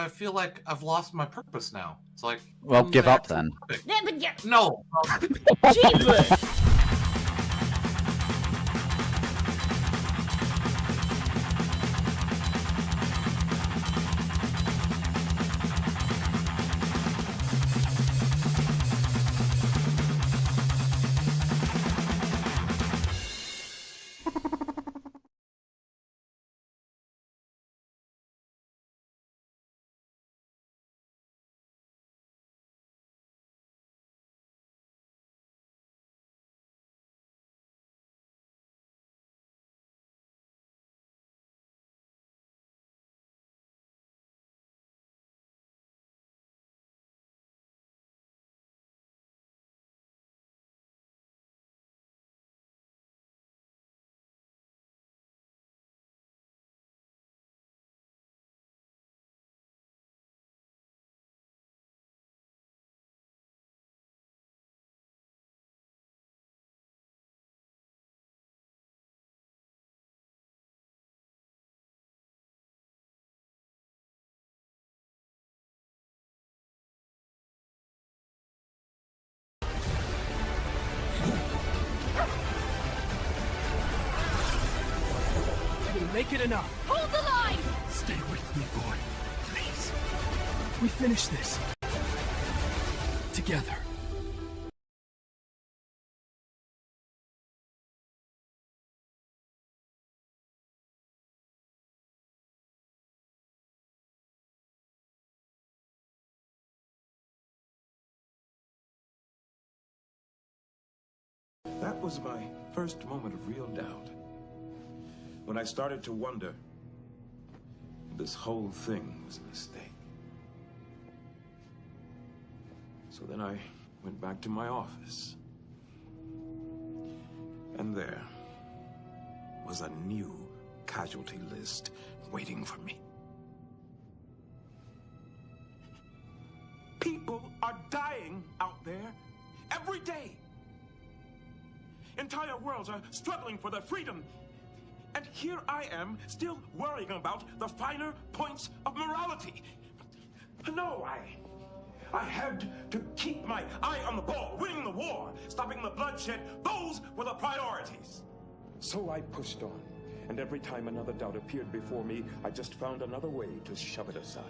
I feel like I've lost my purpose now. It's like, well, give up then. No. Jesus! Make it enough. Hold the line! Stay with me, boy. Please. We finish this. Together. That was my first moment of real doubt. When I started to wonder, this whole thing was a mistake. So then I went back to my office. And there was a new casualty list waiting for me. People are dying out there every day. Entire worlds are struggling for their freedom. And here I am, still worrying about the finer points of morality. No, I had to keep my eye on the ball, winning the war, stopping the bloodshed. Those were the priorities. So I pushed on, and every time another doubt appeared before me, I just found another way to shove it aside.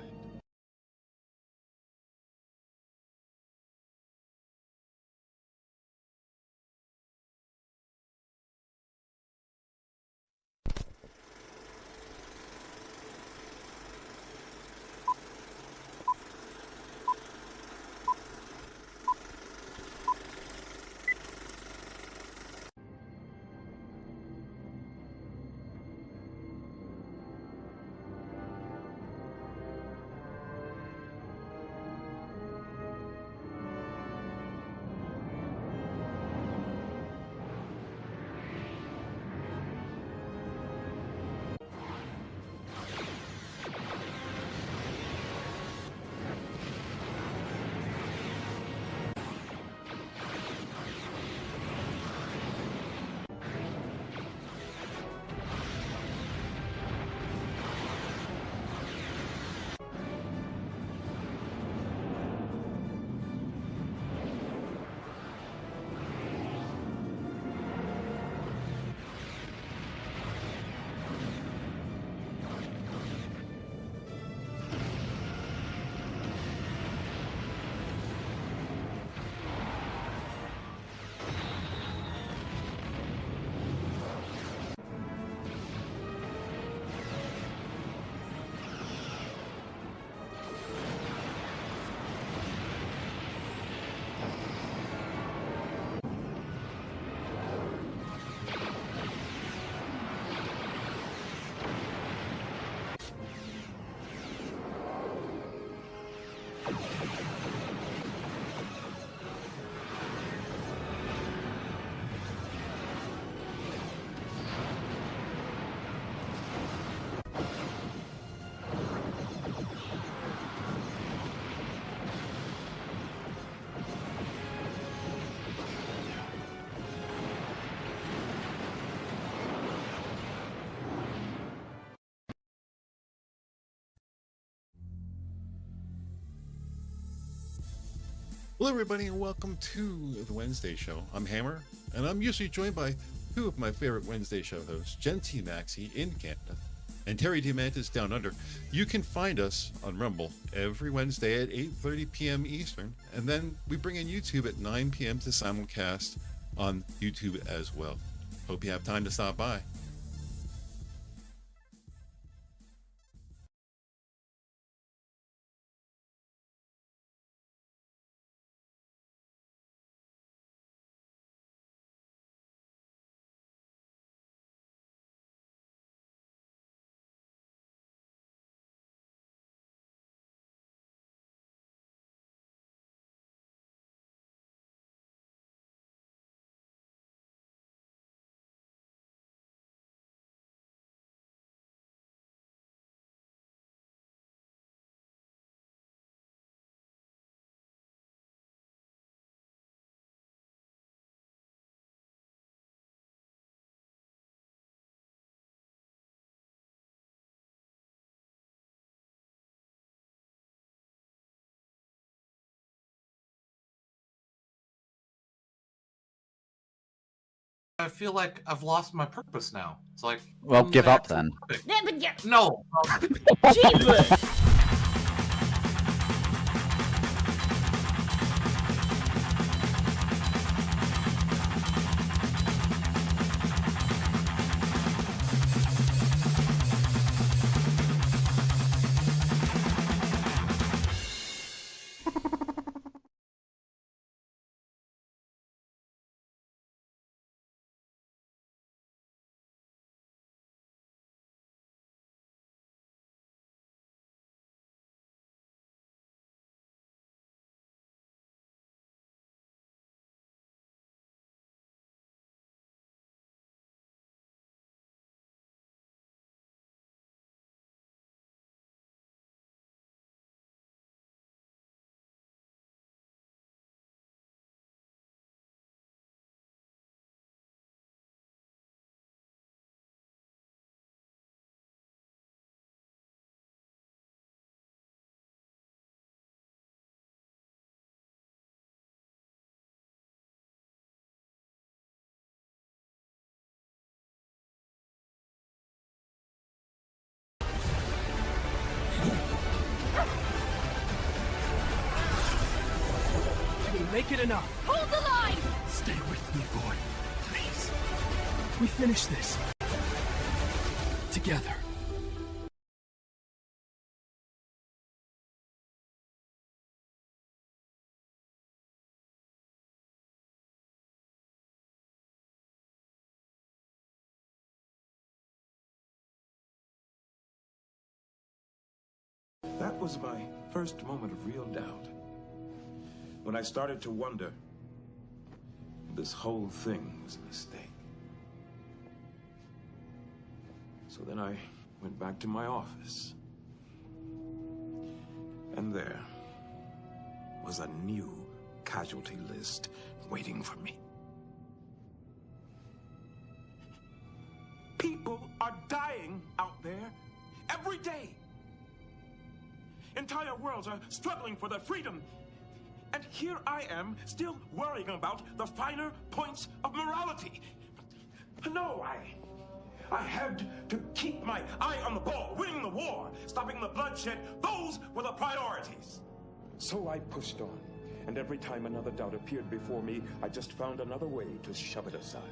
Hello, everybody, and welcome to the Wednesday show. I'm Hammer, and I'm usually joined by two of my favorite Wednesday show hosts, Jen TMaxi in Canada and Terry Diamantis down under. You can find us on Rumble every Wednesday at 8:30 p.m. Eastern, and then we bring in YouTube at 9 p.m. to simulcast on YouTube as well. Hope you have time to stop by. I feel like I've lost my purpose now. It's like, Well, give up then. No. Jeepers! Make it enough. Hold the line! Stay with me, boy. Please. We finish this. Together. That was my first moment of real doubt. When I started to wonder, this whole thing was a mistake. So then I went back to my office. And there was a new casualty list waiting for me. People are dying out there every day. Entire worlds are struggling for their freedom. And here I am, still worrying about the finer points of morality. No, I had to keep my eye on the ball, winning the war, stopping the bloodshed. Those were the priorities. So I pushed on, and every time another doubt appeared before me, I just found another way to shove it aside.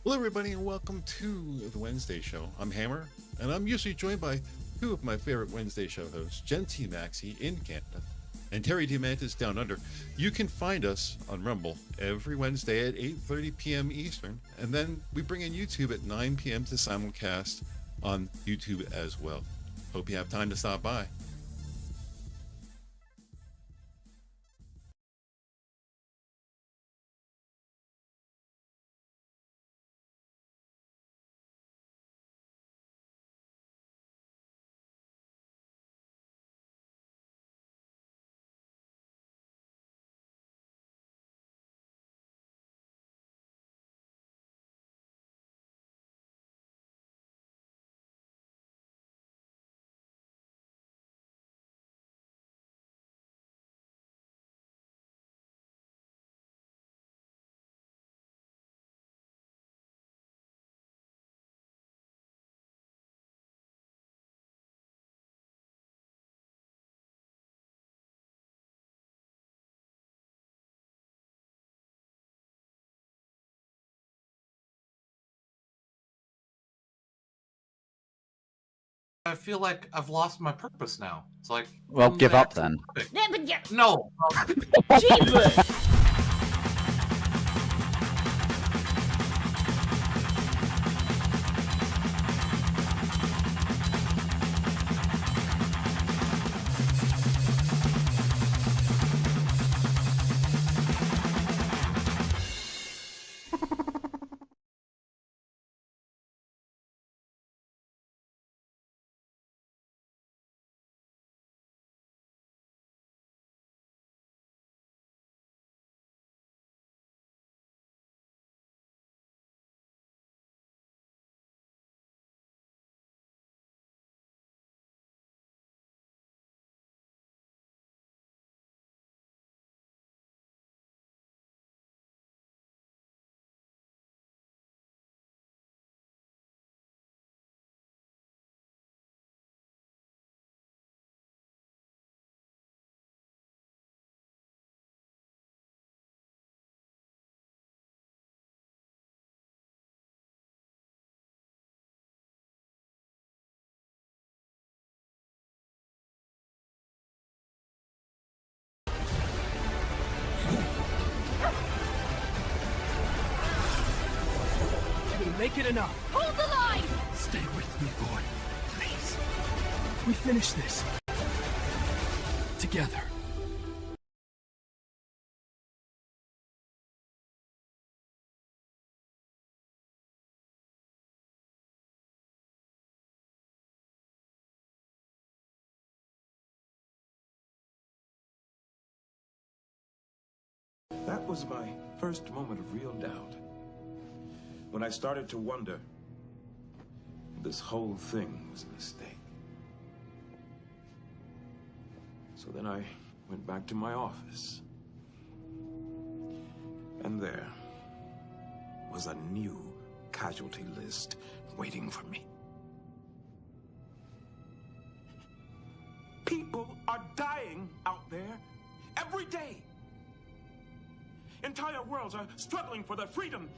Hello, everybody, and welcome to the Wednesday show. I'm Hammer, and I'm usually joined by two of my favorite Wednesday show hosts, TMaxi in Canada and Terry Diamantis down under. You can find us on Rumble every Wednesday at 8:30 p.m. Eastern, and then we bring in YouTube at 9 p.m. to simulcast on YouTube as well. Hope you have time to stop by. I feel like I've lost my purpose now. It's like, Well, give up then. No. Jeebus! Can we make it enough? Hold the line! Stay with me, boy. Please. We finish this. Together. That was my first moment of real doubt. When I started to wonder, this whole thing was a mistake. So then I went back to my office. And there was a new casualty list waiting for me. People are dying out there every day. Entire worlds are struggling for their freedom.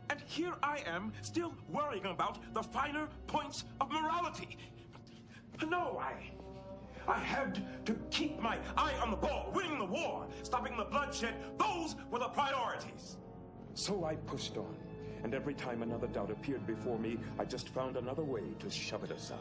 And here I am, still worrying about the finer points of morality. No, I had to keep my eye on the ball, winning the war, stopping the bloodshed. Those were the priorities. So I pushed on, and every time another doubt appeared before me, I just found another way to shove it aside.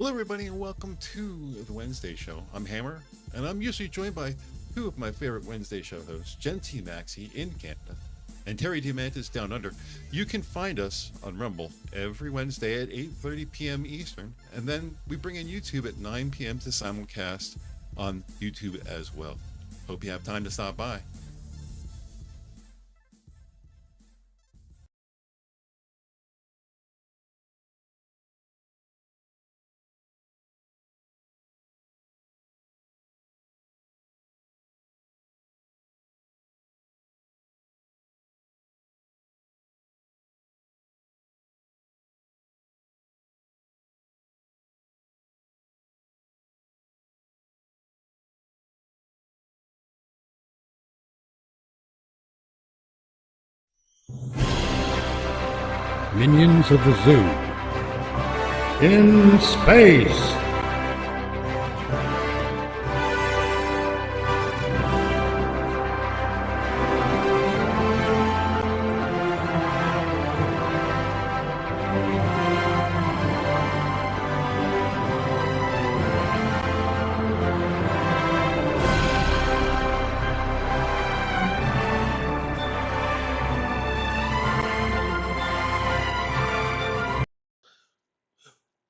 Hello, everybody, and welcome to the Wednesday show. I'm Hammer, and I'm usually joined by two of my favorite Wednesday show hosts, TMaxi in Canada and Terry Diamantis down under. You can find us on Rumble every Wednesday at 8:30 p.m. Eastern, and then we bring in YouTube at 9 p.m. to simulcast on YouTube as well. Hope you have time to stop by. Minions of the Zoo. In space!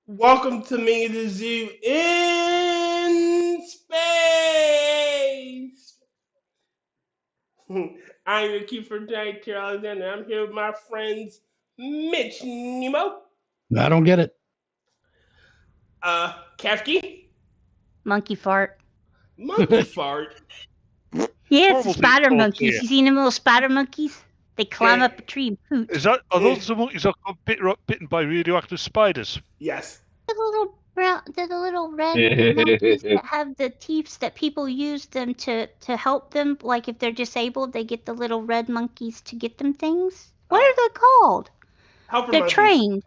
Welcome to me, the Zoo in space. I'm your keeper tonight, Tyr Alexander. I'm here with my friends Mitch Nemo, I don't get it. Kefki, Monkey fart. Monkey Fart. Yeah, it's the Probably spider called, monkeys. yeah. You seen them little spider monkeys? They climb Yeah. up a tree and poop. Are those the monkeys that got bitten by radioactive spiders? Yes. They're the little red monkeys that have the teeth that people use them to help them. Like if they're disabled, they get the little red monkeys to get them things. What are they called? Helper They're monkeys. trained.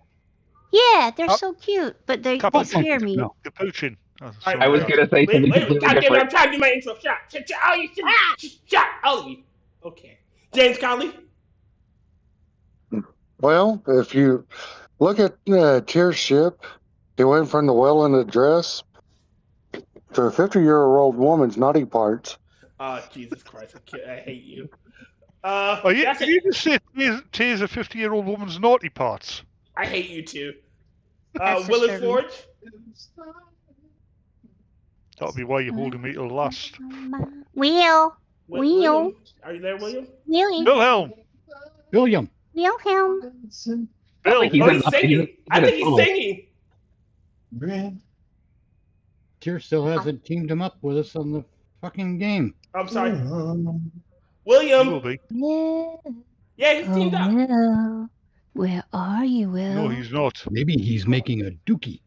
Yeah, they're Cap- so cute, but they Capuchin. scare me. No. Capuchin. Alright, I was wait, gonna say something completely goddamn it, different. I'm trying to do my intro. Shut, all you shut, all of you. Okay. James Conley. Well, if you look at Tyr's ship, he went from the well in the dress to a 50-year-old woman's naughty parts. Oh, Jesus Christ, I hate you. Oh, you, that's did it. you just say Tears a 50-year-old woman's naughty parts? I hate you too. That's Willis disturbing. Forge. That'll be why you're holding me till last. William. William. Are you there, William? Wilhelm! William. Wilhelm. Bill! He's Oh, in he's the- singing. he's I in a think he's tunnel. singing. Tyr still hasn't teamed him up with us on the fucking game. I'm sorry. You will William. be. Yeah, he's teamed up. Will. Where are you, Will? No, he's not. Maybe he's making a dookie.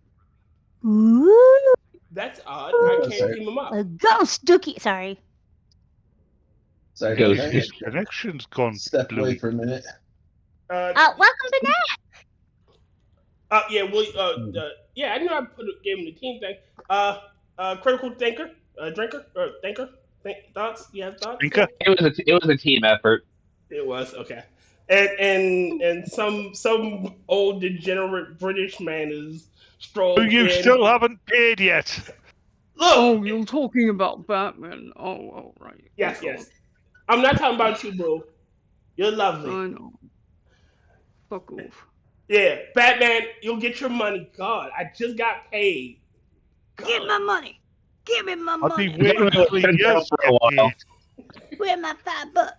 Ooh, That's odd. I can't team him up. a ghost dookie. Sorry. Sorry, His, guys. his connection's gone Step away blue. for a minute. Welcome to that. Yeah, yeah, I knew I gave him the team thing. Critical thinker, drinker, or thinker. Thoughts? You have thoughts? Thinker? It was a team effort. It was okay. And some old degenerate British man is strolled Who you in. still haven't paid yet. Look. Oh, you're talking about Batman. Oh, right. Yes. I'm not talking about you, bro. You're lovely. I know. Fuck off. Yeah, Batman, you'll get your money. God, I just got paid. God. Give my money. Give me my I've been money. waiting for 3 years for to a get while. paid. Where my $5?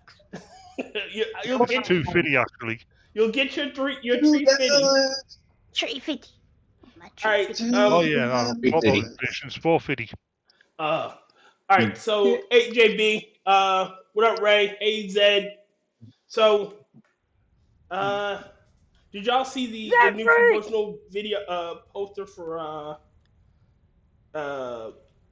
You'll That's get $250 actually. You'll get your 350. $350. My All right. $350. Oh yeah, Big proper city. inflation's $450. All right. So AJB, what up, Ray? AZ. So, did y'all see the new promotional video poster for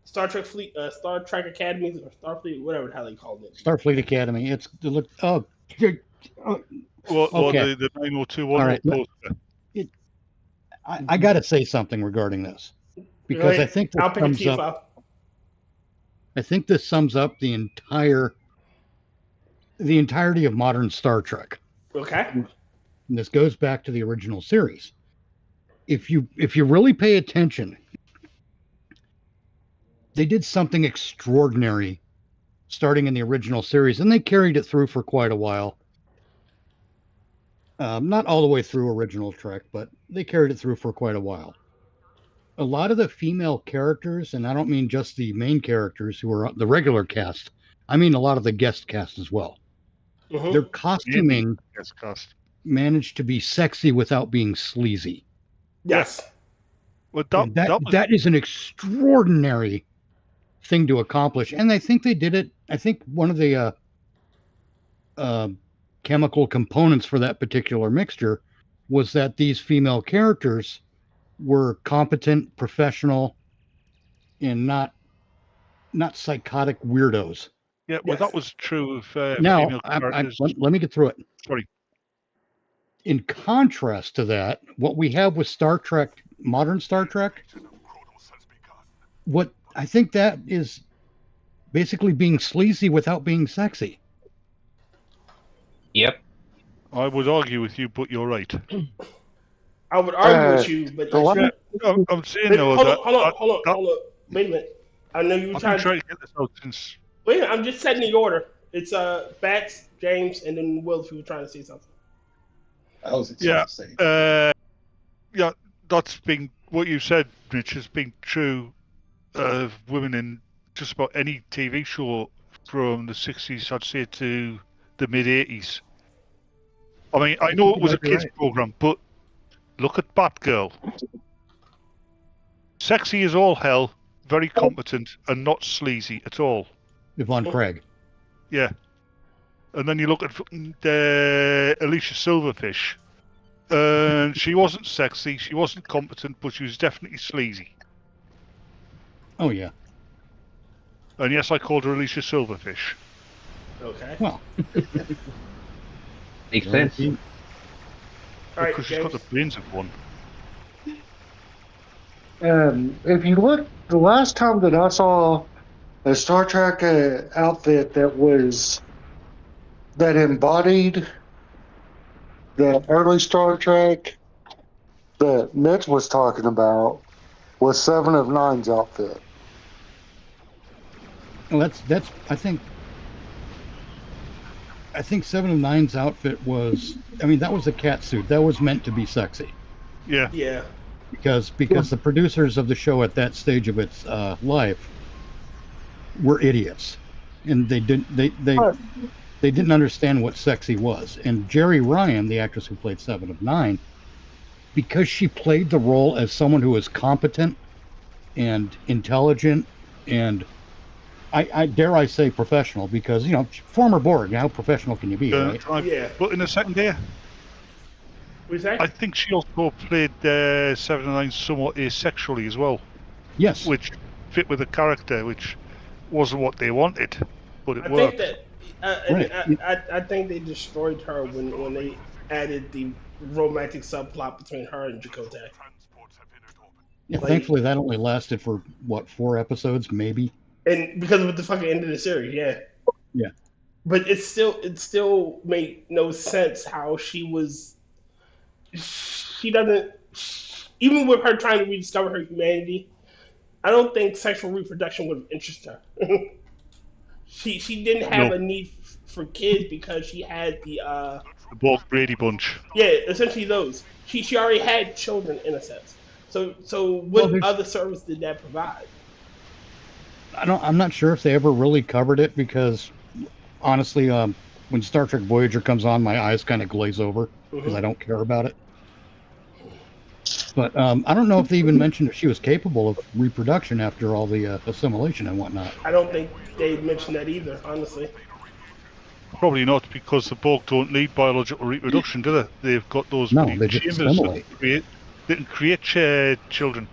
Star Trek Fleet, Star Trek Academy, or Starfleet, whatever the hell they called it? Starfleet Academy. It's look. Well, Okay. the 90210 All right. poster. I got to say something regarding this because I think I'll this pick a sums team up. file. I think this sums up the entirety of modern Star Trek. Okay. And this goes back to the original series. If you really pay attention, they did something extraordinary starting in the original series, and they carried it through for quite a while. Not all the way through original Trek, but they carried it through for quite a while. A lot of the female characters, and I don't mean just the main characters who are the regular cast, I mean a lot of the guest cast as well. Mhm. Their costuming Guest cast. managed to be sexy without being sleazy. Yes. Well, And that was that is an extraordinary thing to accomplish, and I think they did it. I think one of the chemical components for that particular mixture was that these female characters were competent, professional, and not psychotic weirdos. yeah. Well, Yes. that was true of Now, female characters. let me get through it. Sorry. In contrast to that, what we have with Star Trek, modern Star Trek, what I think that is basically being sleazy without being sexy. Yep. I would argue with you, but you're right. I would argue with you, but the like, one- I'm saying Wait, though hold that on. Wait a minute. I know you were I've trying been trying to get this out since. Wait, I'm just setting the order. It's Bats, James, and then Will if you were trying to say something. I was Yeah. excited to say. Yeah, that's been what you said, Mitch, has been true of women in just about any TV show from the 60s, I'd say, to the mid 80s. I mean, I know it was a kids' program, but look at Batgirl. Sexy as all hell, very competent, and not sleazy at all. Yvonne Craig. Yeah. And then you look at Alicia Silverfish. And she wasn't sexy, she wasn't competent, but she was definitely sleazy. Oh, yeah. And yes, I called her Alicia Silverfish. Okay. Well, Makes sense. All right, Because she's got the James. brains of one. If you look, the last time that I saw a Star Trek outfit that embodied the early Star Trek that Mitch was talking about was Seven of Nine's outfit. well, that's I think Seven of Nine's outfit was, I mean, that was a cat suit. That was meant to be sexy. Yeah. Yeah. Because the producers of the show at that stage of its life were idiots, and they didn't understand what sexy was. And Jerry Ryan, the actress who played Seven of Nine, because she played the role as someone who was competent and intelligent and I dare I say professional, because former Borg. How professional can you be, right? Yeah. But in a second there, What's that? I think she also played 7 and 9 somewhat asexually as well. Yes. Which fit with the character, which wasn't what they wanted, but it I worked. think that I think they destroyed her when they added the romantic subplot between her and Chakotay. Yeah, thankfully that only lasted for 4 episodes, maybe. And because of the fucking end of the series, yeah. Yeah. But it still made no sense how she doesn't, even with her trying to rediscover her humanity, I don't think sexual reproduction would interest her. She didn't have a need for kids because she had the Borg Brady Bunch. Yeah, essentially those. She already had children in a sense. So what other service did that provide? I'm not sure if they ever really covered it, because honestly, when Star Trek Voyager comes on, my eyes kind of glaze over because I don't care about it. But I don't know if they even mentioned if she was capable of reproduction after all the assimilation and whatnot. I don't think they mentioned that either, honestly. Probably not, because the Borg don't need biological reproduction, do they? They've got those No, big they just chambers assimilate. that can create children.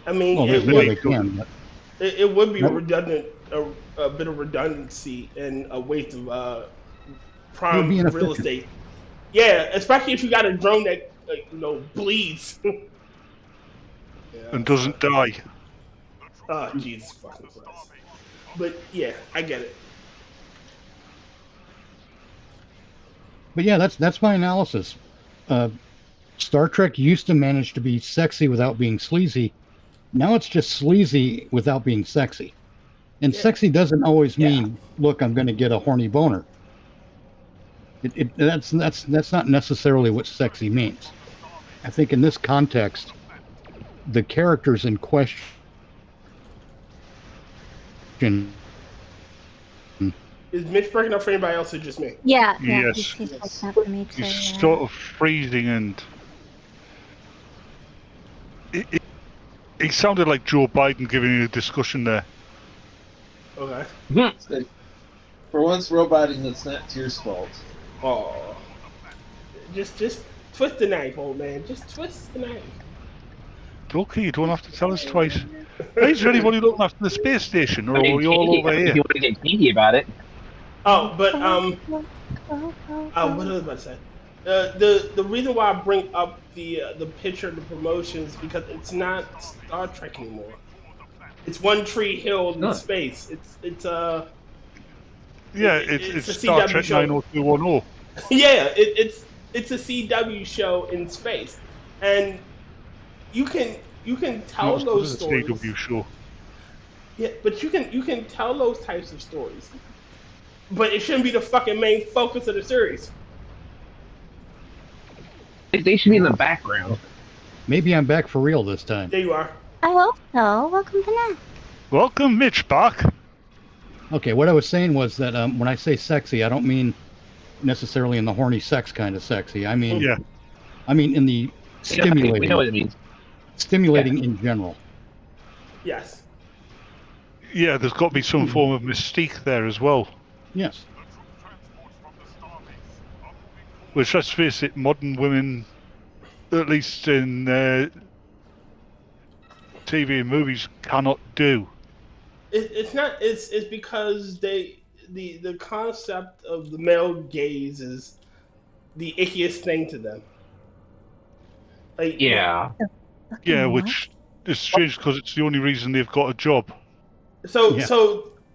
I mean, Well, they can. But it would be Nope. redundant, a bit of redundancy and a waste of It prime would be real inefficient. estate. Yeah, especially if you got a drone that bleeds. And doesn't die. Oh, Jesus fucking Christ. But yeah, I get it. But yeah, that's my analysis. Star Trek used to manage to be sexy without being sleazy, Now it's just sleazy without being sexy. And sexy doesn't always mean, look, I'm going to get a horny boner. That's not necessarily what sexy means. I think in this context, the characters in question. Is Mitch breaking up for anybody else or just me? Yeah. Yes. He's breaking up for me too. He's Yeah. sort of freezing and. It sounded like Joe Biden giving you a discussion there. Okay. For once, roboting, that's not Tyr's fault. Oh. Just twist the knife, old man. Just twist the knife. Okay, you don't have to tell us twice. Is there anybody looking after the space station, or are you all over If here? you want to get kinky about it. Oh, but what was I about to say? The reason why I bring up the picture of the promotions is because it's not Star Trek anymore. It's One Tree Hill in space. It's Star CW Trek show. 90210. Yeah, it's a CW show in space, and you can tell those It's a stories. CW show. Yeah, but you can tell those types of stories, but it shouldn't be the fucking main focus of the series. They should be in the background. Maybe I'm back for real this time. There you are. I hope so. Welcome to that. Welcome, Mitch, back. Okay, what I was saying was that when I say sexy, I don't mean necessarily in the horny sex kind of sexy. I mean, in the stimulating. We know what it means. Stimulating in general. Yes. Yeah, there's got to be some form of mystique there as well. Yes. Which, let's face it, modern women, at least in TV and movies, cannot do. It's not. It's because the concept of the male gaze is the ickiest thing to them. Like, Yeah. Yeah, which is strange because it's the only reason they've got a job. So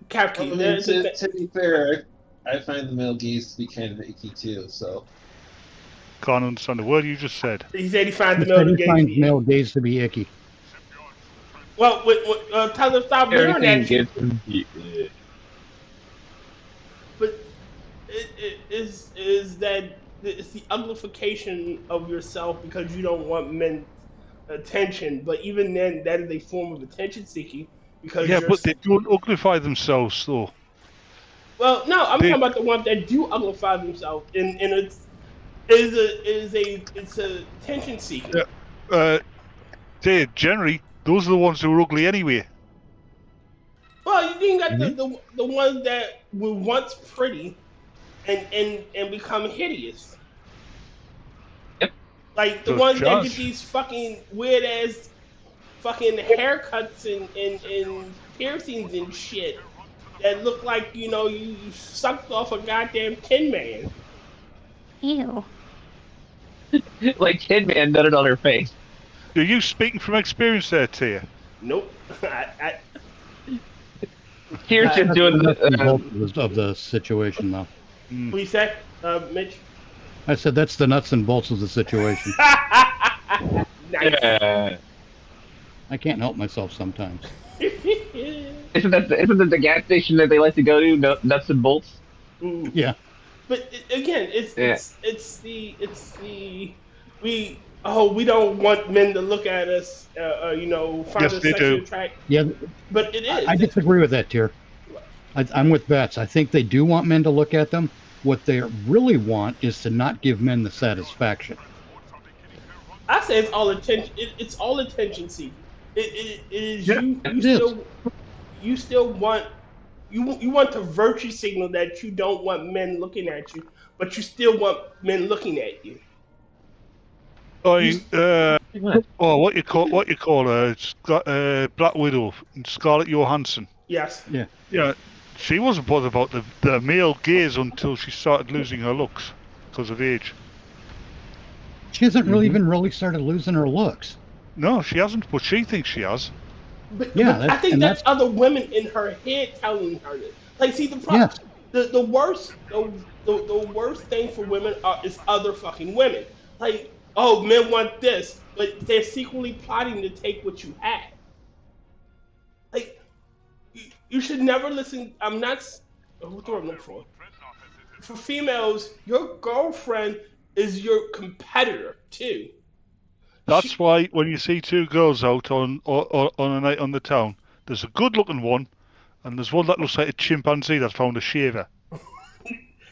Kefki, To be fair, I find the male gaze to be kind of icky too. So Can't understand a word you just said. he said he finds He the male said he gaze. finds male gaze to be icky. Well, tell them stop mirroring Everything at you. gets. But it is that it's the uglification of yourself because you don't want men's attention. But even then, that is a form of attention seeking because Yeah, you're. but they don't uglify themselves, though. Well, no, I'm talking about the ones that do uglify themselves, and it's a attention seeking. Generally, those are the ones who are ugly anyway. Well, you think got the ones that were once pretty, and become hideous. Yep. Like the So ones that Josh. get these fucking weird ass fucking haircuts and piercings and shit that look like you sucked off a goddamn Tin Man. Ew. Like Tin Man nutted on her face. Are you speaking from experience there, Tyr? Nope. Here's just doing Both of the situation, though. What you say, Mitch? I said that's the nuts and bolts of the situation. Nice. Yeah. I can't help myself sometimes. Isn't that the gas station that they like to go to? Nuts and bolts. Ooh. Yeah. But again, it's the we don't want men to look at us, find Yes, us they sexually do. attractive. Yeah. But it is. I disagree with that, Tyr. I'm with Bets. I think they do want men to look at them. What they really want is to not give men the satisfaction. I say it's all attention. It's all attention seeking. It is you still want you want to virtue signal that you don't want men looking at you, but you still want men looking at you. What you call her? Black Widow, Scarlett Johansson. Yes. Yeah. Yeah, she wasn't bothered about the male gaze until she started losing her looks because of age. She hasn't really even really started losing her looks. No, she hasn't, but she thinks she has. But, Yeah, but I think that's other women in her head telling her this. Like, see, the problem, the worst thing for women is other fucking women. Like, oh, men want this, but they're secretly plotting to take what you have. you should never listen. I'm not. What do I look for? For females, your girlfriend is your competitor too. That's why when you see two girls out on a night on the town, there's a good-looking one, and there's one that looks like a chimpanzee that's found a shaver.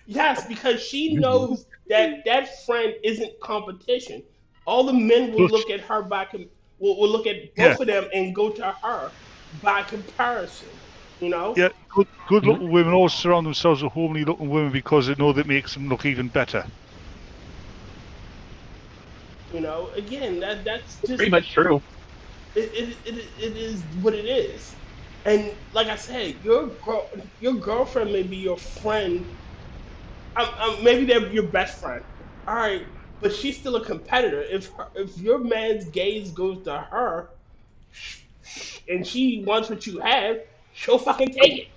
Yes, because she knows that friend isn't competition. All the men will look at her will look at both of them and go to her by comparison. You know. Yeah, good-looking women always surround themselves with homely-looking women because they know that makes them look even better. You know, again, that's just pretty much true. It is what it is, and like I said, your girlfriend may be your friend. Maybe they're your best friend. All right, but she's still a competitor. If your man's gaze goes to her, and she wants what you have, she'll fucking take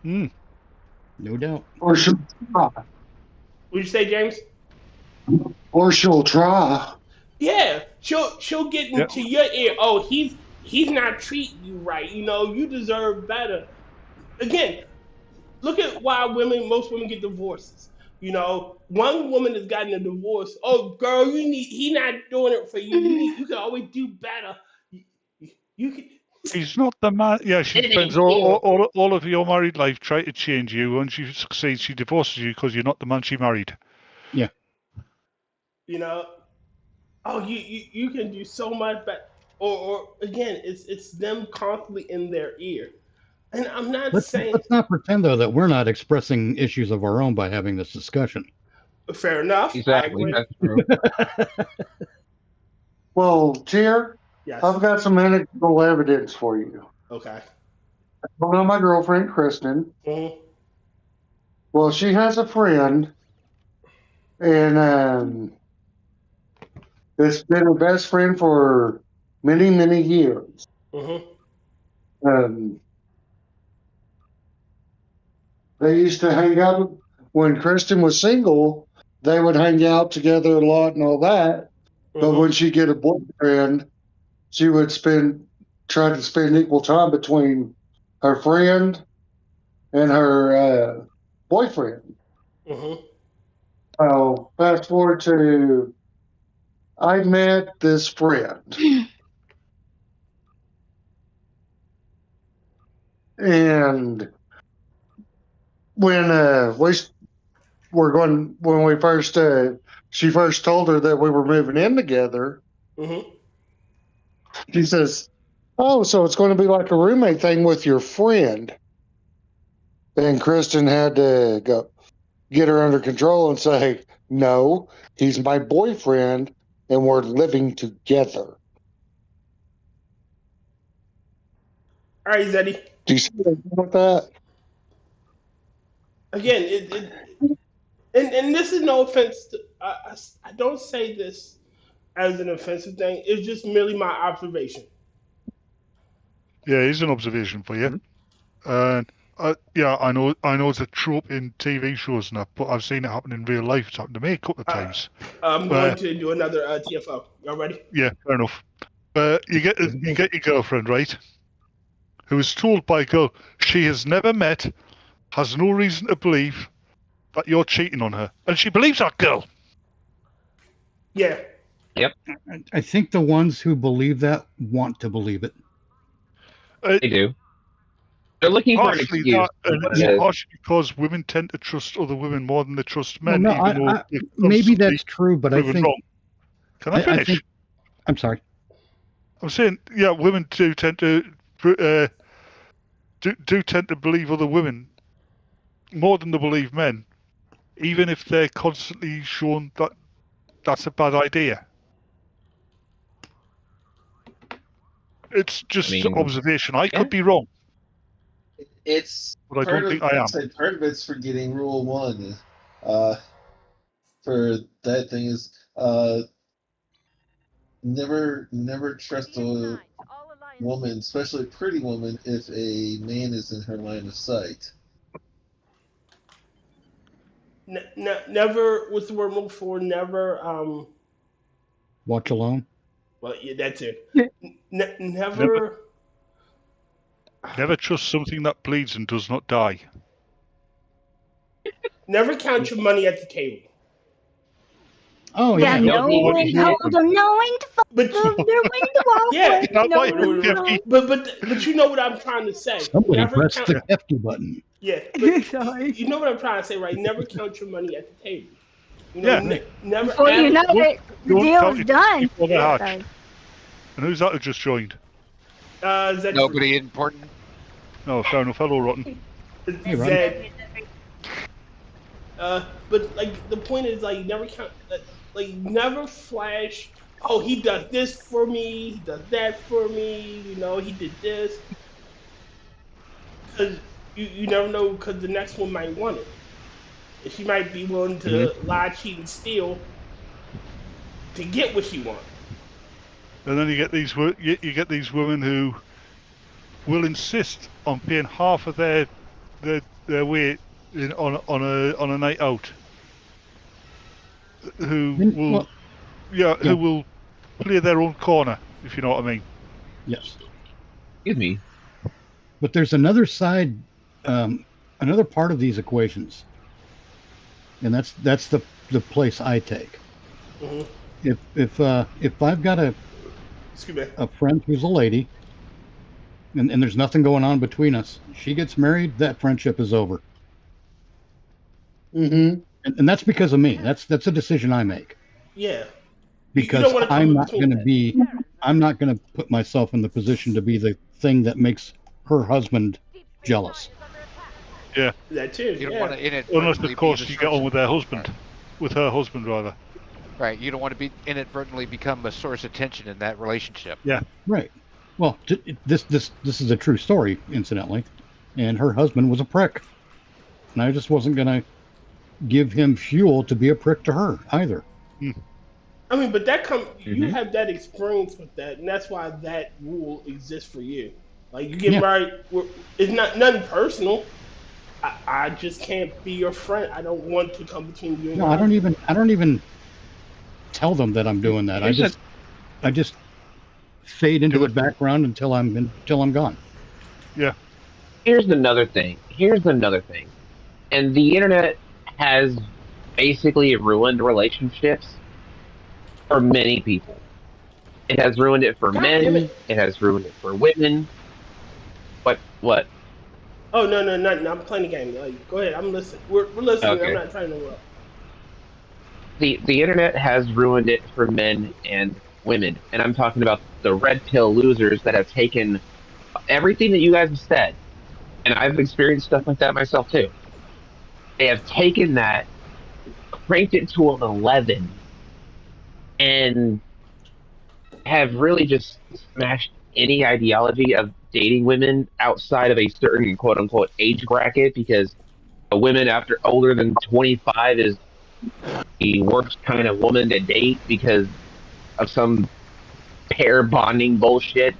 it. No doubt. Or she'll try. Would you say, James? Or she'll try. Yeah, she'll get into your ear. Oh, he's not treating you right. You know, you deserve better. Again, look at why most women get divorces. You know, one woman has gotten a divorce. Oh, girl, he not doing it for you. You can always do better. You can. He's not the man. Yeah, she spends all of your married life trying to change you. When she succeeds, she divorces you because you're not the man she married. Yeah. You know, oh, you can do so much better. Or again, it's them constantly in their ear. And I'm not saying. Let's not pretend though that we're not expressing issues of our own by having this discussion. Fair enough. Exactly. That's true. Well, Tyr, yes. I've got some anecdotal evidence for you. Okay. I know my girlfriend, Kristen. Mm-hmm. Well, she has a friend, and it's been her best friend for many, many years. Mm-hmm. They used to hang out when Kristen was single. They would hang out together a lot and all that. But when she get a boyfriend, she would try to spend equal time between her friend and her boyfriend. Mm-hmm. So fast forward to I met this friend. And when she first told her that we were moving in together, she says, "Oh, so it's going to be like a roommate thing with your friend." And Kristen had to go get her under control and say, "No, he's my boyfriend, and we're living together." All right, Zeddy. Do you see what I'm doing with that? Again, and this is no offense. I don't say this as an offensive thing. It's just merely my observation. Yeah, it's an observation for you. And yeah, I know it's a trope in TV shows and that, but I've seen it happen in real life. It's happened to me a couple of times. I'm going to do another TFO. Y'all ready? Yeah, fair enough. You get your girlfriend, right? Who is told by a girl she has never met, has no reason to believe that you're cheating on her, and she believes that girl. Yeah. Yep. I think the ones who believe that want to believe it. They do. They're looking for an Partially excuse. that, and it's partially because women tend to trust other women more than they trust men. No, even though maybe that's true, but I think. Wrong. Can I finish? I'm sorry. I'm saying, yeah, women do tend to do tend to believe other women more than they believe men, even if they're constantly shown that that's a bad idea. It's just observation. I could be wrong. But I don't think I am. Part of it's forgetting rule 1. For that thing is never trust a woman, especially a pretty woman, if a man is in her line of sight. Never. What's the word I'm looking for? Never. Watch alone. Well, yeah, that's it. Never. Never trust something that bleeds and does not die. Never count your money at the table. Oh Yeah, yeah. no one told them, knowing to fuck But their window off. yeah, but you know what I'm trying to say. Somebody Never pressed count. the hefty button. Yeah, but you know what I'm trying to say, right? Never count your money at the table. You know, never. Before you know it, the deal's done. And who's that who just joined? Nobody important. No, fair enough. Hello, Rotten. Zed. But like the point is, like, never count, like never flash. Oh, he does this for me. He does that for me. You know, he did this. Because you never know. Because the next one might want it. And she might be willing to lie, cheat, and steal to get what she wants. And then you get these women who will insist on paying half of their weight on a night out. Who will play their own corner, if you know what I mean. Yes. Excuse me. But there's another side, another part of these equations, and that's the place I take. Mm-hmm. If I've got a friend who's a lady, and there's nothing going on between us, she gets married, that friendship is over. Mm-hmm. And that's because of me. That's a decision I make. Yeah. Because I'm not going to put myself in the position to be the thing that makes her husband jealous. Yeah. That too. You don't want to unless, of course, you get on with her husband, rather. Right. You don't want to inadvertently become a source of tension in that relationship. Yeah. Right. Well, this is a true story, incidentally, and her husband was a prick, and I just wasn't going to give him fuel to be a prick to her either. I mean, but you have that experience with that, and that's why that rule exists for you. Like, you get married, it's nothing personal. I just can't be your friend. I don't want to come between you and I don't even tell them that I'm doing that. I just fade into the background until I'm gone. Yeah. Here's another thing. And the internet has basically ruined relationships for many people. It has ruined it for men. It has ruined it for women. What? Oh, no, I'm playing the game. Like, go ahead, I'm listening. We're listening. Okay. I'm not trying to interrupt. The internet has ruined it for men and women. And I'm talking about the red pill losers that have taken everything that you guys have said. And I've experienced stuff like that myself too. They have taken that, cranked it to an 11, and have really just smashed any ideology of dating women outside of a certain quote unquote age bracket, because a woman after older than 25 is the worst kind of woman to date because of some pair bonding bullshit.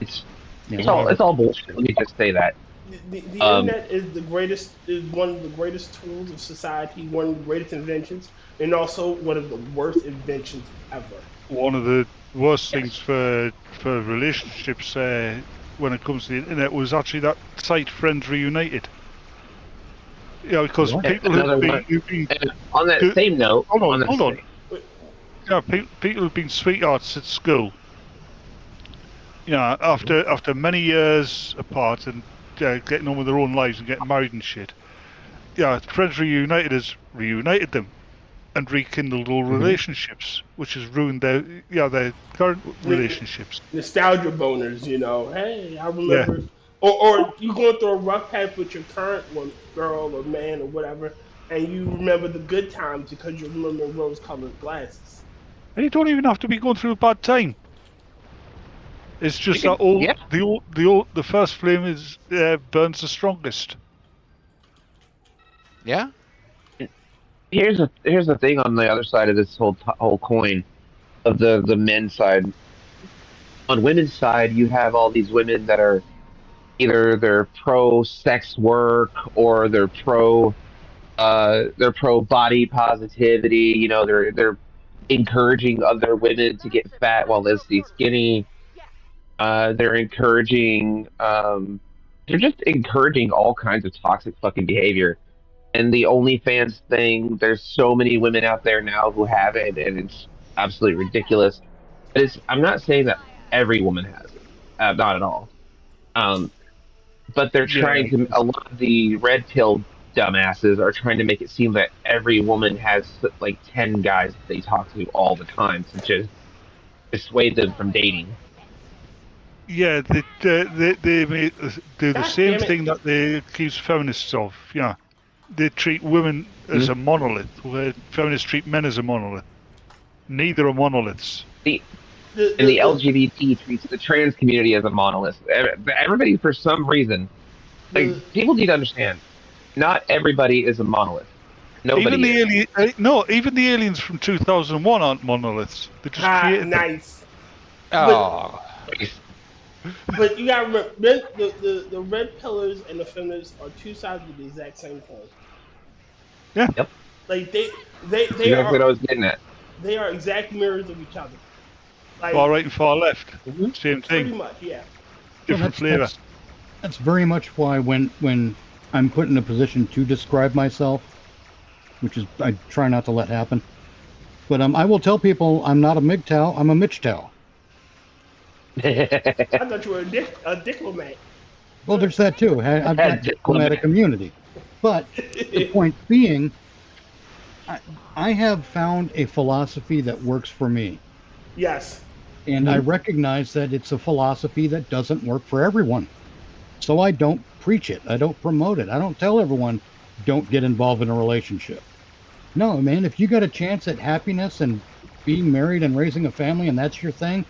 It's all bullshit. Let me just say that. The internet is one of the greatest tools of society, one of the greatest inventions, and also one of the worst inventions ever. One of the worst things for relationships when it comes to the internet was actually that site Friends Reunited. Yeah, because people who've been on that same note. Hold on. Yeah, people who've been sweethearts at school. Yeah, after many years apart and getting on with their own lives and getting married and shit. Yeah, Friends Reunited has reunited them and rekindled all relationships, which has ruined their current relationships. Nostalgia boners, you know. Hey, I remember. Yeah. Or you going through a rough patch with your current one, girl or man or whatever, and you remember the good times because you remember rose-colored glasses. And you don't even have to be going through a bad time. It's just that the first flame is burns the strongest. Yeah. Here's the thing on the other side of this whole coin, of the men's side. On women's side, you have all these women that are either they're pro sex work or they're pro body positivity. You know, they're encouraging other women to get fat while they stay skinny. They're encouraging. They're just encouraging all kinds of toxic fucking behavior. And the OnlyFans thing, there's so many women out there now who have it, and it's absolutely ridiculous. But I'm not saying that every woman has it, not at all. But they're trying to. A lot of the red pill dumbasses are trying to make it seem that every woman has like 10 guys that they talk to all the time to just dissuade them from dating. Yeah, they do the same thing that they accuse feminists of. Yeah, they treat women as a monolith, where feminists treat men as a monolith. Neither are monoliths. And the LGBT treats the trans community as a monolith. Everybody, for some reason, people need to understand, not everybody is a monolith. Nobody. Even the aliens from 2001 aren't monoliths. They just created nice. Oh. But you gotta remember, the red pillars and the feminists are two sides of the exact same coin. Yeah. Yep. Like they exactly are. What I was getting at. They are exact mirrors of each other. Like, far right and far left. Same thing. Pretty much, yeah. Different flavor. That's very much why when I'm put in a position to describe myself, which is I try not to let happen, but I will tell people I'm not a MGTOW, I'm a MitchTOW. I thought you were a diplomat. Well, there's that too. I've got a diplomatic immunity. But the point being, I have found a philosophy that works for me. Yes. And I recognize that it's a philosophy that doesn't work for everyone. So I don't preach it. I don't promote it. I don't tell everyone, don't get involved in a relationship. No, man, if you got a chance at happiness and being married and raising a family and that's your thing,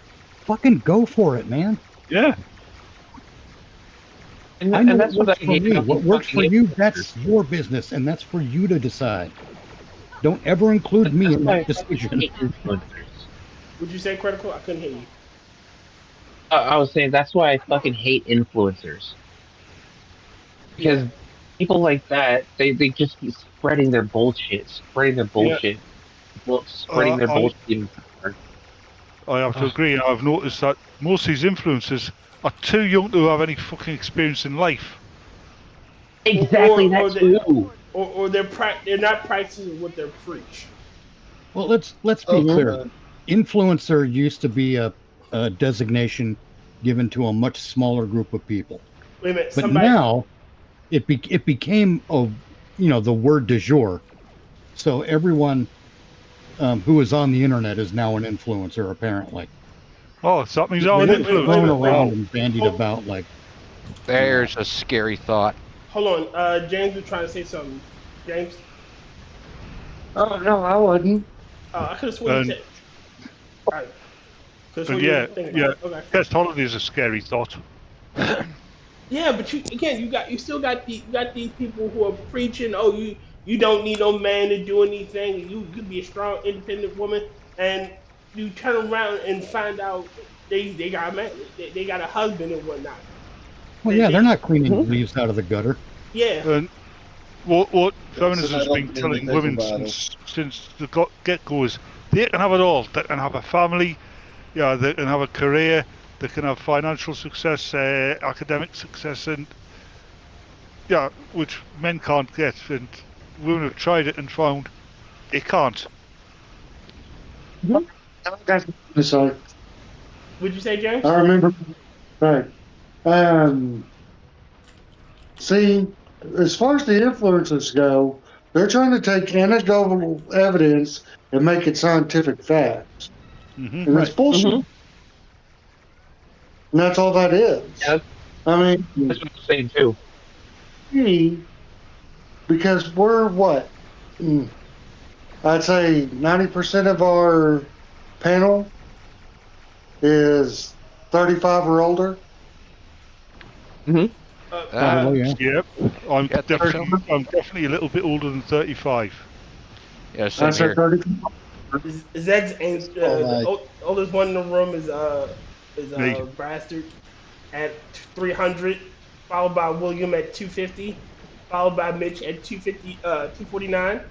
fucking go for it, man. Yeah. I know what works for me. What works for you, that's your business, and that's for you to decide. Don't ever include me in that decision. Would you say critical? I couldn't hear you. I was saying that's why I fucking hate influencers. Because people like that, they just keep spreading their bullshit. Spreading their bullshit. I have to agree. I've noticed that most of these influencers are too young to have any fucking experience in life. Exactly, or they're not practicing what they preach. Well, let's be clear. Influencer used to be a designation given to a much smaller group of people. Wait a minute, but now it became the word du jour. So everyone who is on the internet is now an influencer, apparently. Oh, something's on an influencer. Thrown around and bandied about like. There's a scary thought. Hold on, James was trying to say something. James. Oh no, I wouldn't. I could have sworn you said. All right. Okay. Best holiday is a scary thought. Yeah, but you still got these people who are preaching. Oh, you don't need no man to do anything. You could be a strong, independent woman, and you turn around and find out they got a man, they got a husband and whatnot. Well, they're not cleaning leaves out of the gutter. Yeah. And what feminism has been telling women since the get-go is they can have it all. They can have a family, they can have a career, they can have financial success, academic success, and which men can't get. And women have tried it and found they can't. Sorry. What'd you say, James? I remember. Right. See, as far as the influencers go, they're trying to take anecdotal evidence and make it scientific facts. And that's bullshit. And that's all that is. Yep. I mean, that's what I'm saying too. Because we're what? I'd say 90% of our panel is 35 or older. Yep. I'm definitely a little bit older than 35. Yeah, same here. Zed's and the oldest one in the room is Bastard at 300, followed by William at 250, followed by Mitch at 249.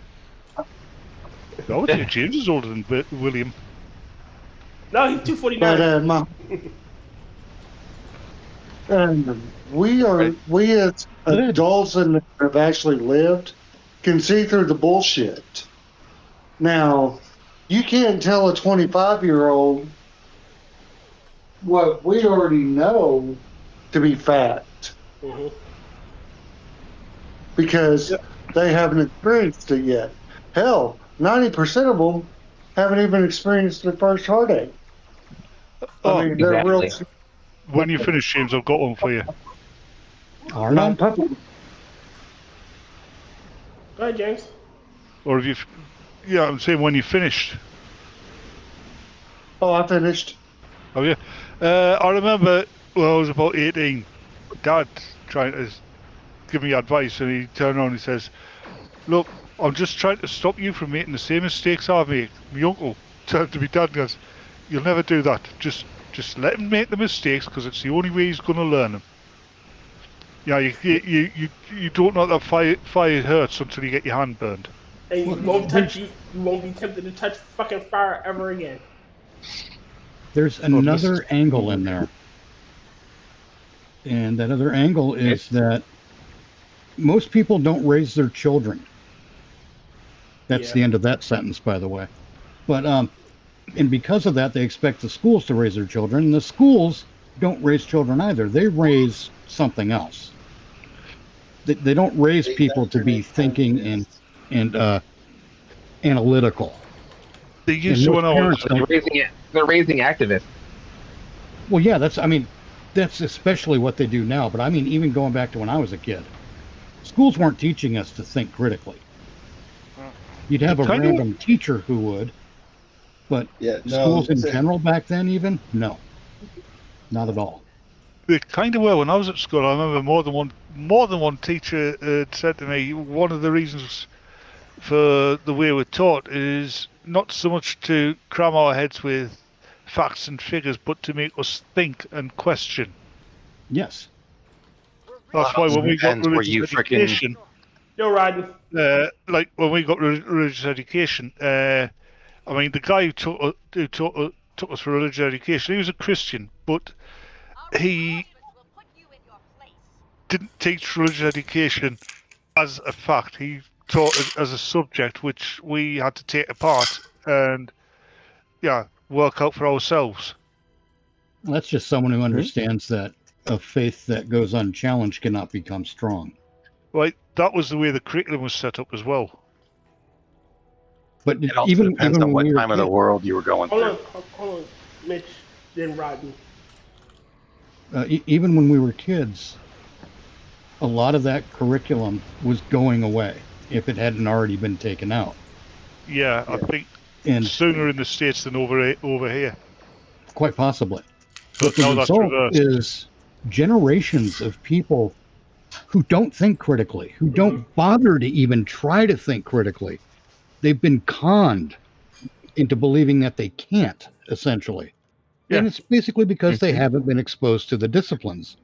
I would say James is older than William. No, he's 249. And we as adults and have actually lived can see through the bullshit. Now, you can't tell a 25-year-old what we already know to be fact. Mm-hmm. Because they haven't experienced it yet. Hell, 90% of them haven't even experienced their first heartache. I mean, they're real. When you finish, James, I've got one for you. Are not Go ahead, James. Or have you? Yeah, I'm saying when you finished. Oh, I finished. Oh yeah. I remember when I was about 18, Dad trying to give me advice, and he turned around and he says, "Look, I'm just trying to stop you from making the same mistakes I make." My uncle turned to me, Dad, and goes, "You'll never do that. Just let him make the mistakes, because it's the only way he's going to learn them." Yeah, you don't know that fire hurts until you get your hand burned. And you won't touch you won't be tempted to touch fucking fire ever again. There's another angle in there. And that other angle is that most people don't raise their children. That's the end of that sentence, by the way. But and because of that, they expect the schools to raise their children, and the schools don't raise children either. They raise something else. They don't raise people to be thinking and analytical. They used to when I was they're raising activists. Well, yeah, that's especially what they do now. But I mean, even going back to when I was a kid, schools weren't teaching us to think critically. You'd have a random teacher who would, but schools in general back then, even no, not at all. They kind of were when I was at school. I remember more than one teacher said to me, one of the reasons for the way we're taught is not so much to cram our heads with facts and figures, but to make us think and question. Yes. That's why when we got religious education, Yo, Rodney. like when we got religious education, I mean, the guy who took us for religious education, he was a Christian, but he didn't teach religious education as a fact. He taught it as a subject which we had to take apart and work out for ourselves. Well, that's just someone who understands that a faith that goes unchallenged cannot become strong. Right, that was the way the curriculum was set up as well. But it also depends on what time of the world you were going through. Hold on, Mitch, then Rodney. Even when we were kids, a lot of that curriculum was going away if it hadn't already been taken out. Yeah, I think sooner in the States than over here. Quite possibly. But the now that's result reversed. is generations of people who don't think critically, who don't bother to even try to think critically. They've been conned into believing that they can't, essentially. And it's basically because they haven't been exposed to the disciplines.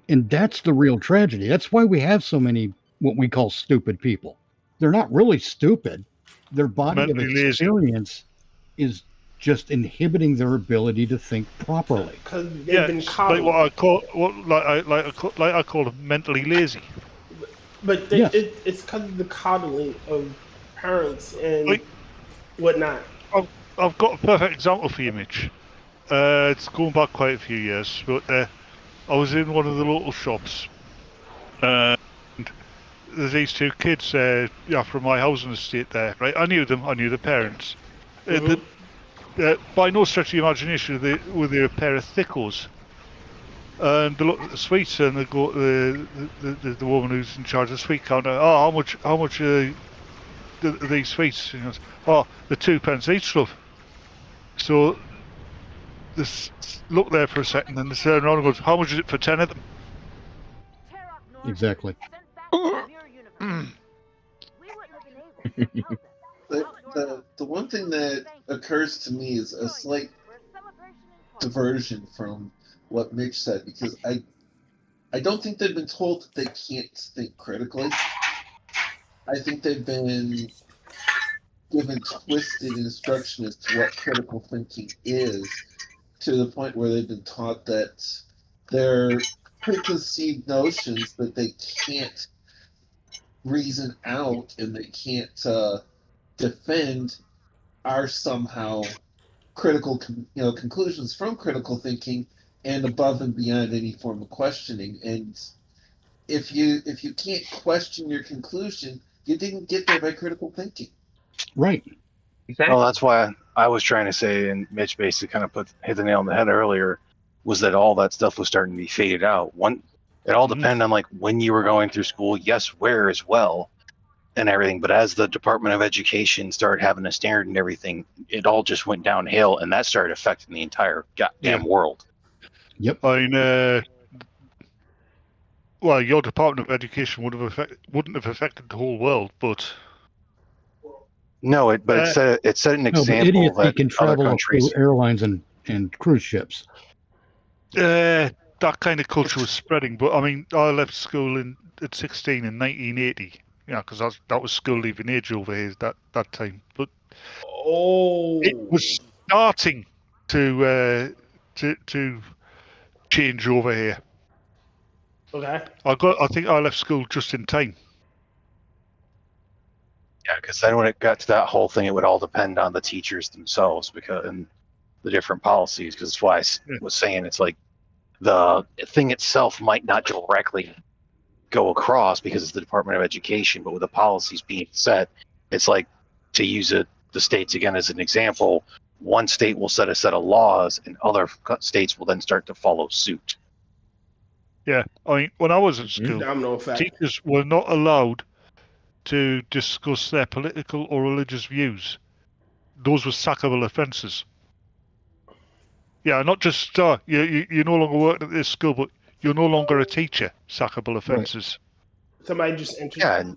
And that's the real tragedy. That's why we have so many what we call stupid people. They're not really stupid. Their body of experience is just inhibiting their ability to think properly. Because they've been coddled. Like I call them mentally lazy. But it's because of the coddling of parents and whatnot. I've got a perfect example for you, Mitch. It's going back quite a few years, but I was in one of the local shops, and there's these two kids from my housing estate there, right? I knew them, I knew the parents. By no stretch of the imagination were they a pair of thickos. And they look at the sweets and they go to the woman who's in charge of the sweet counter, how much are these sweets? And he goes, they're 2 pence each, love. So they look there for a second and they turn around and goes, how much is it for 10 of them? Exactly. The one thing that occurs to me is a slight diversion from what Mitch said, because I don't think they've been told that they can't think critically. I think they've been given twisted instruction as to what critical thinking is, to the point where they've been taught that their preconceived notions that they can't reason out and they can't defend are somehow critical, conclusions from critical thinking and above and beyond any form of questioning. And if you can't question your conclusion, you didn't get there by critical thinking. Right. Exactly. Well, that's why I was trying to say, and Mitch basically kind of hit the nail on the head earlier, was that all that stuff was starting to be faded out. It all depended on like when you were going through school, yes, where as well, and everything. But as the Department of Education started having a standard and everything, it all just went downhill, and that started affecting the entire goddamn world. Yep. I mean, well, your Department of Education wouldn't have affected the whole world, but no, it set an example idiots that can other travel countries. through airlines and cruise ships. that kind of culture was spreading. But I mean, I left school at 16 in 1980. Yeah, because that was school leaving age over here that time. But it was starting to change over here. Okay. I think I left school just in time. Yeah, because then when it got to that whole thing, it would all depend on the teachers themselves and the different policies. Because that's why I was saying it's like the thing itself might not directly go across because it's the Department of Education, but with the policies being set, it's like, to use the states again as an example, one state will set a set of laws and other states will then start to follow suit. Yeah, I mean, when I was at school, teachers were not allowed to discuss their political or religious views. Those were sackable offences. Yeah, not just you're no longer working at this school, but you're no longer a teacher. Sackable offences. Right. Somebody just entered. Yeah,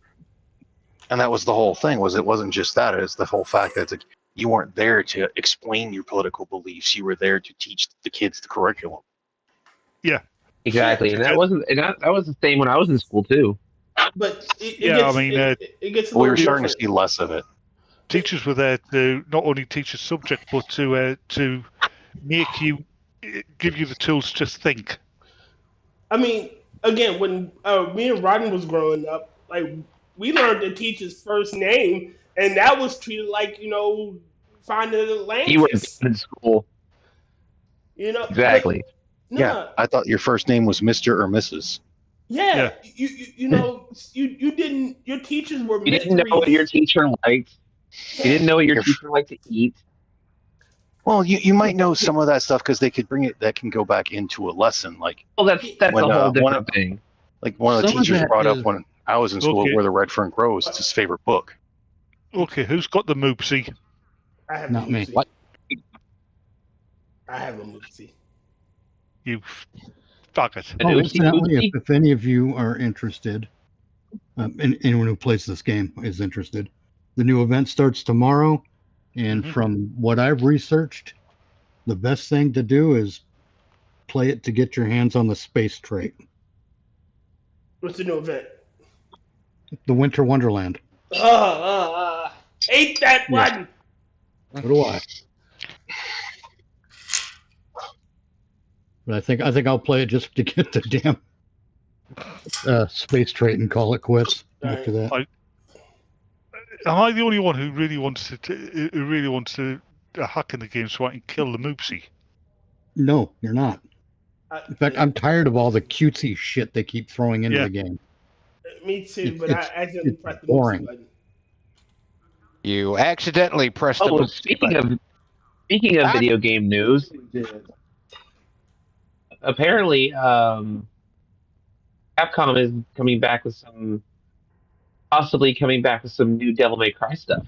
and that was the whole thing. Was it wasn't just that; it's the whole fact that it's like, you weren't there to explain your political beliefs. You were there to teach the kids the curriculum. Yeah, exactly, and that was the same when I was in school too. But it gets we were starting to see less of it. Teachers were there to not only teach a subject, but to make you, give you the tools to think. I mean, again, when me and Rodden was growing up, like, we learned the teacher's first name, and that was treated like, finding Atlantis. You were in school. Exactly. Yeah, I thought your first name was Mr. or Mrs. Yeah. You didn't. Your teachers were. You didn't know what your teacher liked. You didn't know what your teacher liked to eat. Well, you might know some of that stuff because they could bring it. That can go back into a lesson, like. Well, that's when, a whole different thing. Like one of the teachers brought up when I was in school where the red fern grows. It's his favorite book. Okay, who's got the moopsie? I have Not me. What? I have a moopsie. You faggot. Oh, incidentally, if any of you are interested, and anyone who plays this game is interested, the new event starts tomorrow. And from what I've researched, the best thing to do is play it to get your hands on the space trait. What's the new event? The Winter Wonderland. Hate that one. So do I. But I think I'll play it just to get the damn space trait and call it quits after that. Am I the only one who really wants to hack in the game so I can kill the moopsie? No, you're not. In fact, I'm tired of all the cutesy shit they keep throwing into the game. Me too, but I accidentally pressed the boring. button. You accidentally pressed the button. Speaking of video game news, apparently Capcom is coming back with possibly coming back with some new Devil May Cry stuff.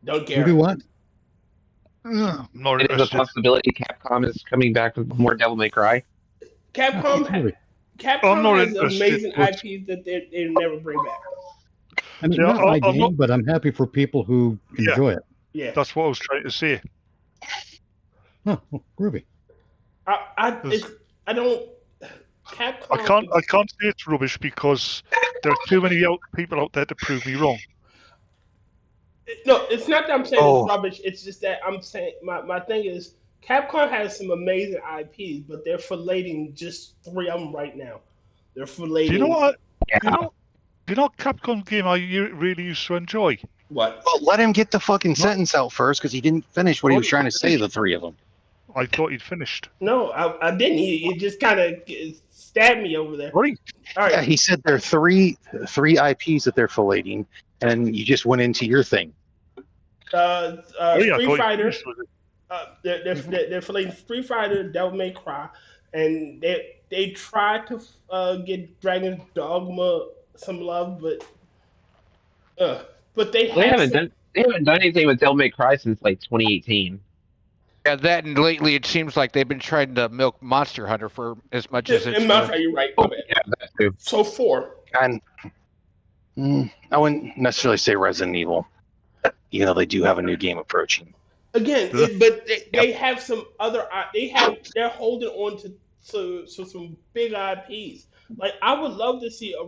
Don't care. You do what? It is a possibility Capcom is coming back with more Devil May Cry. Capcom has amazing IPs that they never bring back. I mean, not my game, but I'm happy for people who enjoy it. Yeah, that's what I was trying to say. Oh, groovy. I don't. Capcom. I can't say it's rubbish because there are too many people out there to prove me wrong. No, it's not that I'm saying it's rubbish. It's just that I'm saying my thing is Capcom has some amazing IPs, but they're filleting just 3 of them right now. They're filleting. Do you know what? Do you know Capcom game I really used to enjoy? What? Well, let him get the fucking sentence out first, because he didn't finish what he was trying to say. The 3 of them. I thought he'd finished. No, I didn't. He just kind of stabbed me over there. Right. All right. Yeah, he said there are three IPs that they're filleting, and you just went into your thing. Street Fighter. They're filleting Street Fighter, Devil May Cry, and they tried to get Dragon's Dogma some love, but they haven't done anything with Devil May Cry since like 2018. Yeah, that and lately it seems like they've been trying to milk Monster Hunter for as much as it's. Monster, you're right. Yeah, that too. So 4. And I wouldn't necessarily say Resident Evil, even though they do have a new game approaching. Again, but they have some other. They're holding on to some big IPs. Like I would love to see a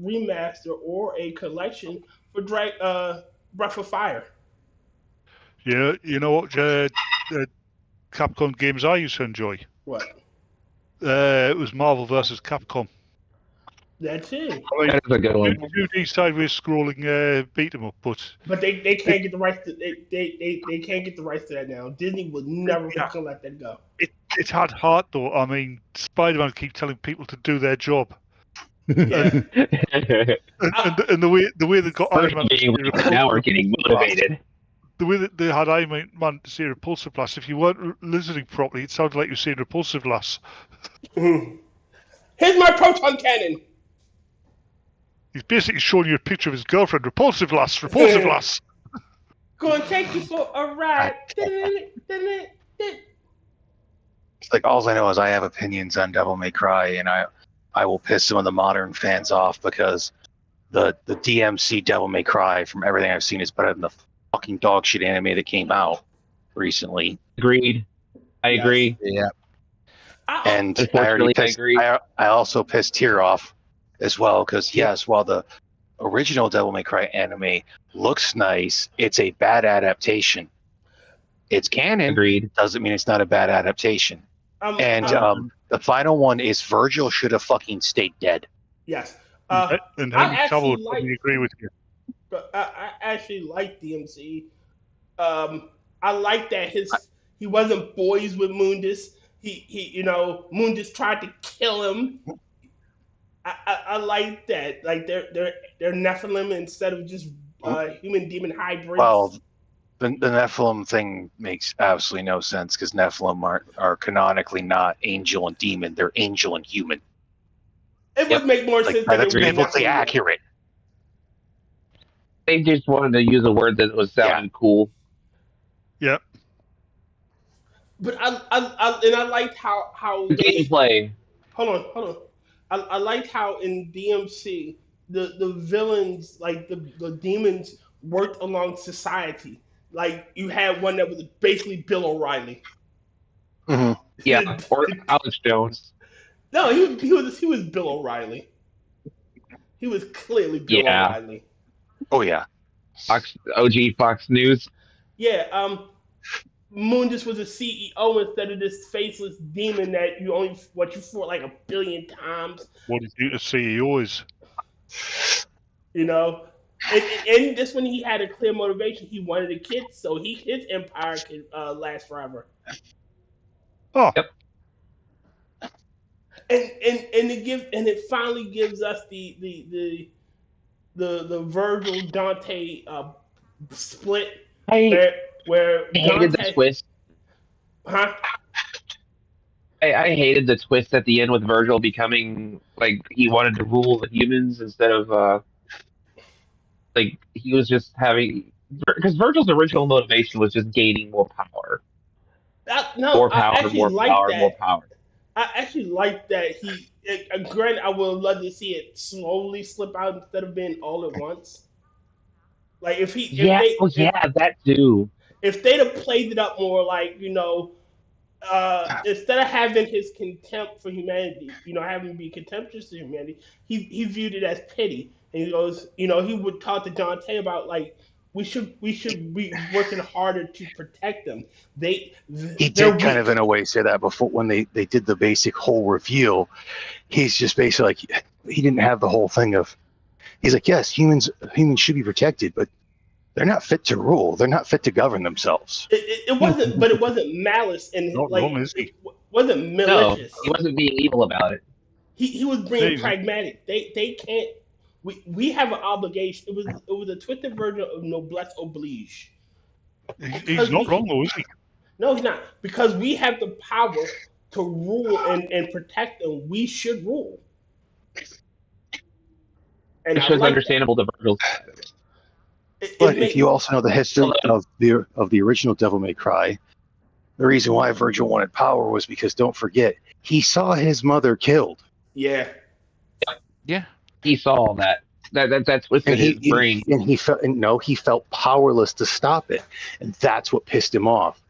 remaster or a collection for Breath of Fire. Yeah, you know what? Capcom games I used to enjoy. What? It was Marvel vs. Capcom. That's it. I mean, That's a good one. 2D sideways scrolling beat 'em up, but they can't get the rights to they can't get the rights to that now. Disney would never fucking let that go. It had heart though. I mean, Spider-Man keep telling people to do their job. Yeah. and the way they got Iron Man Now we're getting motivated. The way that they had Iron Man to say repulsive blast, if you weren't listening properly, it sounded like you were saying repulsive blast. Here's my proton cannon. He's basically showing you a picture of his girlfriend. Repulsive blast, repulsive blast. Gonna take you for a ride. It's like all I know is I have opinions on Devil May Cry, and I will piss some of the modern fans off because the DMC Devil May Cry, from everything I've seen, is better than the fucking dog shit anime that came out recently. Agreed. I agree. Yeah. And I also pissed Tyr off as well because yes, while the original Devil May Cry anime looks nice, it's a bad adaptation. It's canon. Agreed. Doesn't mean it's not a bad adaptation. The final one is Virgil should have fucking stayed dead. Yes. And Henry Cavill would probably agree with you. I actually like DMC. I like that he wasn't boys with Mundus. He Mundus tried to kill him. I like that. Like they're Nephilim instead of just human demon hybrids. Well, the Nephilim thing makes absolutely no sense because Nephilim are canonically not angel and demon. They're angel and human. It would make more sense. That's biblically accurate. They just wanted to use a word that was sounding cool. Yep. But I liked how gameplay. Hold on. I liked how in DMC the villains, like the demons, worked along society. Like you had one that was basically Bill O'Reilly. Mm-hmm. Yeah, or Alex Jones. No, he was Bill O'Reilly. He was clearly Bill O'Reilly. Oh yeah. OG Fox News. Yeah, Mundus was a CEO instead of this faceless demon that you fought like 1 billion times. What his new CEO is. You know, and this one he had a clear motivation. He wanted a kid, so his empire could last forever. Oh. Yep. And it finally gives us the Virgil Dante split where I hated the twist. Huh? I hated the twist at the end with Virgil becoming like he wanted to rule the humans instead of like he was just having, because Virgil's original motivation was just gaining more power. More power. I actually like that granted, I would love to see it slowly slip out instead of being all at once. Like that too. If they'd have played it up more, like instead of having his contempt for humanity, having him be contemptuous to humanity, he viewed it as pity. And he goes, he would talk to Dante about like we should be working harder to protect them. He They're did kind of weak. in a way say that before when they did the basic whole reveal. He's just basically like, he didn't have the whole thing of, he's like, yes, humans should be protected, but they're not fit to rule. They're not fit to govern themselves. It wasn't, but it wasn't malice and Not like wrong, is he? it wasn't malicious. No, he wasn't being evil about it. He was being Hey. pragmatic. They can't. We have an obligation. It was a twisted version of noblesse oblige. He's not wrong, though, is he? No, he's not. Because we have the power to rule and protect them. We should rule. And It I shows like understandable to Virgil's. But if you also know the history of the original Devil May Cry, the reason why Virgil wanted power was because, don't forget, he saw his mother killed. Yeah. Yeah. He saw all that. That's within his brain. He felt powerless to stop it, and that's what pissed him off.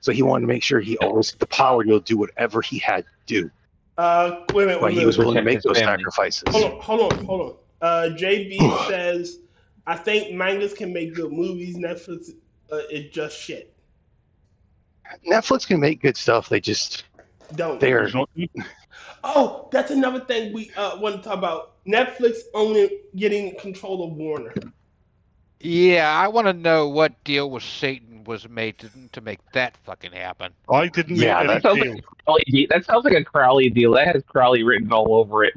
So he wanted to make sure he always had the power to do whatever he had to do. Wait a minute. But he was willing to make those family. sacrifices. Hold on. JB says, I think mangas can make good movies. Netflix is just shit. Netflix can make good stuff. They just Don't. they're Oh, that's another thing we want to talk about. Netflix getting control of Warner. Yeah, I want to know what deal with Satan was made to make that fucking happen. I didn't make Yeah, any That sounds, deal. like a Crowley deal. That sounds like a Crowley deal. That has Crowley written all over it.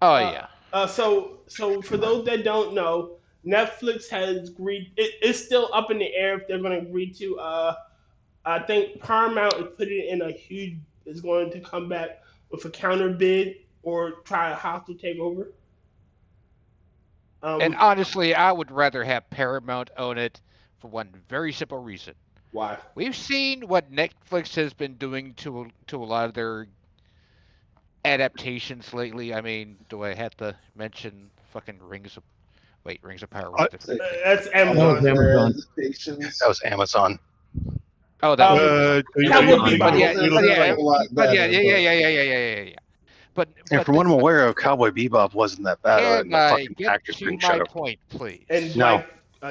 Oh, yeah. So for those that don't know, Netflix has agreed. It's still up in the air if they're going to agree to. I think Paramount is putting it in is going to come back with a counter bid or try a hostile takeover. And honestly, I would rather have Paramount own it for one very simple reason. Why? We've seen what Netflix has been doing to a lot of their adaptations lately. I mean, do I have to mention fucking Rings of Power? Was different. That's That was Amazon. That was Amazon. Oh, that was. Yeah. But from what I'm aware of, Cowboy Bebop wasn't that bad. Can And the I fucking get actors to being my shut up. point, please? And No.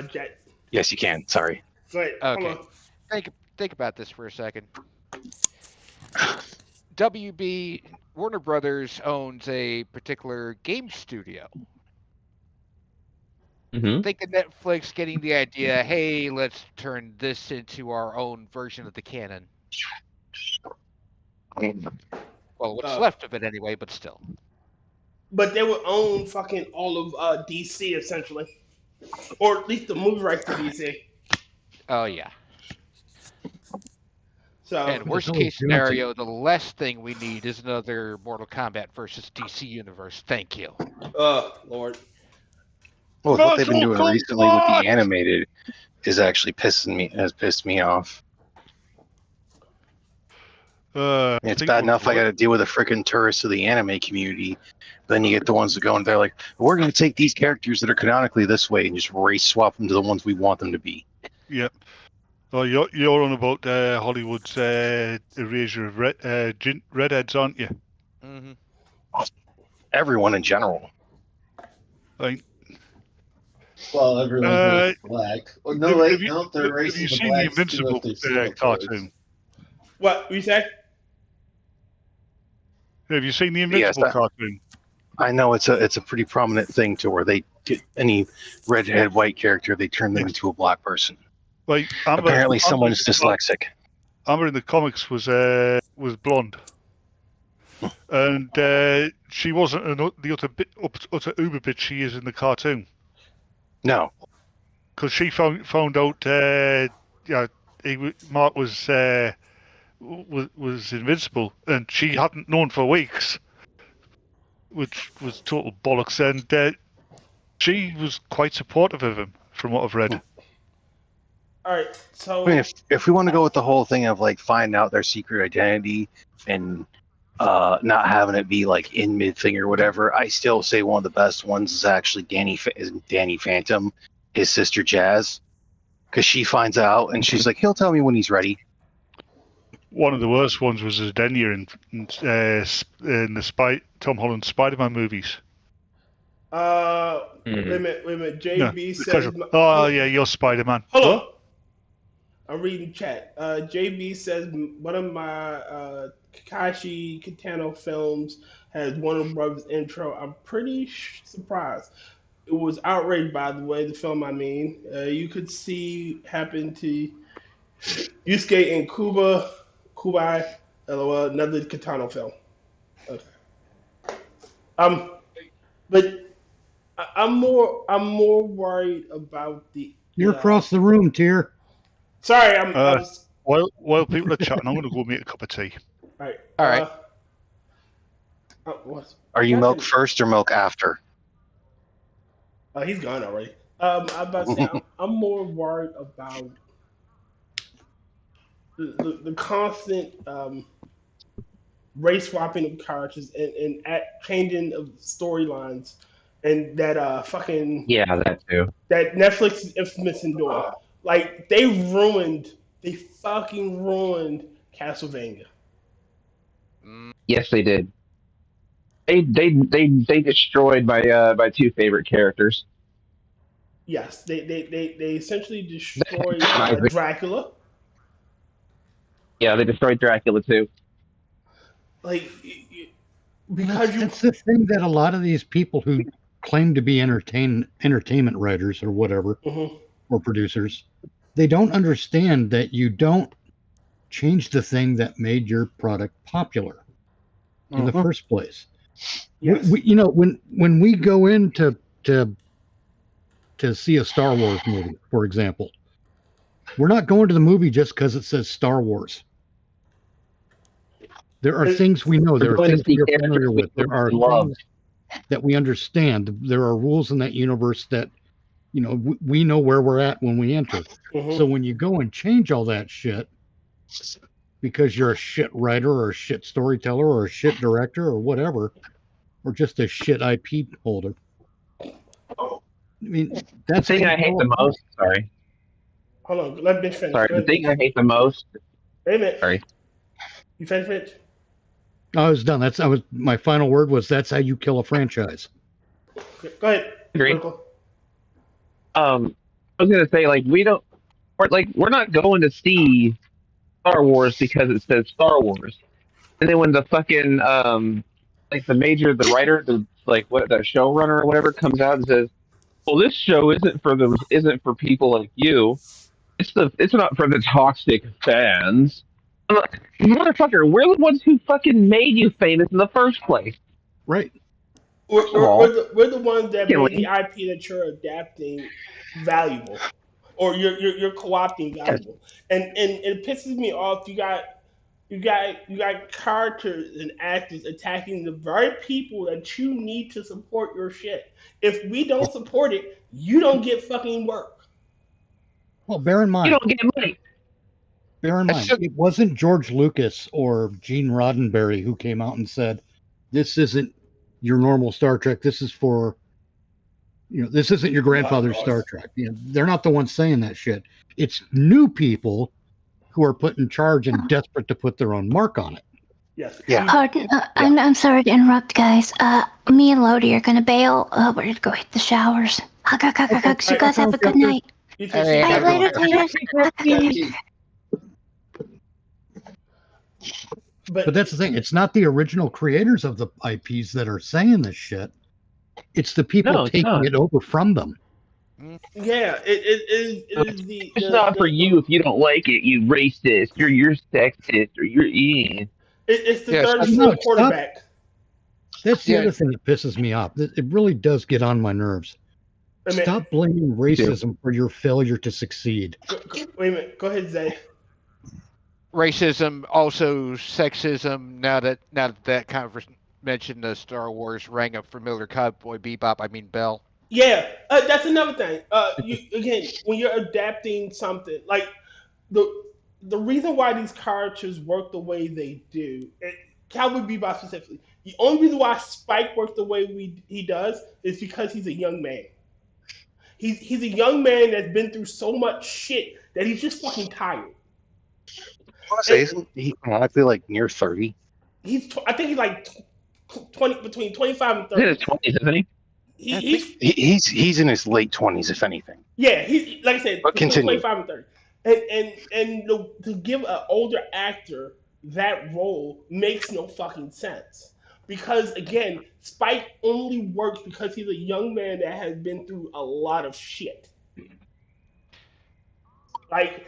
Jet. Yes, you can. Sorry. Wait, hold Okay. on. Think about this for a second. WB Warner Brothers owns a particular game studio. Mm-hmm. Think of Netflix getting the idea, hey, let's turn this into our own version of the canon. Well, what's left of it anyway, but still. But they would own fucking all of DC essentially, or at least the movie rights to DC. Oh yeah. So And worst case scenario, the last thing we need is another Mortal Kombat versus DC universe. Thank you. Lord. Well, what they've been doing recently with the animated is actually pissed me off. It's bad enough I got to deal with the freaking tourists of the anime community. Then you get the ones that go and they're like, we're going to take these characters that are canonically this way and just race swap them to the ones we want them to be. Yep. Well, you're on about Hollywood's erasure of redheads, aren't you? Mm-hmm. Everyone in general. Like, well, everyone's black. Oh, no, wait, no, they're have racing you the seen the blacks too Invincible if they've seen the cartoon? What you said? Have you seen the Invincible cartoon? I know it's a pretty prominent thing to where they get any redhead white character, they turn them into a black person. Like apparently someone's dyslexic. Amber in the comics was blonde, and she wasn't the utter uber bitch she is in the cartoon. No, because she found out, Mark was invincible, and she hadn't known for weeks, which was total bollocks. And she was quite supportive of him, from what I've read. All right, so I mean, if we want to go with the whole thing of like finding out their secret identity and not having it be like in mid thing or whatever, I still say one of the best ones is actually Danny Phantom, his sister Jazz, because she finds out and she's like, he'll tell me when he's ready. One of the worst ones was Zdenia in the Tom Holland Spider-Man movies. Wait a minute. JB No, says. oh yeah, you're Spider-Man. Hold What? on. I'm reading chat. JB says one of my Kakashi Kitano films has Warner Brothers intro. I'm pretty surprised. It was outraged, by the way, the film I mean. You could see happen to Yusuke in Kubai, LOL, another Kitano film. Okay. But I'm more worried about the. You're across the room, Tyr. Sorry, I was. While people are chatting, I'm going to go make a cup of tea. All right. All right. Are you milk first or milk after? He's gone already. I'm about to say I'm more worried about the constant race swapping of characters and changing of storylines, and that fucking that too. that Netflix is infamous in doing. Like they fucking ruined Castlevania. Yes, they did. They destroyed my two favorite characters. Yes, they essentially destroyed Dracula. Yeah, they destroyed Dracula too. Like because that's the thing that a lot of these people who claim to be entertainment writers or whatever or producers, they don't understand that you don't change the thing that made your product popular in the first place. Yes. When we go in to see a Star Wars movie, for example, we're not going to the movie just because it says Star Wars. There are things we know. There are things we are familiar with. There are things that we understand. There are rules in that universe that, we know where we're at when we enter. So when you go and change all that shit because you're a shit writer or a shit storyteller or a shit director or whatever, or just a shit IP holder. I mean, that's the thing I hate the most. Sorry. Hold on, let me finish. Sorry, the thing I hate the most. Wait a minute. Sorry. You finished, Mitch? I was done. My final word was that's how you kill a franchise. Go ahead. Agree. I was gonna say we're not going to see Star Wars because it says Star Wars, and then when the fucking the writer, the showrunner or whatever comes out and says, "Well, this show isn't for people like you. It's not for the toxic fans." I'm like, motherfucker, we're the ones who fucking made you famous in the first place. Right. We're the ones that made the IP that you're adapting valuable, or you're co-opting valuable, and it pisses me off. You got characters and actors attacking the very people that you need to support your shit. If we don't support it, you don't get fucking work. Well, bear in mind. You don't get money. Bear in mind, it wasn't George Lucas or Gene Roddenberry who came out and said, "This isn't your normal Star Trek. This is for, this isn't your grandfather's Star Trek." They're not the ones saying that shit. It's new people who are put in charge and desperate to put their own mark on it. Yes. Yeah. Pardon, I'm sorry to interrupt, guys. Me and Lodi are gonna bail. We're gonna go hit the showers. Hug. You guys have a good night. Bye later, Taters. But that's the thing. It's not the original creators of the IPs that are saying this shit. It's the people taking it over from them. Yeah, it is the. It's not for you if you don't like it. You racist, or you're sexist, or you're It's the third and fourth quarterback. That's the other thing that pisses me off. It really does get on my nerves. Stop blaming racism for your failure to succeed. Wait a minute. Go ahead, Zay. Racism, also sexism. Now that conversation mentioned the Star Wars rang a familiar Cowboy Bebop. I mean Bell. Yeah, that's another thing. When you're adapting something like the reason why these characters work the way they do, Cowboy Bebop specifically, the only reason why Spike works the way he does is because he's a young man. He's a young man that's been through so much shit that he's just fucking tired. Isn't he honestly like near 30? I think he's like 20, between 25 and 30. He's in his 20s, isn't he? He's in his late 20s, if anything. Yeah, he's like I said, But continue. 25 and 30. And to give an older actor that role makes no fucking sense. Because again, Spike only works because he's a young man that has been through a lot of shit. Like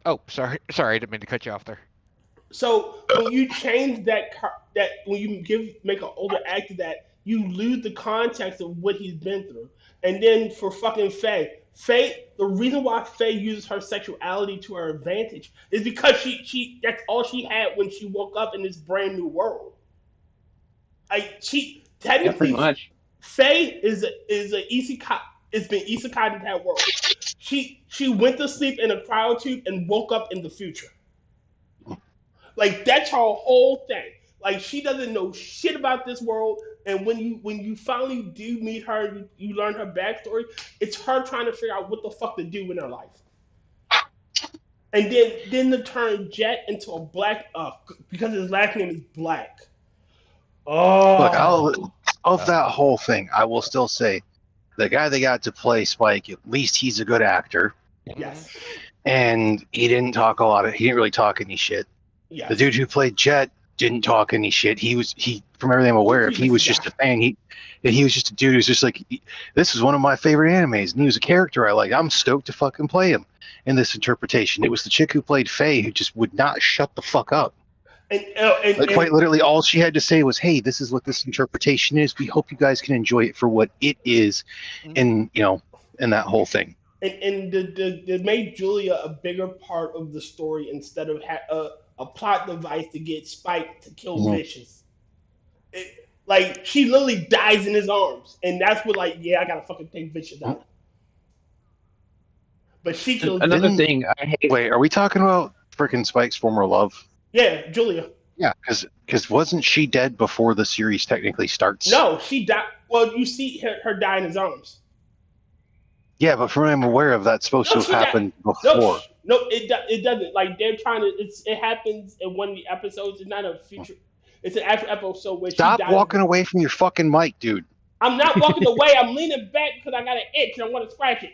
Oh, sorry, I didn't mean to cut you off there. So when you change that when you make an older actor that, you lose the context of what he's been through. And then for fucking Faye, the reason why Faye uses her sexuality to her advantage is because she that's all she had when she woke up in this brand new world. Like she technically, pretty much. Faye is a isekai. It's been isekai in that world. She went to sleep in a cryotube and woke up in the future. Like that's her whole thing. Like she doesn't know shit about this world, and when you finally do meet her, you learn her backstory. It's her trying to figure out what the fuck to do in her life, and then to turn Jet into a black because his last name is Black. Oh, Look, of that whole thing, I will still say the guy they got to play Spike, at least he's a good actor. Yes. And he didn't talk a lot. He didn't really talk any shit. Yes. The dude who played Jet didn't talk any shit. He from everything I'm aware of, he was just a fan. He was just a dude who's just like, this is one of my favorite animes, and he was a character I like. I'm stoked to fucking play him in this interpretation. It was the chick who played Faye who just would not shut the fuck up. And Quite literally, all she had to say was, "Hey, this is what this interpretation is. We hope you guys can enjoy it for what it is," and and that whole thing. And they made Julia a bigger part of the story instead of a plot device to get Spike to kill Vicious. Like she literally dies in his arms, and that's what I gotta fucking take Vicious out. But she kills. Another thing I hate. Wait, are we talking about freaking Spike's former love? Yeah, Julia. Yeah, because wasn't she dead before the series technically starts? No, she died. Well, you see her die in his arms. Yeah, but from what I'm aware of, that's supposed to have happened before. No, it doesn't. Like they're trying to. It happens in one of the episodes. It's not a future. It's an actual episode where Stop she dies. walking away from your fucking mic, dude. I'm not walking away. I'm leaning back because I got an itch and I want to scratch it.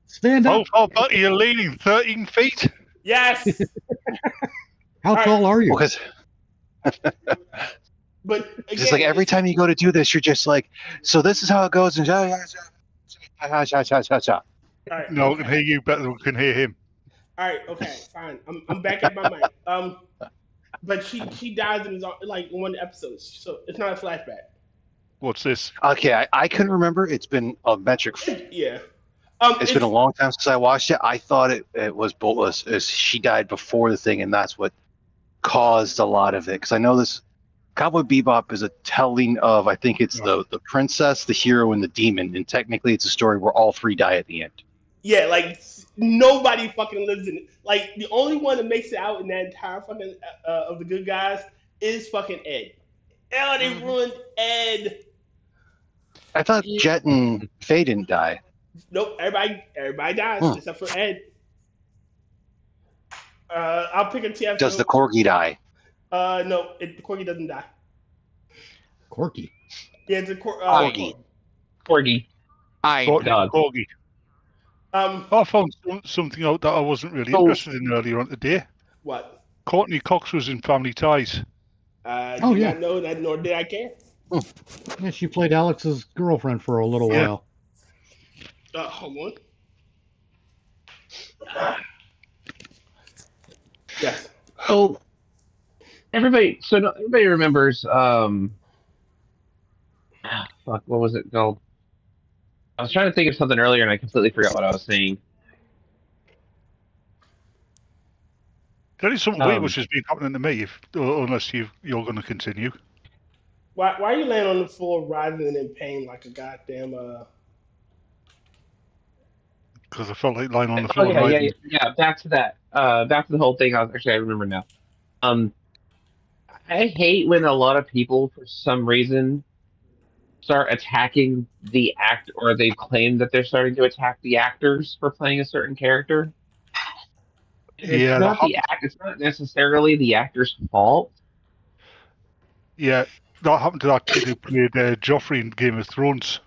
Stand up. Oh, but you're leaning 13 feet. Yes. How tall are you? Because but again, just like every time you go to do this, you're just like, so this is how it goes, and All right. No, I can hear you better than we can hear him. All right. Okay. Fine. I'm back at my mic. But she dies in like in one of the episodes, so it's not a flashback. What's this? Okay, I couldn't remember. It's been a metric. Yeah. It's been a long time since I watched it. I thought it was Boltless as she died before the thing, and that's what caused a lot of it. Because I know this Cowboy Bebop is a telling of, I think it's the princess, the hero, and the demon, and technically it's a story where all three die at the end. Yeah, like nobody fucking lives in it. Like the only one that makes it out in that entire fucking of the good guys is fucking Ed. Oh, they ruined Ed. I thought Jet and Faye didn't die. Nope, everybody dies except for Ed. I'll pick a TF. Does the Corgi die? No, the Corgi doesn't die. Corgi. Yeah, it's a Corgi. Corgi. Corgi. I found something out that I wasn't really Oh. interested in earlier on today. What? Courtney Cox was in Family Ties. Did not know that, nor did I care. Yeah, she played Alex's girlfriend for a little while. Hold on. Yes. Oh, everybody remembers. Fuck, what was it called? I was trying to think of something earlier and I completely forgot what I was saying. There is something weird which has been happening to me, unless you're going to continue. Why are you laying on the floor writhing in pain like a goddamn Because I felt like lying on the floor. Yeah. Back to that. Back to the whole thing. I remember now. I hate when a lot of people, for some reason, start attacking the act, or they claim that they're starting to attack the actors for playing a certain character. It's not necessarily the actor's fault. Yeah. that happened to that kid who played Joffrey in Game of Thrones.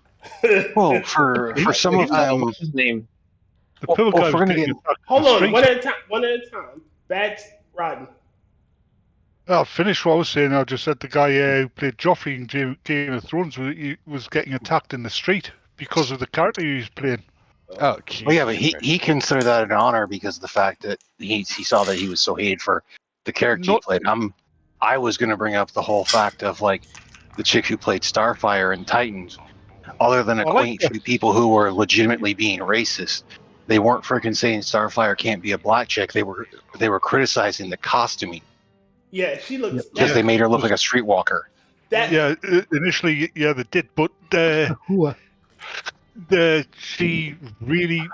Well, for some of them, What's his name? The poor guy if was we're gonna getting get attacked in Hold the on, street. one at a time. Bats, Rodden. I'll finish what I was saying. I just said the guy who played Joffrey in Game of Thrones was getting attacked in the street because of the character he was playing. Oh, jeez. well, yeah, but he considered that an honor because of the fact that he saw that he was so hated for the character he played. I was going to bring up the whole fact of like the chick who played Starfire in Titans. Other than acquaint few people who were legitimately being racist, they weren't freaking saying Starfire can't be a black chick. They were criticizing the costuming. Yeah, she looks. Because they made her look like a streetwalker. Initially, yeah, they did, but she really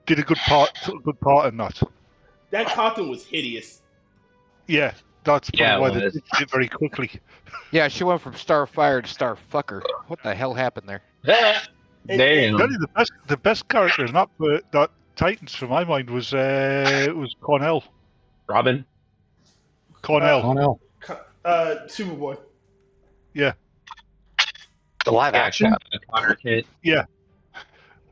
did a good part in that. That costume was hideous. Yeah, that's probably why they was. did it very quickly. Yeah, she went from Starfire to Starfucker. What the hell happened there? Damn. Really, the best character in that Titans, for my mind, was Cornell. Robin. Cornell. Superboy. Yeah. The live action. Connor Kent. Yeah.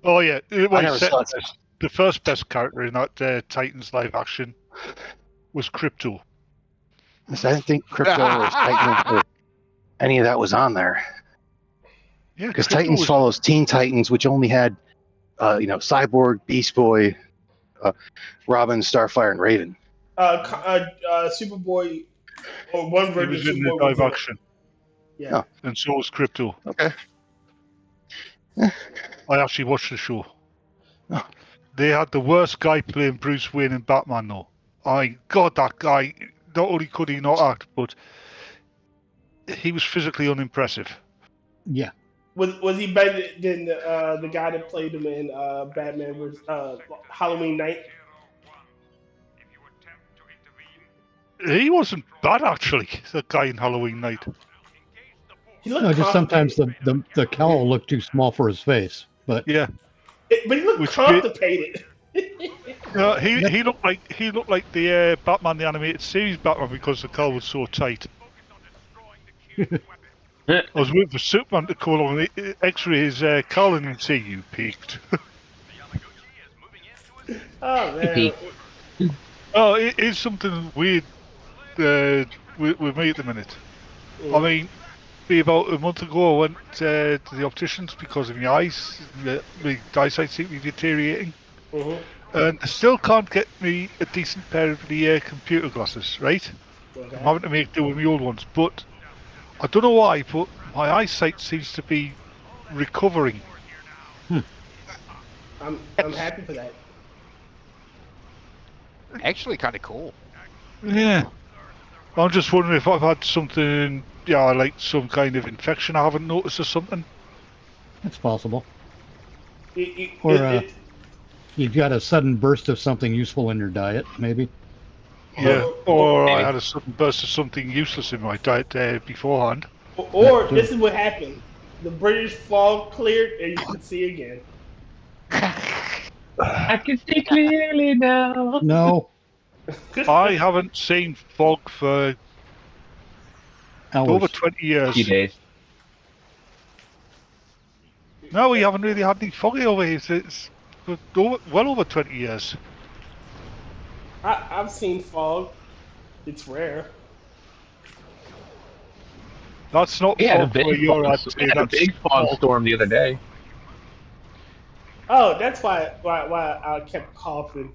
Oh yeah. I never saw it. The first best character in that Titans live action was Crypto. I didn't think Crypto or Titan or any of that was on there. Yeah, because Titans follows Teen Titans, which only had, Cyborg, Beast Boy, Robin, Starfire, and Raven. Superboy, or one He version was of in the Superboy. live action. Yeah. Oh. And so was Crypto. Okay. I actually watched the show. They had the worst guy playing Bruce Wayne in Batman, though. God, that guy, not only could he not act, but he was physically unimpressive. Yeah. Was he better than the guy that played him in Batman was Halloween Night? He wasn't bad, actually, the guy in Halloween Night. No, just sometimes the cowl looked too small for his face. But but he looked constipated. He looked like the Batman the animated series Batman because the cowl was so tight. I was waiting for Superman to come along and X-ray his cowl and say you peaked. Oh man. Oh, it is something weird with me at the minute. I mean, about a month ago I went to the opticians because of my eyes. My eyesight seemed to be deteriorating. And I still can't get me a decent pair of the computer glasses, right? Okay. I'm having to make do with my old ones, but I don't know why, but my eyesight seems to be recovering. I'm happy for that. Actually, kind of cool. Yeah. I'm just wondering if I've had something, like some kind of infection I haven't noticed or something. it's possible. Or you've got a sudden burst of something useful in your diet, maybe. Yeah, or I had a sudden burst of something useless in my diet beforehand. Or this is what happened. The British fog cleared and you can see again. I can see clearly now. No. I haven't seen fog for over 20 years. Few days. No, we haven't really had any foggy over here. It's well over 20 years. I've seen fog. It's rare. That's not We had a fog where you're at. we had a big fog storm the other day. Oh, that's why I kept coughing.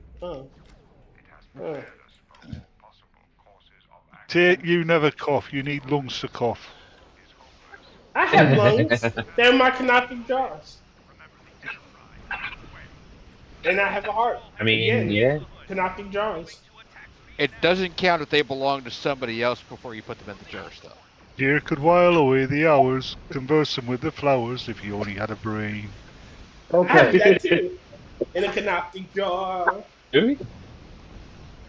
You never cough. You need lungs to cough. I have lungs. They're in my canoptic jars. And I have a heart. I mean, Again, yeah. Canoptic jars. It doesn't count if they belong to somebody else before you put them in the jars, though. Deer could while away the hours, conversing with the flowers if you only had a brain. I have that too. In a canoptic jar. I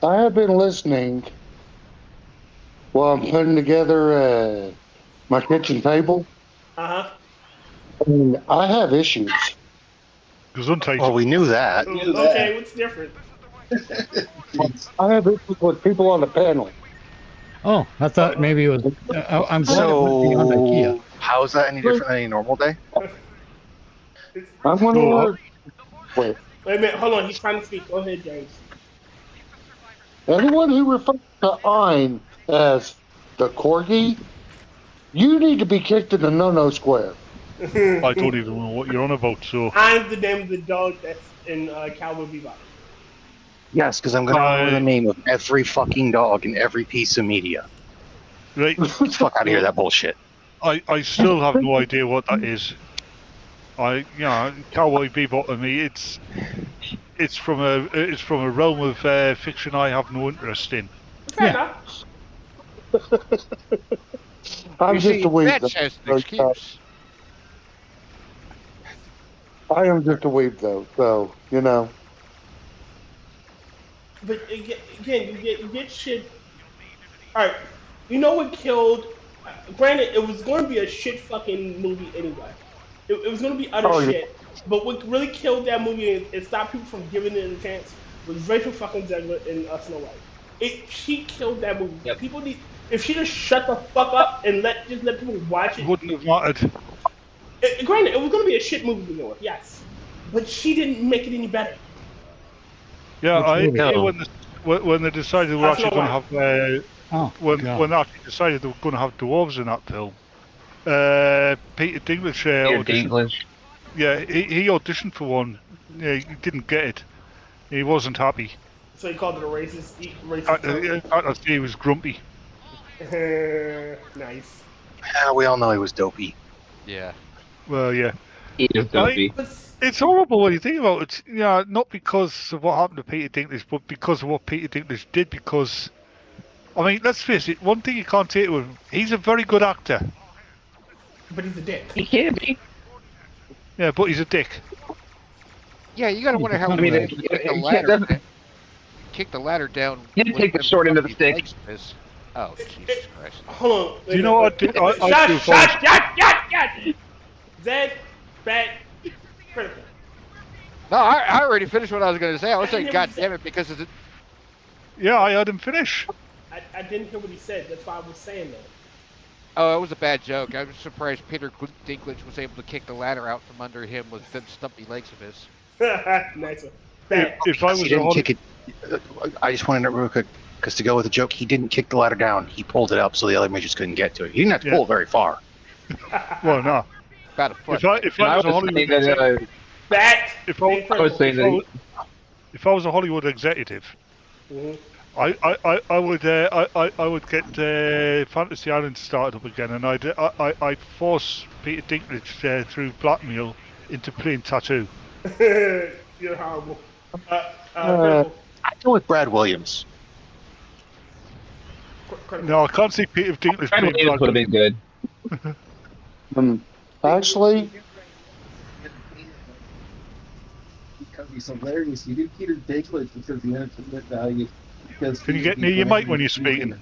have been listening while I'm putting together my kitchen table. And I have issues. Well, we knew that. Okay, what's different? I have issues with people on the panel. Oh, I thought maybe it was. I'm glad it went beyond IKEA. So, how is that any different than a normal day? I'm gonna wait. Wait a minute, hold on. He's trying to speak. Go ahead, James. Anyone who refers to Ein as the corgi, you need to be kicked in the no-no square. I don't even know what you're on about, so. I'm the name of the dog that's in Cowboy Bebop. Yes, because I'm going to remember the name of every fucking dog in every piece of media. Right. Get the fuck out of here, that bullshit. I still have no idea what that is. Cowboy Bebop to me, it's from a realm of fiction I have no interest in. Fair enough. I'm You just see, a weeb. Mitch has an excuse. I am just a weeb, though, so, you know. But again, you get shit. All right, you know what killed? Granted, it was going to be a shit fucking movie anyway. It was going to be utter shit. But what really killed that movie and stopped people from giving it a chance was Rachel fucking Zegler in Snow White. She killed that movie. Yep. People need. If she just shut the fuck up and let people watch it. Wouldn't have mattered. Granted, it was going to be a shit movie to begin with, yes. But she didn't make it any better. Yeah, when they decided we're actually going to have when they actually decided they were going to have dwarves in that film, Peter Dinklage auditioned. Yeah, he auditioned for one. Yeah, he didn't get it. He wasn't happy. So he called it a racist. He was grumpy. Nice. Yeah, we all know he was dopey. Yeah. Well, yeah. He is dopey. It's horrible when you think about it. Yeah, not because of what happened to Peter Dinklage, but because of what Peter Dinklage did. Because, I mean, let's face it. One thing you can't take with him, he's a very good actor. But he's a dick. He can be. Yeah, but he's a dick. Yeah, you gotta wonder how I mean, he kicked the ladder down. He didn't take the short end of the stick. Oh, Jesus Christ. Hold on. Do you know what I do? Shut! Zed, back, critical. No, I already finished what I was gonna say. I was saying, God damn it, because of the... Yeah, I heard him finish. I didn't hear what he said. That's why I was saying that. Oh, it was a bad joke. I was surprised Peter Dinklage was able to kick the ladder out from under him with them stumpy legs of his. Nice one. If I was he didn't kick it. I just want to know real quick, because to go with the joke, he didn't kick the ladder down. He pulled it up so the other midgets couldn't get to it. He didn't have to pull it very far. Well, no. About a foot. If I was a Hollywood if I was a Hollywood executive, I would get Fantasy Island started up again, and I'd force Peter Dinklage through blackmail into playing Tattoo. You're horrible. I'd go with Brad Williams. No, I can't see Peter Dinklage playing Brad would have been good. Actually, because he's hilarious. You do Peter Dinklage because the entertainment value. Can you get near your mic when you're speaking?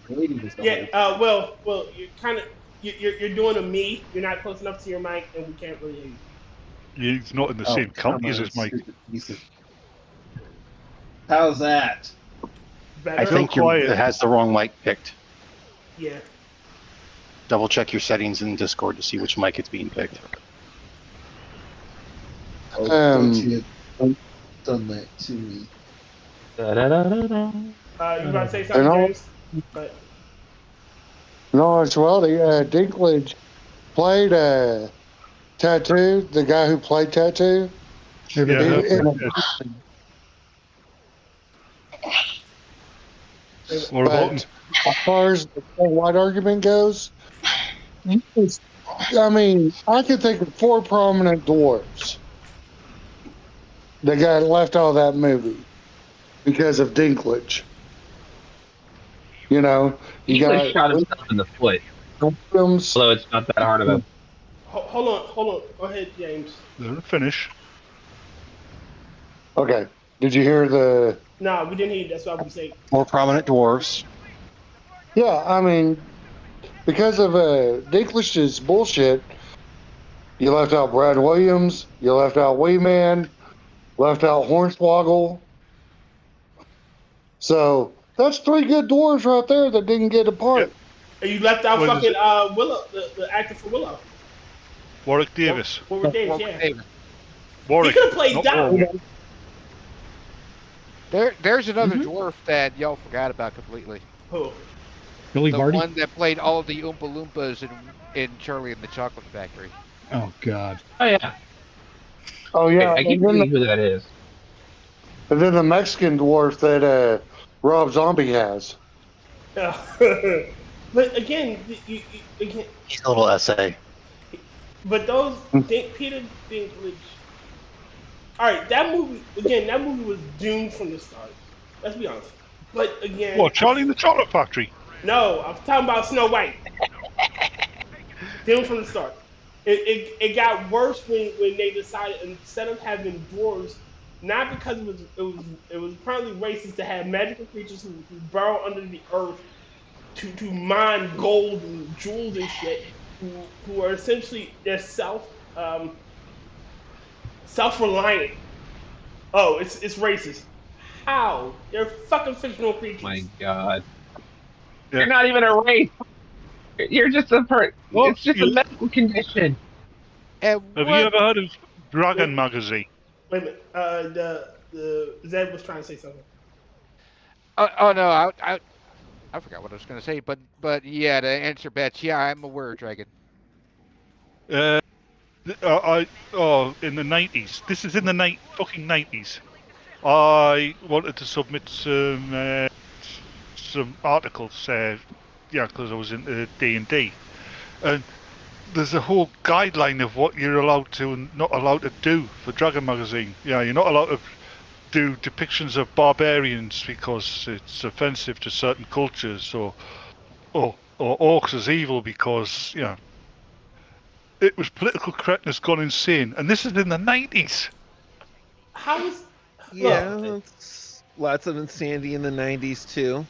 Yeah. Well, you're kind of you're doing a me. You're not close enough to your mic, and we can't really hear you. He's not in the same county as his mic. How's that? Better? I think it has the wrong mic picked. Yeah. Double check your settings in Discord to see which mic it's being picked. You done that to me. You about to say something, James? No, actuality, Dinklage played Tattoo, the guy who played Tattoo. But as far as the white argument goes, I mean, I could think of 4 prominent dwarves that got left out of that movie because of Dinklage. You know, you got shot himself in the foot. Williams. Although it's not that hard of a. Hold on. Go ahead, James. Finish. Okay. Did you hear the? No, we didn't hear. That's what we say. 4 prominent dwarves. Yeah, I mean, because of Dinklage's bullshit, you left out Brad Williams, you left out Wee Man, left out Hornswoggle. So That's 3 good dwarves right there that didn't get a part. And you left out What is fucking Willow, the actor for Willow. Warwick Davis. Warwick Davis, yeah. Warwick. He could have played not Doc. Warwick. There's another dwarf that y'all forgot about completely. Who? Billy The Barty? one that played all of the Oompa Loompas in Charlie and the Chocolate Factory. Oh, God. Oh yeah. Oh, yeah. I keep forgetting who that is. And then the Mexican dwarf that Rob Zombie has. Yeah. But again, again, He's a little essay. but those Peter Dinklage. All right, that movie was doomed from the start. Let's be honest. But again, What, Charlie and the Chocolate Factory? no, I'm talking about Snow White. Doomed from the start. It got worse when they decided, instead of having dwarves, not because it was apparently racist to have magical creatures who burrow under the earth to mine gold and jewels and shit, who are essentially they're self-reliant. Oh, it's racist. How? They're fucking fictional creatures. My God. Yeah. You're not even a race. You're just a Well, it's just a medical condition. Have you ever heard of Dragon Magazine? Wait a minute. The Zed was trying to say something. Oh no, I forgot what I was going to say, but yeah, to answer Bets, yeah, I'm aware of Dragon. In the 90s. This is in the fucking 90s. I wanted to submit some articles, because I was into D&D, and there's a whole guideline of what you're allowed to and not allowed to do for Dragon Magazine. Yeah, you're not allowed to do depictions of barbarians because it's offensive to certain cultures, or orcs as evil because it was political correctness gone insane, and this is in the 90s. How is lots of insanity in the 90s too.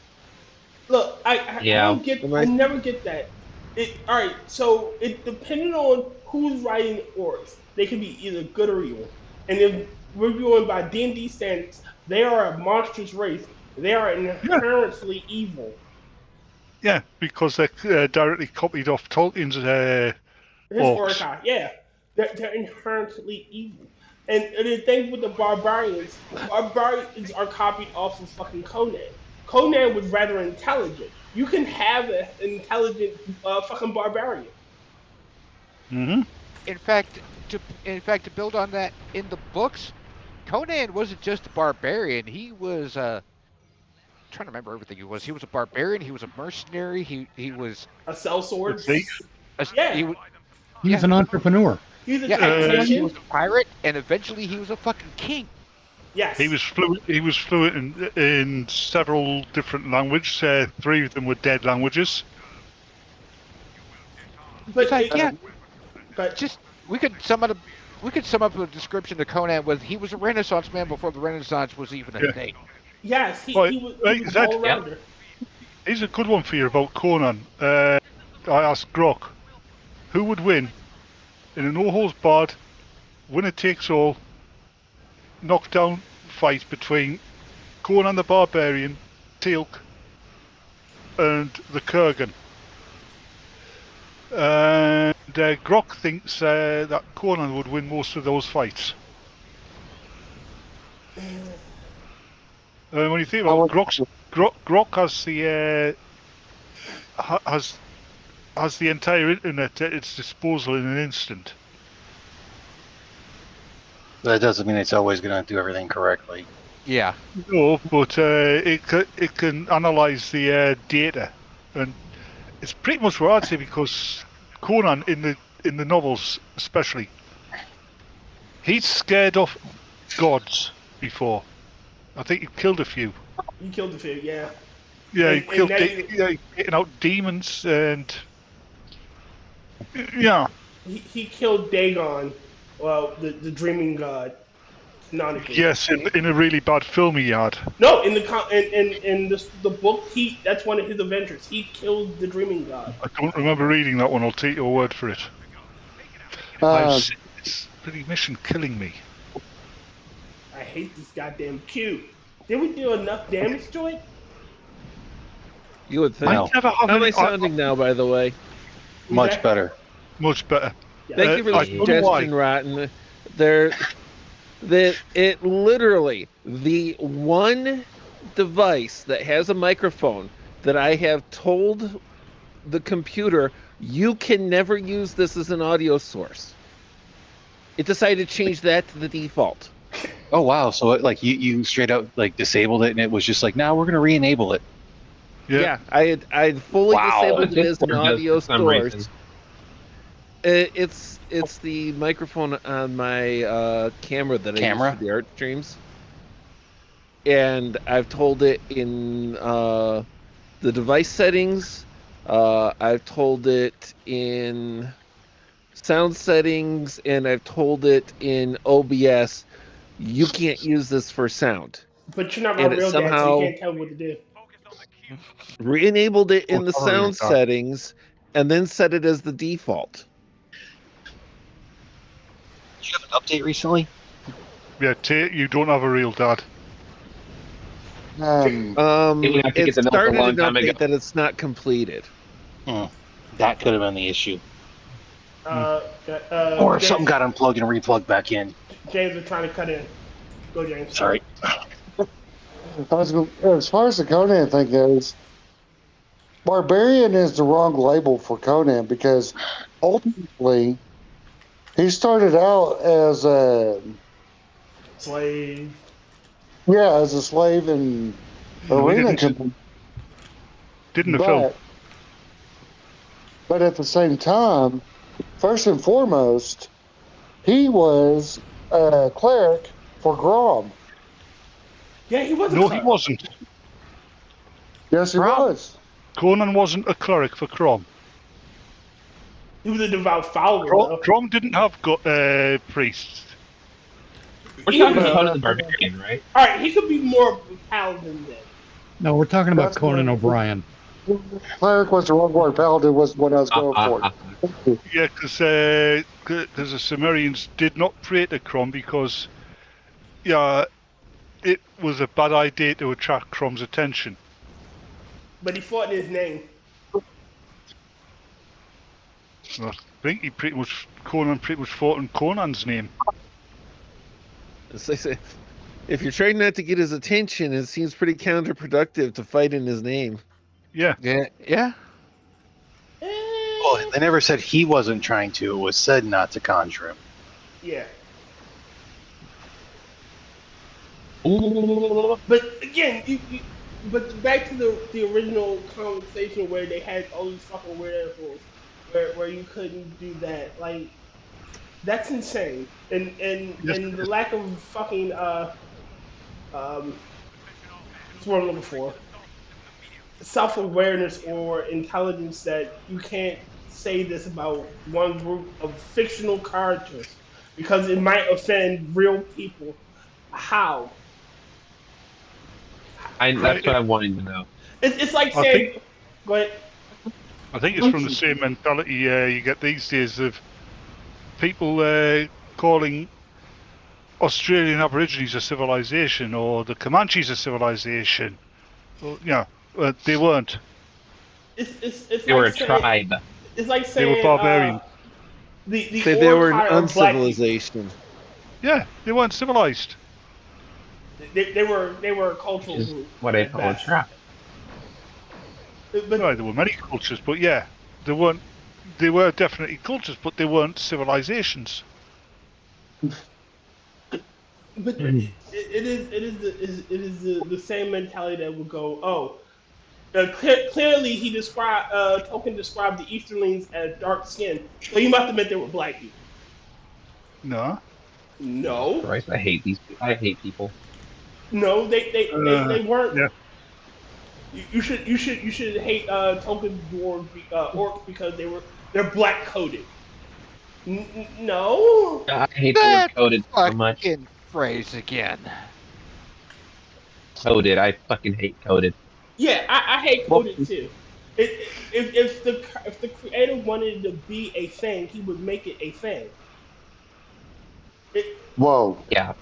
Look, I never get that. All right, so it depending on who's writing orcs, they can be either good or evil. And if we're going by D&D standards, they are a monstrous race. They are inherently evil. Yeah, because they're directly copied off Tolkien's orcs. Orcs. Yeah, they're inherently evil. And the thing with the barbarians are copied off of fucking Conan. Conan was rather intelligent. You can have an intelligent fucking barbarian. Mm-hmm. In fact, to build on that, in the books, Conan wasn't just a barbarian. He was trying to remember everything he was. He was a barbarian. He was a mercenary. He was a sellsword. He's an entrepreneur. He's a he was a pirate, and eventually he was a fucking king. Yes. He was fluent in several different languages. 3 of them were dead languages. But we could sum up a description of Conan with he was a Renaissance man before the Renaissance was even a thing. Yes, he was all rounder. Here's a good one for you about Conan. I asked Grok, who would win in a no-holds-barred, winner-takes-all, knockdown fight between Conan the Barbarian, Teal'c, and the Kurgan? And Grok thinks that Conan would win most of those fights. When you think about Grok has the entire internet at its disposal in an instant. That doesn't mean it's always going to do everything correctly. Yeah. No, but it can analyze the data, and it's pretty much what I'd say, because Conan in the novels especially, he's scared off gods before. I think he killed a few. He killed a few, yeah. Yeah, he killed getting out demons and yeah. He killed Dagon, well, the dreaming god. Canonically. Yes, in a really bad film he had. No, in the book, that's one of his adventures. He killed the dreaming god. I don't remember reading that one. I'll take your word for it. It's pretty mission killing me. I hate this goddamn Q. Did we do enough damage to it? You would think. No. Never have How am I any- sounding now, by the way? Much better. Much better. Thank you for the I don't know why. suggestion, Rotten. It literally, the one device that has a microphone that I have told the computer, you can never use this as an audio source. It decided to change that to the default. Oh wow! So it, like you straight out like disabled it, and it was just like, now we're gonna re-enable it. Yeah, I had fully Wow. disabled it as an Discord does audio for some reason. source. It's the microphone on my camera that I use for the art streams, and I've told it in the device settings. I've told it in sound settings, and I've told it in OBS. You can't use this for sound. But you're not my And it real dad, so somehow you can't tell me what to do. re-enabled it in the Oh, sound God. settings, and then set it as the default. Did you have an update recently? Yeah, you don't have a real dad. Um, You have to It get the milk a started long an time ago. update that it's not completed. That could have been the issue. Uh, Or James, something got unplugged and replugged back in. James is trying to cut in. Go, James. Sorry. as far as the Conan thing goes, Barbarian is the wrong label for Conan because ultimately he started out as a Slave. as a slave in arena company. Didn't the film? But at the same time, first and foremost, he was a cleric for Grom. Yeah, he was. No, he wasn't. Yes, he was. Conan wasn't a cleric for Crom. He was a devout follower, though. Crom didn't have priests. We're talking about Conan the Barbarian, right? All right, he could be more of a paladin then. No, we're talking about Conan O'Brien. Cleric was the wrong word. Paladin was what I was going for. Yeah, because the Sumerians did not pray to Crom because, it was a bad idea to attract Crom's attention. But he fought in his name. I think Conan pretty much fought in Conan's name. As I say, if you're trying not to get his attention, it seems pretty counterproductive to fight in his name. Yeah. Yeah. Well, they never said he wasn't trying to. It was said not to conjure him. Yeah. But again, but back to the original conversation where they had all these fucking weird rules, where you couldn't do that. Like, that's insane. And the lack of fucking what's what I'm looking for? Self-awareness or intelligence that you can't say this about one group of fictional characters because it might offend real people. How? That's what I wanted to know. It's like saying, go ahead. I think it's from the same mentality you get these days of people calling Australian Aborigines a civilization or the Comanches a civilization. Well, they weren't. It's They were a tribe. It's like saying They were barbarian. They were an uncivilization. Yeah, they weren't civilized. They were a cultural Is group. what I call a tribe. But Right, there were many cultures, but yeah, they weren't. They were definitely cultures, but they weren't civilizations. But it is the same mentality that would go, clearly Tolkien described the Easterlings as dark skinned, so you must admit they were black people. No. No. Christ, I hate people. No, they weren't. Yeah. You should hate Tolkien dwarves, orcs because they're black coded. No. I hate the word coded so much. Fucking phrase again. Coded. I fucking hate coded. Yeah, I hate coded too. If the creator wanted to be a thing, he would make it a thing. Whoa. Yeah.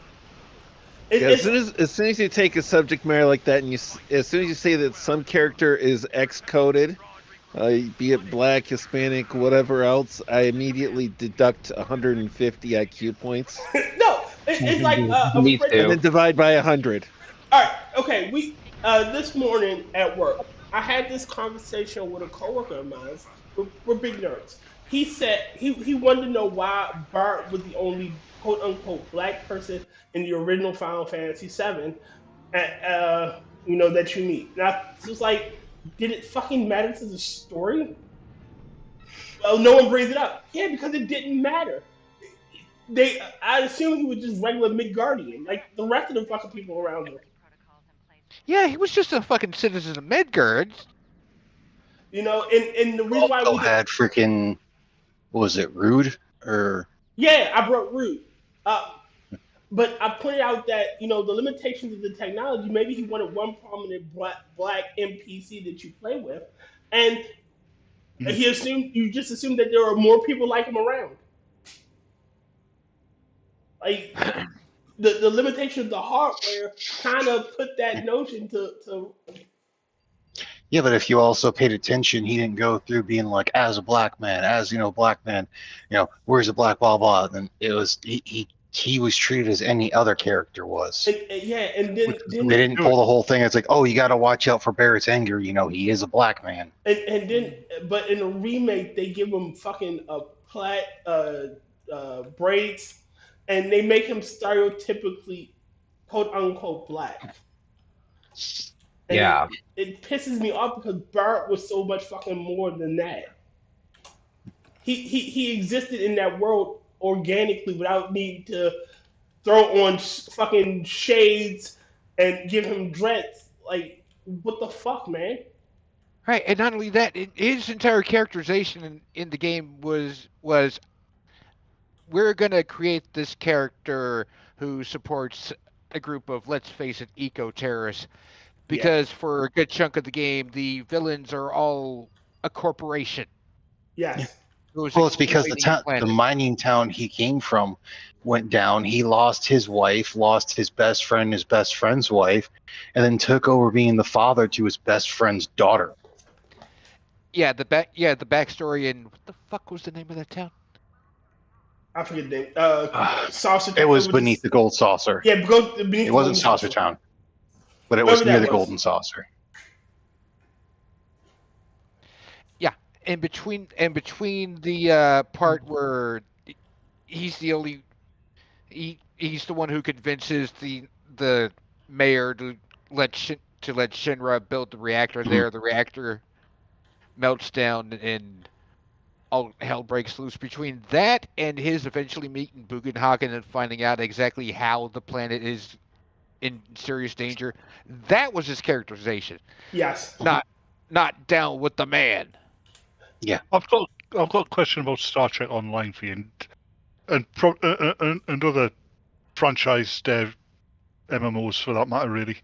Yeah, as soon as you take a subject matter like that, and as soon as you say that some character is X-coded, be it black, Hispanic, whatever else, I immediately deduct 150 IQ points. No, it's like Me And too. then divide by 100. All right, okay. We this morning at work, I had this conversation with a coworker of mine. We're big nerds. He said he wanted to know why Bart was the only quote unquote black person in the original Final Fantasy VII, that you meet. Now it's just like, did it fucking matter to the story? Well, no one brings it up. Yeah, because it didn't matter. I assume he was just regular Midgardian, like the rest of the fucking people around him. Yeah, he was just a fucking citizen of Midgard. And the reason why Also had freaking, what was it, Rude? Or yeah, I brought Rude. But I pointed out that the limitations of the technology. Maybe he wanted one prominent black NPC that you play with, and you just assumed that there are more people like him around. Like the limitation of the hardware kind of put that notion to. yeah, but if you also paid attention, he didn't go through being like, as a black man, black man, where's the black blah blah. Then it was he was treated as any other character was. And then they didn't pull the whole thing. It's like, oh, you got to watch out for Barrett's anger. He is a black man. And then, but in a remake, they give him fucking braids, and they make him stereotypically quote unquote black. And Yeah. it pisses me off because Bart was so much fucking more than that. He existed in that world organically without needing to throw on fucking shades and give him dreads. Like, what the fuck, man? Right, and not only that, his entire characterization in the game was we're gonna create this character who supports a group of, let's face it, eco-terrorists. Because for a good chunk of the game, the villains are all a corporation. Yes. Well, it's because the mining town he came from went down. He lost his wife, lost his best friend's wife, and then took over being the father to his best friend's daughter. Yeah, the backstory, and what the fuck was the name of that town? I forget the name. Saucer. It was beneath the gold saucer. Yeah, beneath. It wasn't Saucer Town, but it was near the golden saucer. And between the part where he's the only he's the one who convinces the mayor to let Shinra build the reactor there. The reactor melts down and all hell breaks loose. Between that and his eventually meeting Bugenhagen and finding out exactly how the planet is in serious danger, that was his characterization. Yes. Not down with the man. Yeah, I've got a question about Star Trek Online for you, and other franchise MMOs for that matter. Really,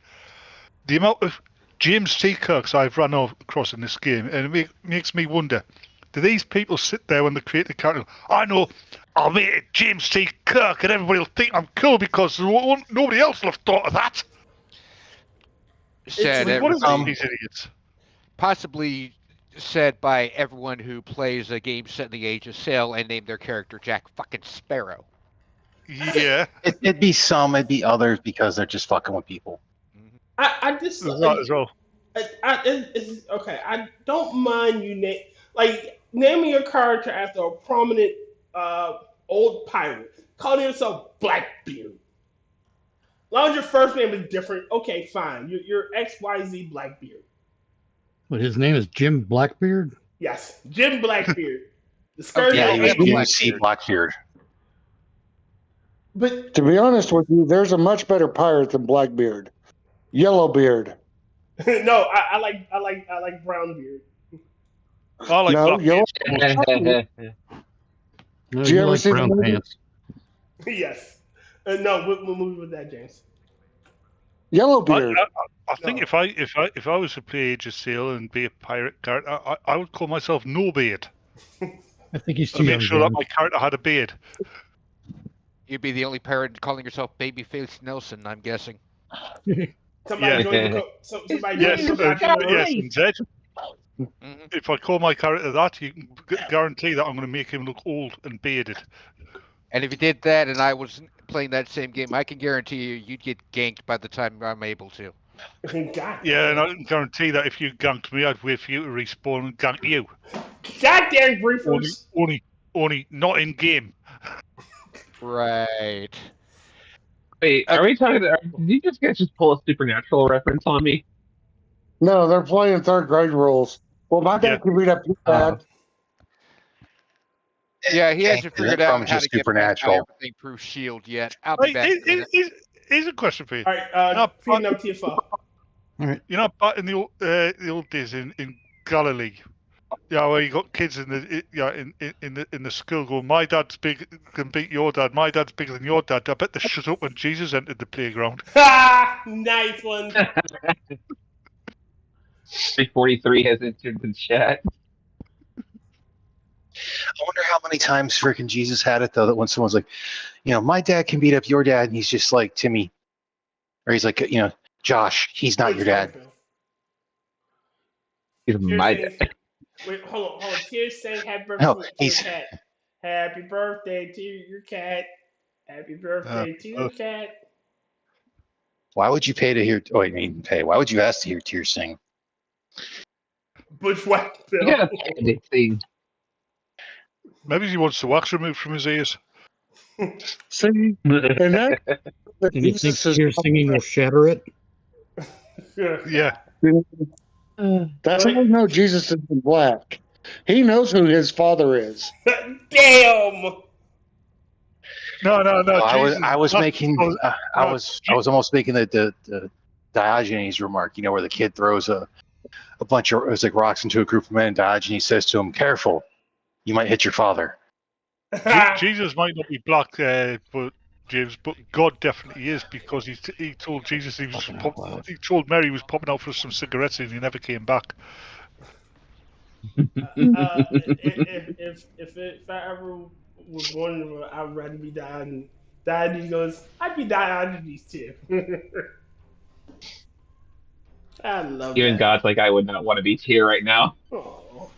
the amount of James T. Kirks I've run across in this game, and it makes me wonder: do these people sit there when they create the character? I know, I'll make it James T. Kirk, and everybody will think I'm cool because nobody else will have thought of that. What is these idiots? Possibly said by everyone who plays a game set in the Age of Sail and named their character Jack fucking Sparrow. Yeah. It'd be some, it'd be others because they're just fucking with people. I just as well. Okay. I don't mind you naming your character after a prominent old pirate. Calling yourself Blackbeard. As long as your first name is different, okay, fine. You're XYZ Blackbeard. But his name is Jim Blackbeard? Yes, Jim Blackbeard. The Scourge. Yeah, he was UC Blackbeard. But to be honest with you, there's a much better pirate than Blackbeard. Yellowbeard. No, I like Brownbeard. I like Yellowbeard. No, Did you ever like see Brown the movie? Pants. Yes. No, we'll move with that, James. Yellowbeard. I think if I was to play Age of Sail and be a pirate character, I would call myself No Beard. I think he's too to young. make sure that my character had a beard. You'd be the only parent calling yourself Babyface Nelson, I'm guessing. Somebody joined the somebody joined the yes, indeed. If I call my character that, you can guarantee that I'm going to make him look old and bearded. And if you did that and I was playing that same game, I can guarantee you'd get ganked by the time I'm able to. God. Yeah, and I can guarantee that if you ganked me, I'd wait for you to respawn and gank you. Goddamn briefers. Only not in game. Right. Wait, are we talking? Did you guys just pull a Supernatural reference on me? No, they're playing third grade rules. Well, my dad can beat up your dad. Yeah, he hasn't figured out how to get back my Supernatural. everything proof shield yet. I'll be back. Here's a question for you. All right, feeding up TFO. All right. You know, back in the old days in Galilee, yeah, where you got kids in the school going, my dad's big can beat your dad. My dad's bigger than your dad. I bet they shut up when Jesus entered the playground. Ha! Nice one. 343 has entered the chat. I wonder how many times freaking Jesus had it though that when someone's like, my dad can beat up your dad, and he's just like Timmy, or he's like, Josh, he's not your dad. He's my dad. Wait, hold on. Tears saying happy birthday to your cat. Happy birthday to your cat. Happy birthday to your cat. Why would you pay to hear? Oh, I mean, pay. Why would you ask to hear Tears sing? Butch what, Bill? You gotta pay to sing. Maybe he wants the wax removed from his ears. See, and that. And you think your singing will shatter it? Yeah. That's how we know Jesus is in black. He knows who his father is. Damn. No. I was almost making the Diogenes remark. Where the kid throws a bunch of rocks into a group of men, and Diogenes says to him, "Careful, you might hit your father." Jesus might not be black, but James, but God definitely is, because he told Jesus he told Mary he was popping out for some cigarettes and he never came back. If I ever was born, I'd rather be Diogenes goes, I'd be Diogenes too. I love Even that. God's like, I would not want to be here right now. Oh.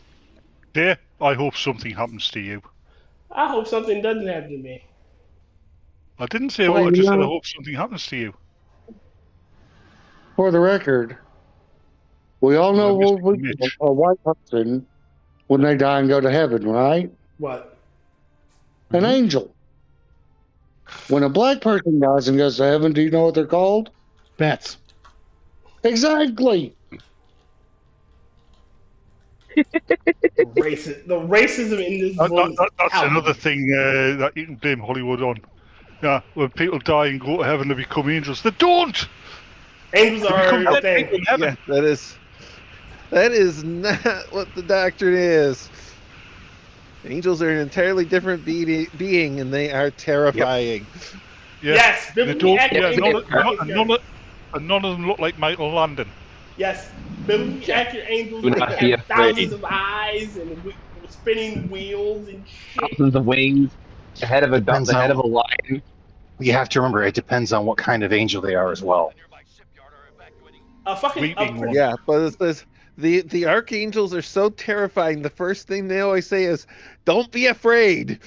Yeah, I hope something happens to you. I hope something doesn't happen to me. I didn't say what, I just said I hope something happens to you. For the record, we all know a white person when they die and go to heaven, right? What? An angel. When a black person dies and goes to heaven, do you know what they're called? Bats. Exactly. The racism in this book. That's another thing that you can blame Hollywood on. Yeah, when people die and go to heaven, they become angels. They don't. Angels are a thing. Yeah, that is not what the doctrine is. Angels are an entirely different being, and they are terrifying. Yeah. Yes, biblically accurate. And none of them look like Michael Landon. Yes, biblically accurate angels Do not that be have afraid. thousands of eyes and spinning wheels and shit. Thousands of wings, the head of a lion. You have to remember, it depends on what kind of angel they are as well. Yeah, but the archangels are so terrifying. The first thing they always say is, "Don't be afraid."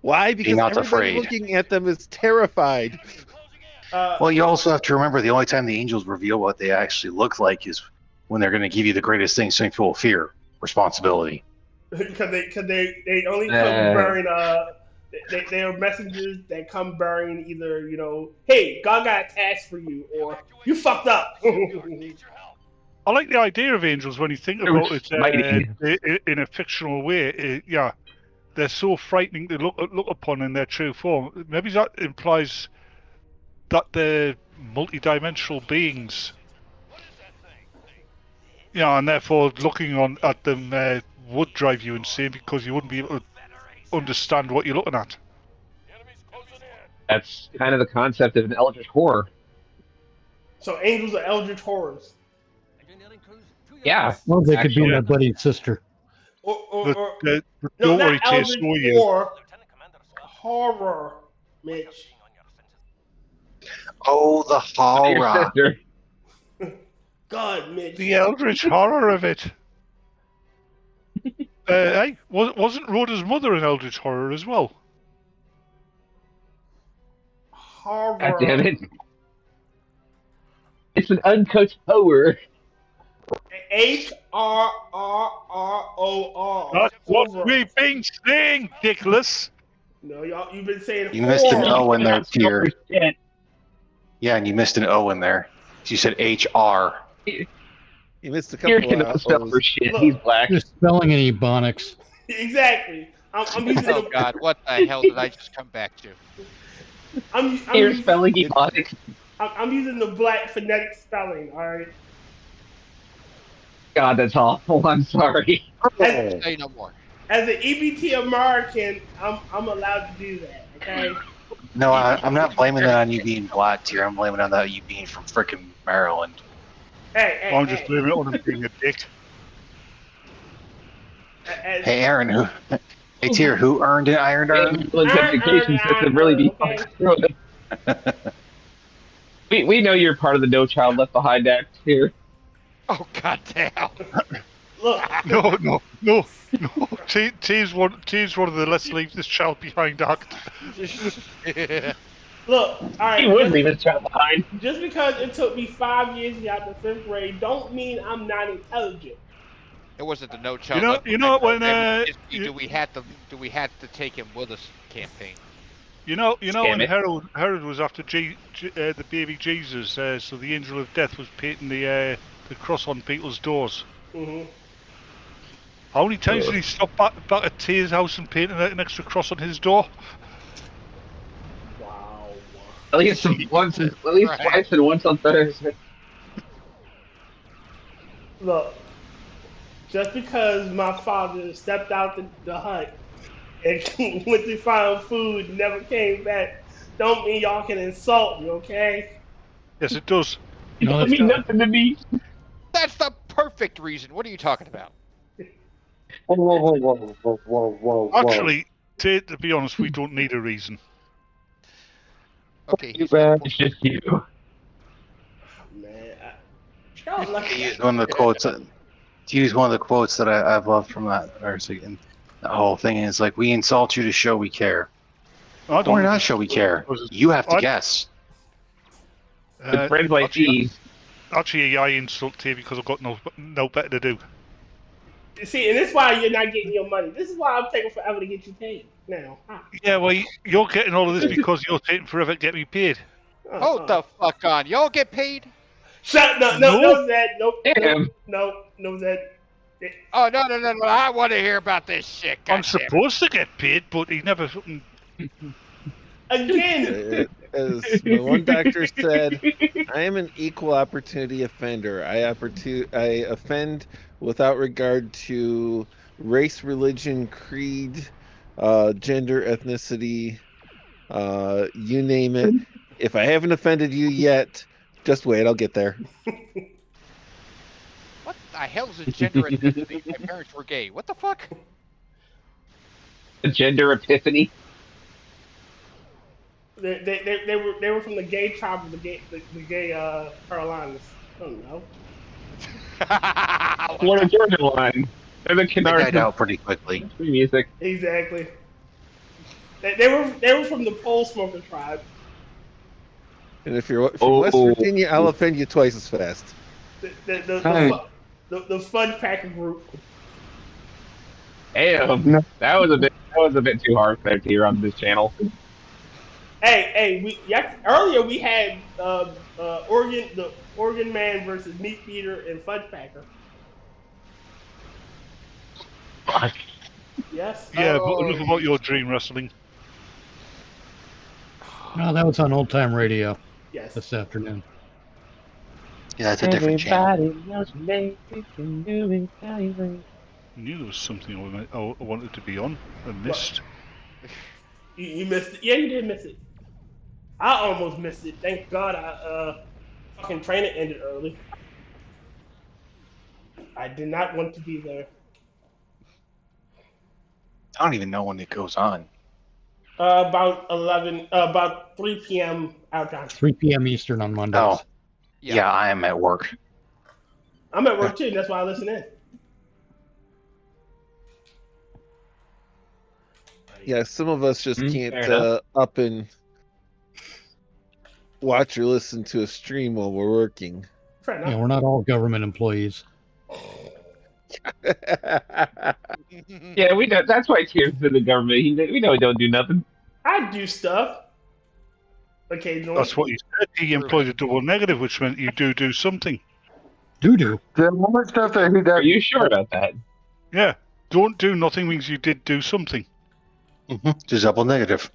Why? Because not everybody afraid. looking at them is terrified. Well, you also have to remember the only time the angels reveal what they actually look like is when they're going to give you the greatest thing, something full of fear, responsibility. Because they only come bearing they are messengers that come bearing either hey, God got a task for you, or you fucked up. I like the idea of angels when you think about it in a fictional way. Yeah, they're so frightening to look upon in their true form. Maybe that implies that they're multi-dimensional beings. Yeah, and therefore looking at them would drive you insane, because you wouldn't be able to understand what you're looking at. That's kind of the concept of an eldritch horror. So angels are eldritch horrors. Yeah. Well, they could be my buddy's sister. Or Don't worry, Chase, or horror. Mitch. Oh, the horror. God, Mitch. The eldritch horror of it. Hey, wasn't Rhoda's mother an eldritch horror as well? Horror. God damn it. It's an uncooked horror. HRRROR. That's what we've been saying, Dickless. No, y'all, you've been saying You missed an O in there, Tyr. Tyr. Yeah, and you missed an O in there. You said HR. You missed a couple Tyr cannot spell for shit. He's black. Just spelling in ebonics. Exactly. I'm using Oh God, what the hell did I just come back to? Tyr spelling ebonics. I'm using the black phonetic spelling. All right. God, that's awful. I'm sorry. Say no more. As an EBT American, I'm allowed to do that. Okay. No, I'm not blaming that on you being black, Tyr. I'm blaming it on that you being from frickin' Maryland. Hey, I'm just blaming it on him being a dick. Hey, Aaron, hey, Tyr, who earned an Iron Arm? Ambulance education system really be fucking. We know you're part of the No Child Left Behind Act here. Oh God damn. Look. No. T's one of the Let's Leave This Child Behind act. Look, all right. He would leave his child behind. Just because it took me 5 years to get out the 5th grade, don't mean I'm not intelligent. It wasn't the No Child. You know when do we have to take him with us campaign? You know when Herod was after the baby Jesus, so the angel of death was painting the cross on people's doors. Mm-hmm. How many times did he stop back at Tyr's house and painted an extra cross on his door? Wow. At least twice and once on Thursday. Look, just because my father stepped out the hut and went to find food and never came back, don't mean y'all can insult me, okay? Yes, it does. It don't mean nothing to me. That's the perfect reason. What are you talking about? Whoa. Actually, to be honest, we don't need a reason. Okay. It's just you. Man, To use one of the quotes. To use one of the quotes that I've loved from that, and the whole thing is like, "We insult you to show we care." Or not show we care. You have to guess. Friends like these. Actually, I insult Tyr because I've got no better to do. See, and this is why you're not getting your money. This is why I'm taking forever to get you paid now. Yeah, well, you're getting all of this because you're taking forever to get me paid. Hold the fuck on. Y'all get paid? Shut no, Zed. Nope. No, Zed. Oh, no. I want to hear about this shit. I'm supposed to get paid, but he never fucking... Again! As the one doctor said, I am an equal opportunity offender. I offend without regard to race, religion, creed, gender, ethnicity, you name it. If I haven't offended you yet, just wait, I'll get there. What the hell's a gender epiphany? My parents were gay. What the fuck? A gender epiphany? They were from the gay tribe of the gay Carolinas. I don't know. Florida Georgia line. They're the They died out pretty quickly. Music. Exactly. They were from the pole smoker tribe. And if you're from West Virginia, I'll offend you twice as fast. The Fudge Packer group. Damn, that was a bit too hard for Tyr on this channel. Hey, earlier we had Oregon Man versus Meat Eater and Fudge Packer. Fuck. Yes. Yeah, but enough about your dream wrestling. No, that was on Old Time Radio. Yes. This afternoon. Yeah, that's a different channel. I knew there was something I wanted to be on and missed. You missed it. Yeah, you did miss it. I almost missed it. Thank God fucking training ended early. I did not want to be there. I don't even know when it goes on. About 3 p.m. our time. 3 p.m. Eastern on Mondays. Oh, yeah, I am at work. I'm at work too, and that's why I listen in. Yeah, some of us just fair can't enough. up and watch or listen to a stream while we're working. Fair Yeah, we're not all government employees. Yeah, we know. That's why Tyr's in the government. We know he don't do nothing. I do stuff occasionally. That's what he said. He employed a double negative, which meant you do something. Do. The more stuff that he does. Are you sure about that? Yeah. Don't do nothing means you did do something. Just double negative.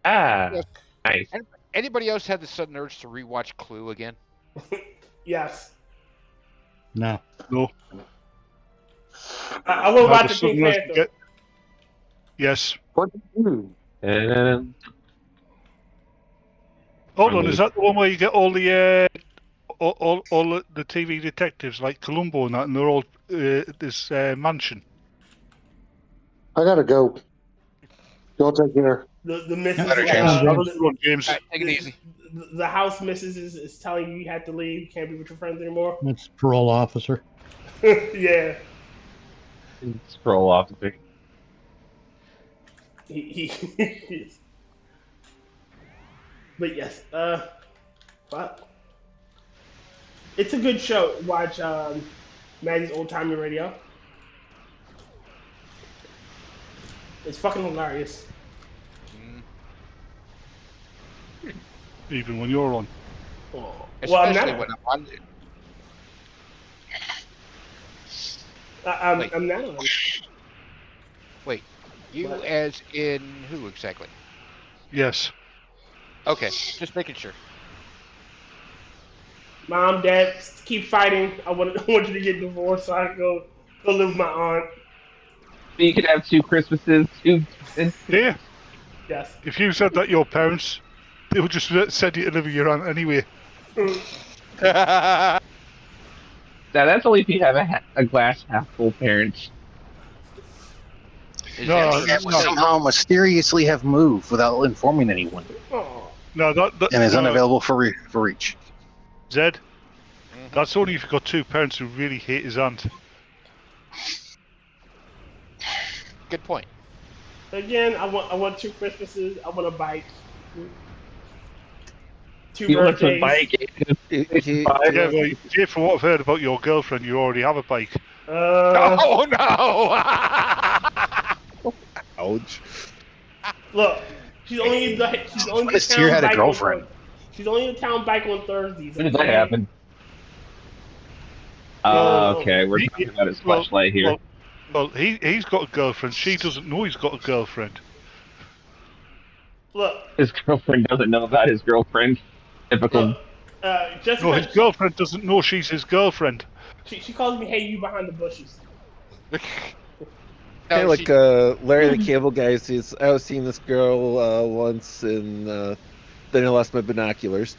Ah, nice. Anybody else had the sudden urge to rewatch Clue again? Yes. No. No. I will watch the Pink Panther. Yes. What do you do? Hold on, is that the one where you get all the all the TV detectives like Columbo and that, and they're all this mansion? I gotta go. Y'all take care. The missus. Better, James. James. Right, take it easy. The house missus is telling you have to leave. You can't be with your friends anymore. That's parole officer. Yeah. Scroll officer. He But yes, but it's a good show. Watch Maddie's Old Timey Radio. It's fucking hilarious. Even when you're on. Well, Especially I'm when not. I'm on. I'm not on. Wait, you as in who exactly? Yes. Okay, just making sure. Mom, Dad, keep fighting. I want you to get divorced so I can go live with my aunt. You could have 2 Christmases, 2. Yeah. Yes. If you said that your parents, they would just send you to live with your aunt anyway. Now that's only if you have a glass half full parent. That would somehow mysteriously have moved without informing anyone. No, that and is unavailable for reach. Zed, that's only if you've got 2 parents who really hate his aunt. Good point. Again, I want 2 Christmases. I want a bike. 2 He wants a birthdays. bike. Yeah, well, Jay, from what I've heard about your girlfriend, you already have a bike. Oh no! Ouch. Look, she's only in the Tyr had a bike girlfriend. She's only in town bike on Thursdays. When did that happen? Okay, we're talking about his flashlight here. Well, he's got a girlfriend. She doesn't know he's got a girlfriend. Look. His girlfriend doesn't know about his girlfriend. Typical. No, his girlfriend doesn't know she's his girlfriend. She calls me, "Hey, you behind the bushes." Kind of like Larry the Cable Guy says, I was seeing this girl once, and then I lost my binoculars.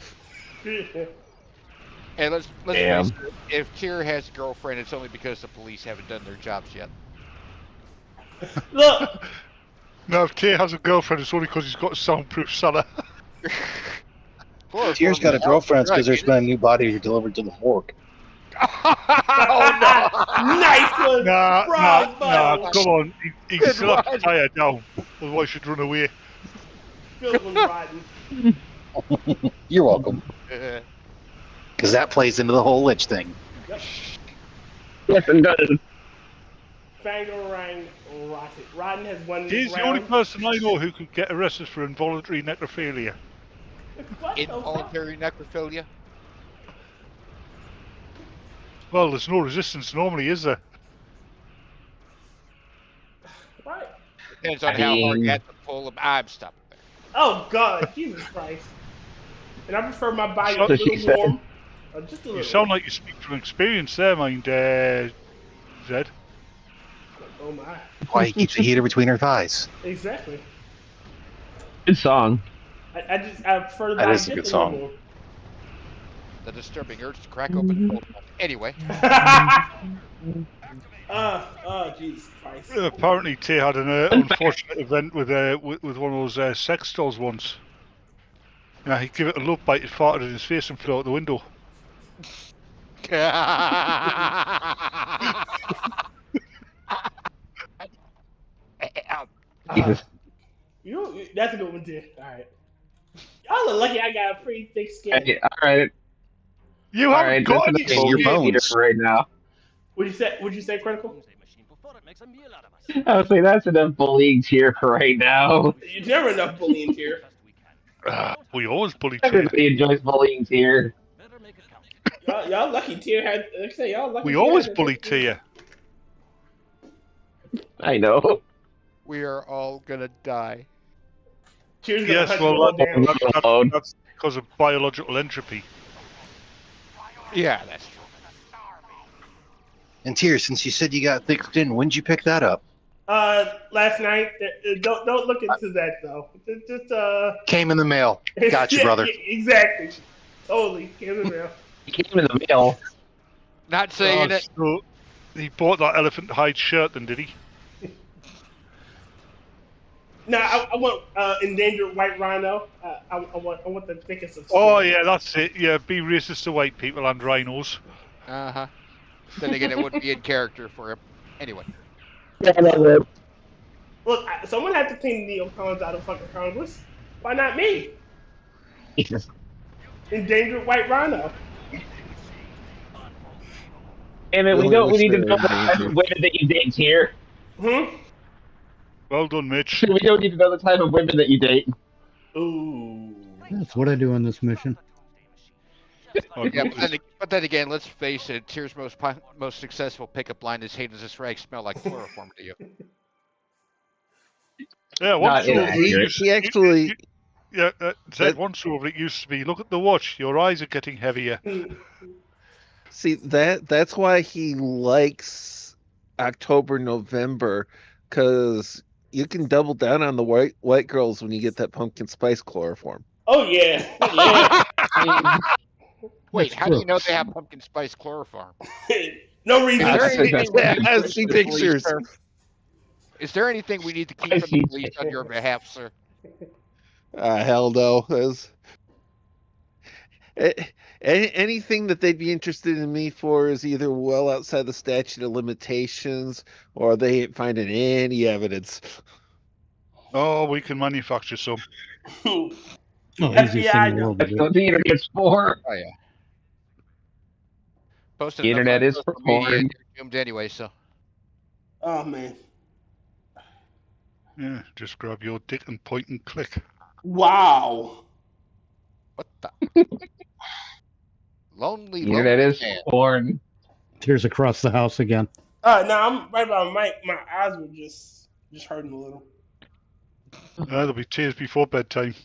And let's Damn. face it, if Tyr has a girlfriend, it's only because the police haven't done their jobs yet. Look. No, if Tyr has a girlfriend, it's only because he's got a soundproof cellar. Tyr's got a girlfriend because there's been a new body delivered to the morgue. Oh no! Nice one! Nah, come on. He still has to tie her down, otherwise she'd run away. Good one, Rodden. You're welcome. Because that plays into the whole Lich thing. Yep. Yes, it does. Fangarang Rocket. Rodden has won this He's the only person I know who could get arrested for involuntary necrophilia. Involuntary necrophilia? Well, there's no resistance normally, is there? Right. Depends on how hard you have to pull them. I'm stopping there. Oh God, Jesus Christ! And I prefer my body a little warm. Just a little. You sound like you speak from experience there, mind, Zed. Oh my. Why he keeps the heater between her thighs. Exactly. Good song. I prefer the That body is a good just song. little The disturbing urge to crack open. Anyway. Jesus Christ. Apparently, Tyr had an unfortunate event with one of those sex dolls once. Yeah, he gave it a love bite, it farted in his face and flew out the window. That's a good one, too. Alright. Y'all are lucky I got a pretty thick skin. Hey, alright. You haven't got any Your bones right now. What'd you say, Critical? I would say that's enough bullying Tyr for right now. There's never enough bullying here. We always bully Tyr. Everybody enjoys bullying Tyr. Y'all lucky Tyr had. Like I say, y'all lucky. We Tyr always had bully Tyr. I know. We are all gonna die. Tyr's gonna Yes, hunt well, you all down. that's because of biological entropy. Yeah, that's true. And Tyr, since you said you got thick skin, when'd you pick that up? Last night. Don't look into that though. Just Came in the mail. Got you, brother. Exactly. Totally came in the mail. He came in the mail. Not saying it. So he bought that elephant hide shirt, then did he? No, I want endangered white rhino. I want the thickest of. Oh yeah, that's it. Yeah, be racist to white people and rhinos. Uh-huh. Then again, it wouldn't be in character for him. Anyway. Look, someone had to clean the neocons out of fucking Congress. Why not me? Endangered white rhino. And then we need to know the type of women that you date here. Well done, Mitch. We don't need to know the type of women that you date. Ooh. That's what I do on this mission. Yeah, but then again, let's face it. Tyr's most successful pickup line is, "Hey, does this rag smell like chloroform to you?" Yeah, once He actually. Once over it used to be, look at the watch, your eyes are getting heavier. See, that's why he likes October, November, because you can double down on the white girls when you get that pumpkin spice chloroform. Oh yeah. Wait, how do you know they have pumpkin spice chloroform? No reason. I've seen pictures. Is there anything we need to keep from the police on your behalf, sir? Hell no. Anything that they'd be interested in me for is either well outside the statute of limitations or they ain't finding any evidence. Oh, we can manufacture some. Easiest thing in the world to That's what the internet's for. Oh yeah. Posted The internet is for porn. Doomed anyway, so. Oh man. Yeah, just grab your dick and point and click. Wow. What the? Lonely. The internet is man. porn. Tears across the house again. No, I'm right about my eyes were just hurting a little. There'll be tears before bedtime.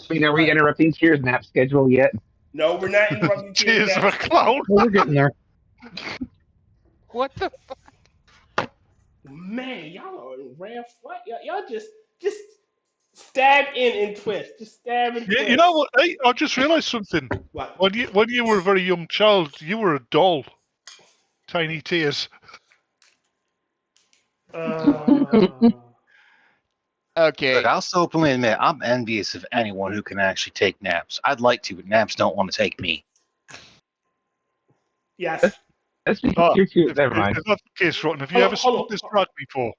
Wait, are we interrupting Tyr's nap schedule yet? No, we're not interrupting Tears of a clown. We're getting there. What the fuck? Man, y'all are rare. What? Y'all just stab in and twist. Just stab and twist. Yeah, you know what? Hey, I just realised something. What? When you were a very young child, you were a doll. Tiny tears. Okay. Look, I'll still openly admit I'm envious of anyone who can actually take naps. I'd like to, but naps don't want to take me. Yes. That's because you're too. Never mind. If that's the case, Rotten, have you ever smoked this drug before?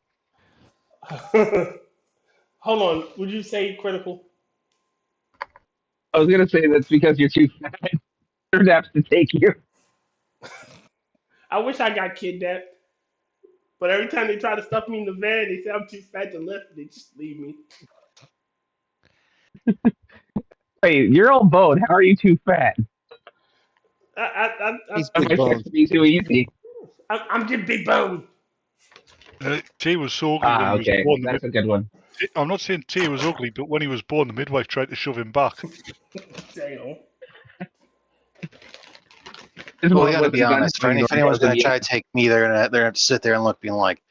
Hold on. Would you say critical? I was gonna say that's because you're too fat for naps to take you. I wish I got kidnapped. But every time they try to stuff me in the van, they say I'm too fat to lift. They just leave me. Wait, you're all bone. How are you too fat? He's I'm big bone. be too easy. I'm just big bone. T was so ugly when he Okay. was born. That's a good one. I'm not saying T was ugly, but when he was born, the midwife tried to shove him back. Damn. Well, I gotta be honest. If anyone's gonna try to take me, they're gonna have to sit there and look, being like,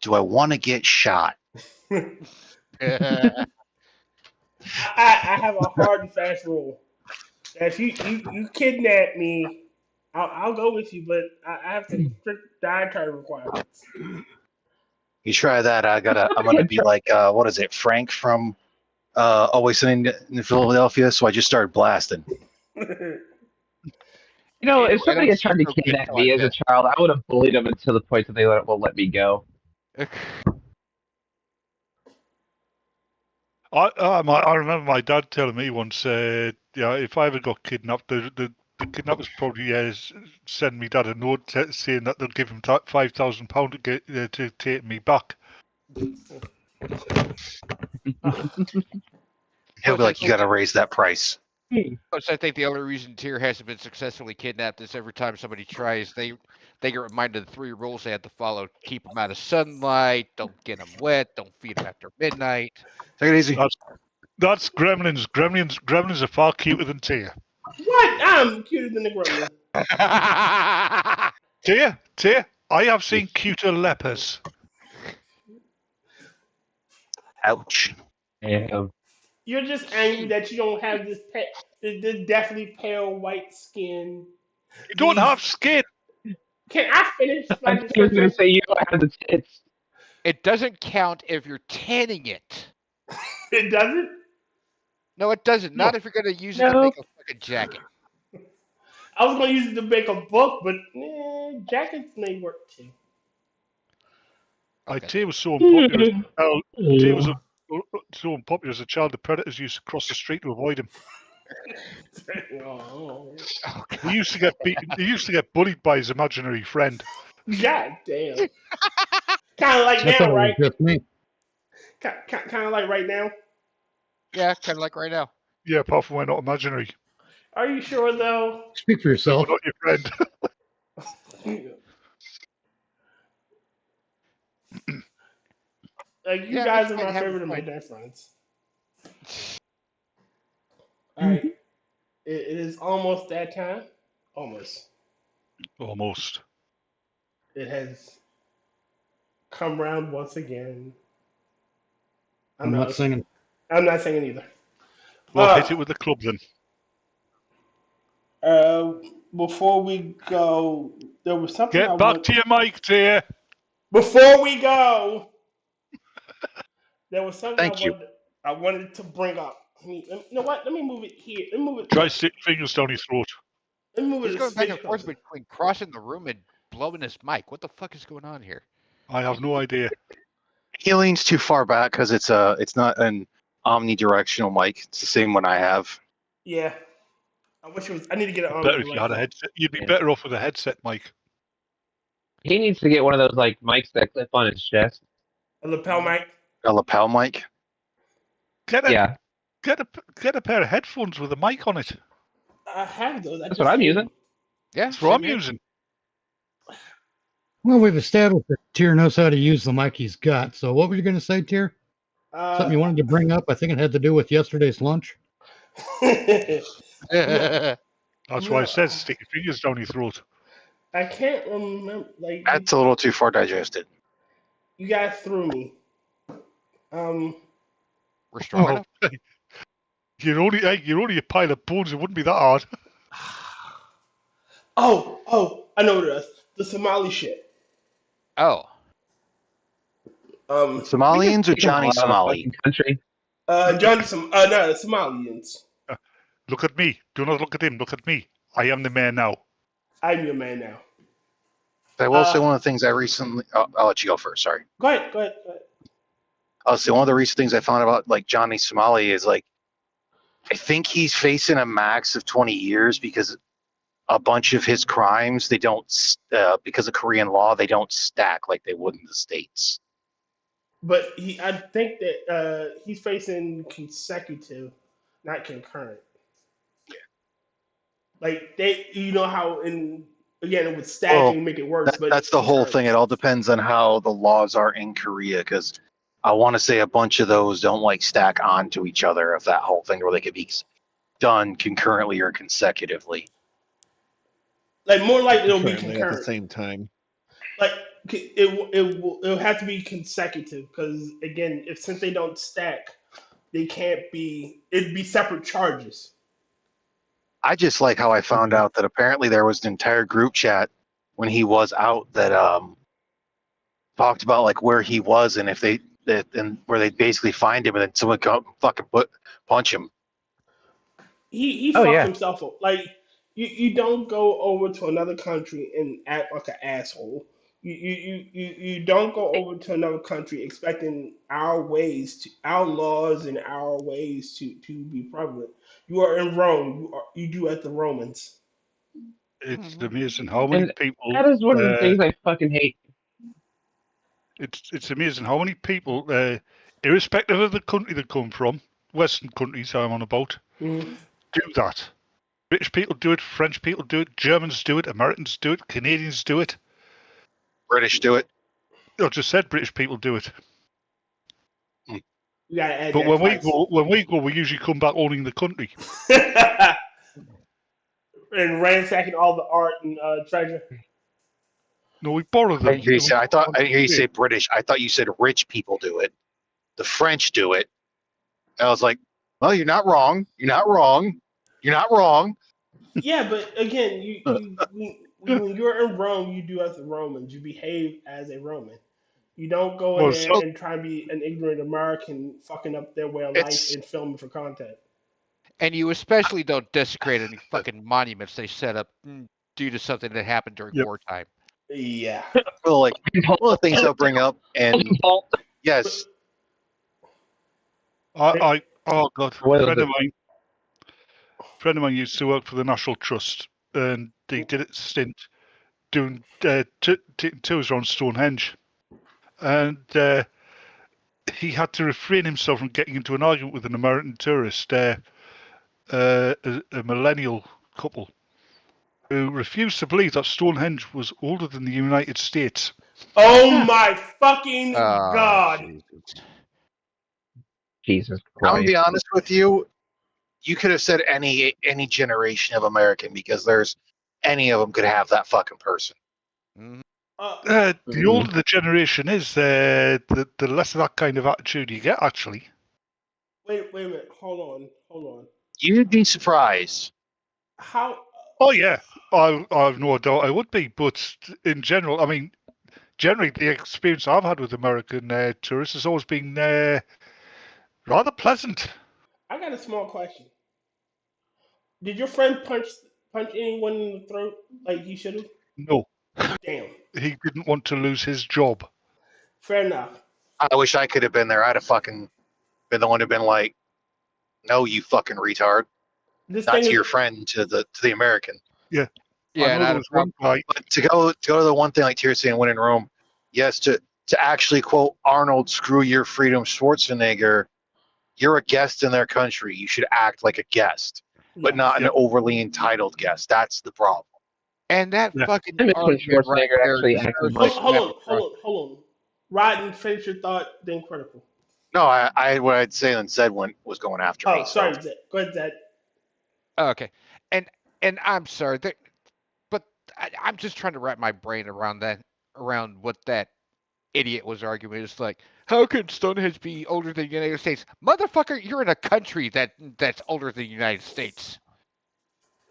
"Do I want to get shot?" I have a hard and fast rule. If you kidnap me, I'll go with you, but I have some strict dietary requirements. You try that, I'm gonna be like, what is it, Frank from Always Sunny in Philadelphia? So I just started blasting. You know, if I somebody don't had see tried to no good kidnap like me as a that. child, I would have bullied them until the point that they will let me go. I remember my dad telling me once, if I ever got kidnapped, the kidnappers probably send me dad a note saying that they'll give him £5,000 to get to take me back. He'll be like, you gotta raise that price. Plus, I think the only reason Tyr hasn't been successfully kidnapped is every time somebody tries, they get reminded of the 3 rules they have to follow: keep them out of sunlight, don't get them wet, don't feed them after midnight. Take it easy. That's Gremlins. Gremlins are far cuter than Tyr. What? I'm cuter than the gremlin. Tyr, I have seen cuter lepers. Ouch. Yeah. You're just angry that you don't have this definitely pale white skin. You don't have skin. Can I finish my I was description? going to say you don't have the tits. It doesn't count if you're tanning it. It doesn't? No, it doesn't. Not if you're going to use it to No. make a fucking jacket. I was going to use it to make a book, but jackets may work too. Tyr was so unpopular. Tyr was so unpopular as a child. The predators used to cross the street to avoid him. Oh. He used to get beaten. He used to get bullied by his imaginary friend. God damn. Kind of like I thought now, it right? was just me. Kind of like right now. Yeah, kind of like right now. Yeah, apart from we're not imaginary. Are you sure though? Speak for yourself. We're not your friend. Like you Yeah, guys it's are fine my having favorite fun. imaginary friends. Alright. It is almost that time. Almost. Almost. It has come round once again. I'm not singing. I'm not singing either. Well, hit it with the club then. Before we go, there was something Get back to your mic, Tyr. Before we go, there was something Thank you. I wanted to bring up. You know what? Let me move it here. Let me move it. Try stick fingers down your throat. Let me move He's it. going back and forth between crossing the room and blowing his mic. What the fuck is going on here? I have no idea. He leans too far back because it's not an omnidirectional mic. It's the same one I have. Yeah. I wish it was. I need to get it Better if you had a headset. You'd be better off with a headset mic. He needs to get one of those like mics that clip on his chest. A lapel mic. A lapel mic. Get a pair of headphones with a mic on it. I have those. That's what I'm using. Yeah, that's what I'm using. Well, we've established that Tyr knows how to use the mic he's got. So what were you going to say, Tyr? Something you wanted to bring up? I think it had to do with yesterday's lunch. That's why I said stick your fingers down your throat. I can't remember. Like That's a little too far digested. you guys threw me. We're strong enough. You're only a pile of bones. It wouldn't be that hard. Oh, I know what it is. The Somali shit. Oh. Somalians or Johnny Somali? Country. Johnny no, Somalians. Look at me. Do not look at him. Look at me. I am the man now. I'm your man now. I will say one of the things I recently. I'll let you go first. Sorry. Go ahead. I'll say one of the recent things I found about like Johnny Somali is like, I think he's facing a max of 20 years because a bunch of his crimes they don't because of Korean law they don't stack like they would in the States. But I think that he's facing consecutive, not concurrent. Yeah. Like you know how with stacking make it worse. But That's the whole thing. It all depends on how the laws are in Korea because I want to say a bunch of those don't like stack onto each other of that whole thing where they could be done concurrently or consecutively. Like more like it'll be Currently concurrent at the same time. Like it'll have to be consecutive because again, since they don't stack, they can't be. It'd be separate charges. I just like how I found out that apparently there was an entire group chat when he was out that talked about like where he was and if they and where they basically find him and then someone come fucking punch him. He Oh, fucked yeah. himself up. Like you don't go over to another country and act like an asshole. You don't go over to another country expecting our laws and our ways to be prevalent. You are in Rome. You do as the Romans. It's amazing how many And people. that is one of the things I fucking hate. It's amazing how many people, irrespective of the country they come from, Western countries I'm on about, Mhm. do that. British people do it, French people do it, Germans do it, Americans do it, Canadians do it. British do it. I just said British people do it. You gotta add But that when we go, we usually come back owning the country. and ransacking all the art and treasure. No, we borrow them. I didn't hear you say British. I thought you said rich people do it. The French do it. And I was like, well, you're not wrong. You're not wrong. You're not wrong. Yeah, but again, when you're in Rome, you do as the Romans. You behave as a Roman. You don't go in there and try to be an ignorant American fucking up their way of life and filming for content. And you especially don't desecrate any fucking monuments they set up due to something that happened during wartime. Yeah. Well, like one of the things I'll bring up, and yes, Oh God, What is friend it? of mine used to work for the National Trust, and they did a stint doing tours around Stonehenge, and he had to refrain himself from getting into an argument with an American tourist, a millennial couple, who refused to believe that Stonehenge was older than the United States. Oh my fucking god! Jesus I'm gonna Christ. be honest with you. You could have said any generation of American because there's any of them could have that fucking person. The older the generation is, the less of that kind of attitude you get, actually. Wait a minute. Hold on. You'd be surprised. How? Oh yeah, I have no doubt I would be, but in general, I mean, generally the experience I've had with American tourists has always been rather pleasant. I got a small question. Did your friend punch anyone in the throat like he should have? No. Damn. He didn't want to lose his job. Fair enough. I wish I could have been there. I'd have fucking been the one who'd been like, "No, you fucking retard." This Not thing to is- your friend, to the American. Yeah. Yeah, I know there was one guy. But to go to the one thing like Tyr saying, when in Rome, yes, to actually quote Arnold, "Screw your freedom, Schwarzenegger." You're a guest in their country. You should act like a guest, but not an overly entitled guest. That's the problem. And that fucking When argument Schwarzenegger there actually is acted very like- Hold on. Rodden, finish your thought, then critical. No, I what I'd say and said when was going after me. Oh, sorry, Zed. Go ahead, Zed. Okay, and I'm sorry, but I'm just trying to wrap my brain around what that idiot was arguing. It's like, how could Stonehenge be older than the United States? Motherfucker, you're in a country that's older than the United States.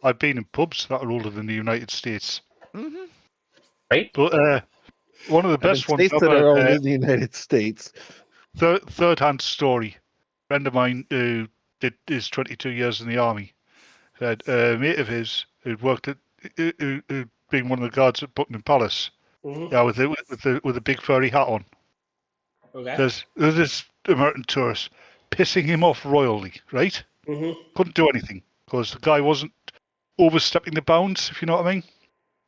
I've been in pubs that are older than the United States. Mm-hmm. Right. But one of the best ones States that are older than the United States. Third-hand story. A friend of mine who did his 22 years in the army had a mate of his who'd worked at, who'd been one of the guards at Buckingham Palace. Mhm. Yeah, with a big furry hat on. Okay. There's this American tourist pissing him off royally, right? Mm-hmm. Couldn't do anything because the guy wasn't overstepping the bounds, if you know what I mean.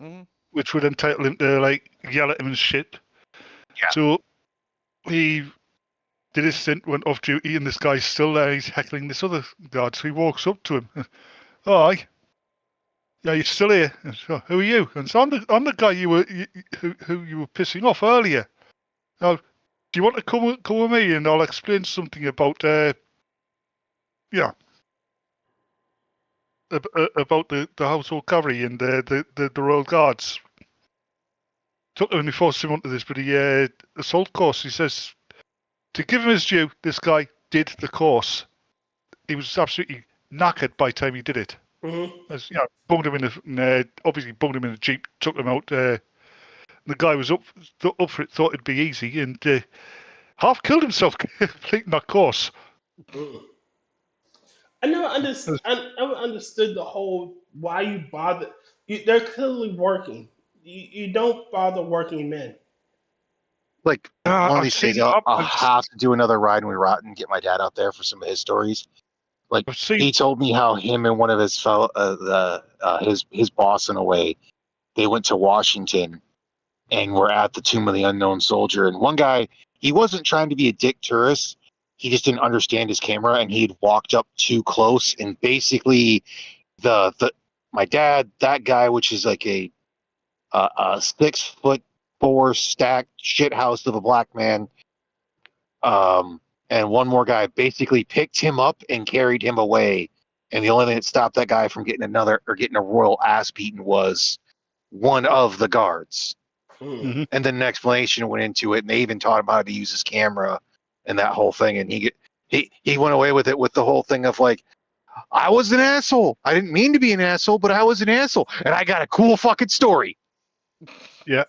Mm-hmm. Which would entitle him to like yell at him and shit. Yeah. So he did his stint, went off duty, and this guy's still there. He's heckling this other guard. So he walks up to him. Oh, hi. Yeah, you're still here. And so, who are you? And so I'm the guy who you were pissing off earlier. Now, do you want to come with me and I'll explain something about about the household cavalry and the royal guards. Took him and he forced him onto this bloody assault course. He says, to give him his due, this guy did the course. He was absolutely knackered by the time he did it. As, bumped him obviously bumped him in the Jeep, took him out. The guy was up for it, thought it'd be easy, and half killed himself completing that course. I never understood the whole why you bother. They're clearly working. You don't bother working men. Like one of I've these seen days, it I'll happen. have to do another ride when we rot and get my dad out there for some of his stories. Like he told me how him and one of his fellow, his boss in a way, they went to Washington and were at the Tomb of the Unknown Soldier. And one guy, he wasn't trying to be a dick tourist. He just didn't understand his camera, and he'd walked up too close. And basically, my dad, that guy, which is like a 6'4" stacked shithouse of a black man, and one more guy basically picked him up and carried him away. And the only thing that stopped that guy from getting a royal ass beaten was one of the guards. Mm-hmm. And then an explanation went into it, and they even taught him how to use his camera and that whole thing. And he went away with it with the whole thing of like, I was an asshole. I didn't mean to be an asshole, but I was an asshole, and I got a cool fucking story. Yeah,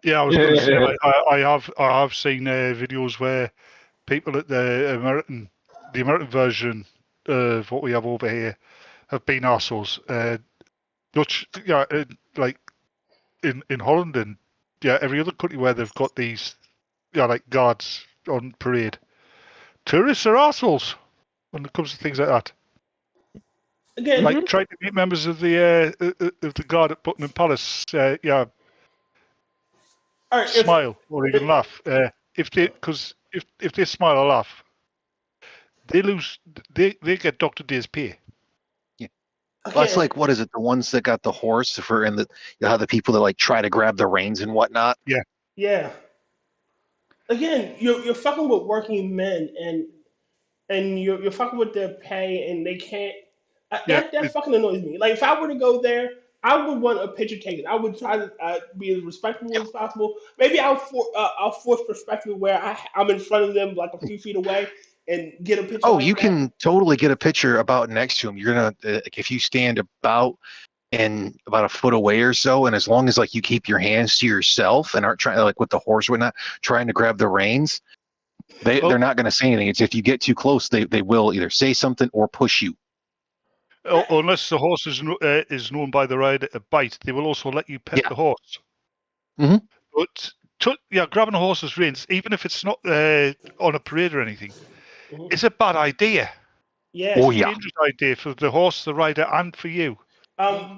I was going to say I have seen videos where people at the American version of what we have over here have been assholes. Dutch, like in Holland and every other country where they've got these like guards on parade. Tourists are assholes when it comes to things like that. Again, like trying to meet members of the guard at Buckingham Palace. Smile or even laugh. If they smile or laugh, they lose. They get Dr. Day's pay. Yeah, well, that's like, what is it? The ones that got the horse and the people that like try to grab the reins and whatnot. Yeah. Again, you're fucking with working men, and you're fucking with their pay, and they can't. That fucking annoys me. Like if I were to go there, I would want a picture taken. I would try to be as respectful as possible. Maybe I'll force perspective where I'm in front of them like a few feet away and get a picture. Oh, you can totally get a picture about next to him. You're gonna if you stand about a foot away or so, and as long as like you keep your hands to yourself and aren't trying like with the horse or whatnot, trying to grab the reins, they're not going to say anything. It's if you get too close, they will either say something or push you. Unless the horse is known by the rider to bite, they will also let you pet the horse. Mm-hmm. But grabbing a horse's reins, even if it's not on a parade or anything, it's a bad idea. Yeah. It's a dangerous idea for the horse, the rider, and for you.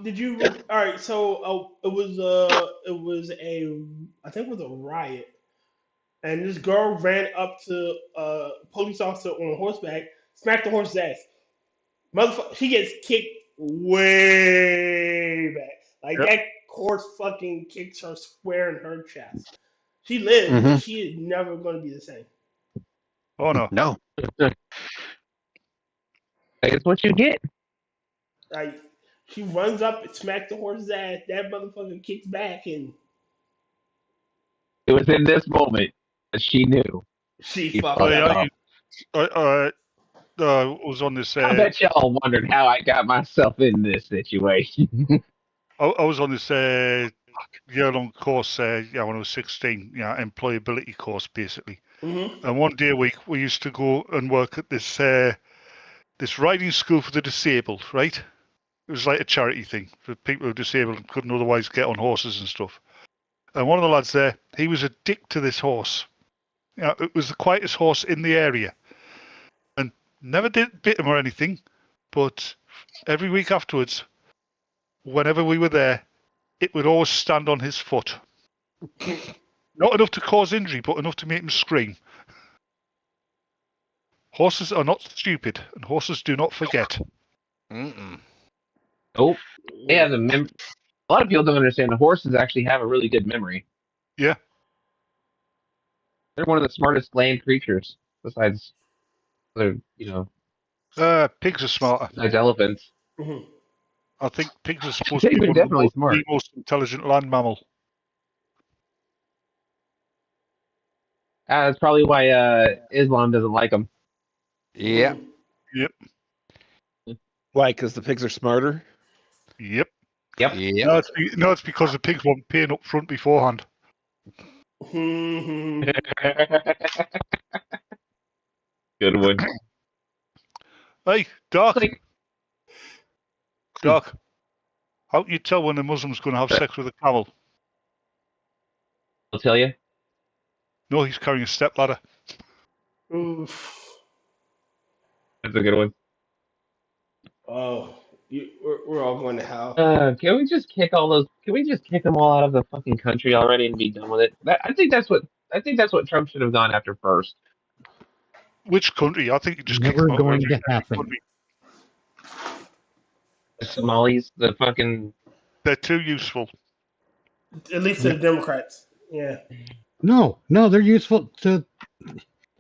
Did you? All right. So it was I think it was a riot, and this girl ran up to a police officer on horseback, smacked the horse's ass. Motherfucker, she gets kicked way back. Like that horse fucking kicks her square in her chest. She lives, but she is never going to be the same. Oh no. No. That's what you get. Like she runs up and smacks the horse's ass. That motherfucker kicks back, and it was in this moment that she knew. She fucked up. I was on this. I bet y'all wondered how I got myself in this situation. I was on this year-long course. When I was 16, employability course basically. Mm-hmm. And one day a week we used to go and work at this riding school for the disabled. Right? It was like a charity thing for people who are disabled and couldn't otherwise get on horses and stuff. And one of the lads there, he was a dick to this horse. It was the quietest horse in the area. And never did bit him or anything. But every week afterwards, whenever we were there, it would always stand on his foot. Not enough to cause injury, but enough to make him scream. Horses are not stupid, and horses do not forget. Oh, yeah. A lot of people don't understand the horses actually have a really good memory. Yeah. They're one of the smartest land creatures, besides other, pigs are smarter. Besides elephants. Mm-hmm. I think pigs are supposed to be one of the most intelligent land mammal. That's probably why Islam doesn't like them. Yeah. Yep. Why? Because the pigs are smarter? Yep. Yep. No, it's because the pigs weren't paying up front beforehand. Mhm. Good one. Hey, Doc. Like, Doc. How can you tell when a Muslim's going to have sex with a camel? I'll tell you. No, he's carrying a stepladder. Oof. That's a good one. Oh, we're all going to hell. Can we just kick all those? Can we just kick them all out of the fucking country already and be done with it? I think that's what Trump should have gone after first. Which country? I think you just kick Never them out of going every to happen. country. The Somalis, the fucking. They're too useful. At least to the Democrats. Yeah. No, they're useful to.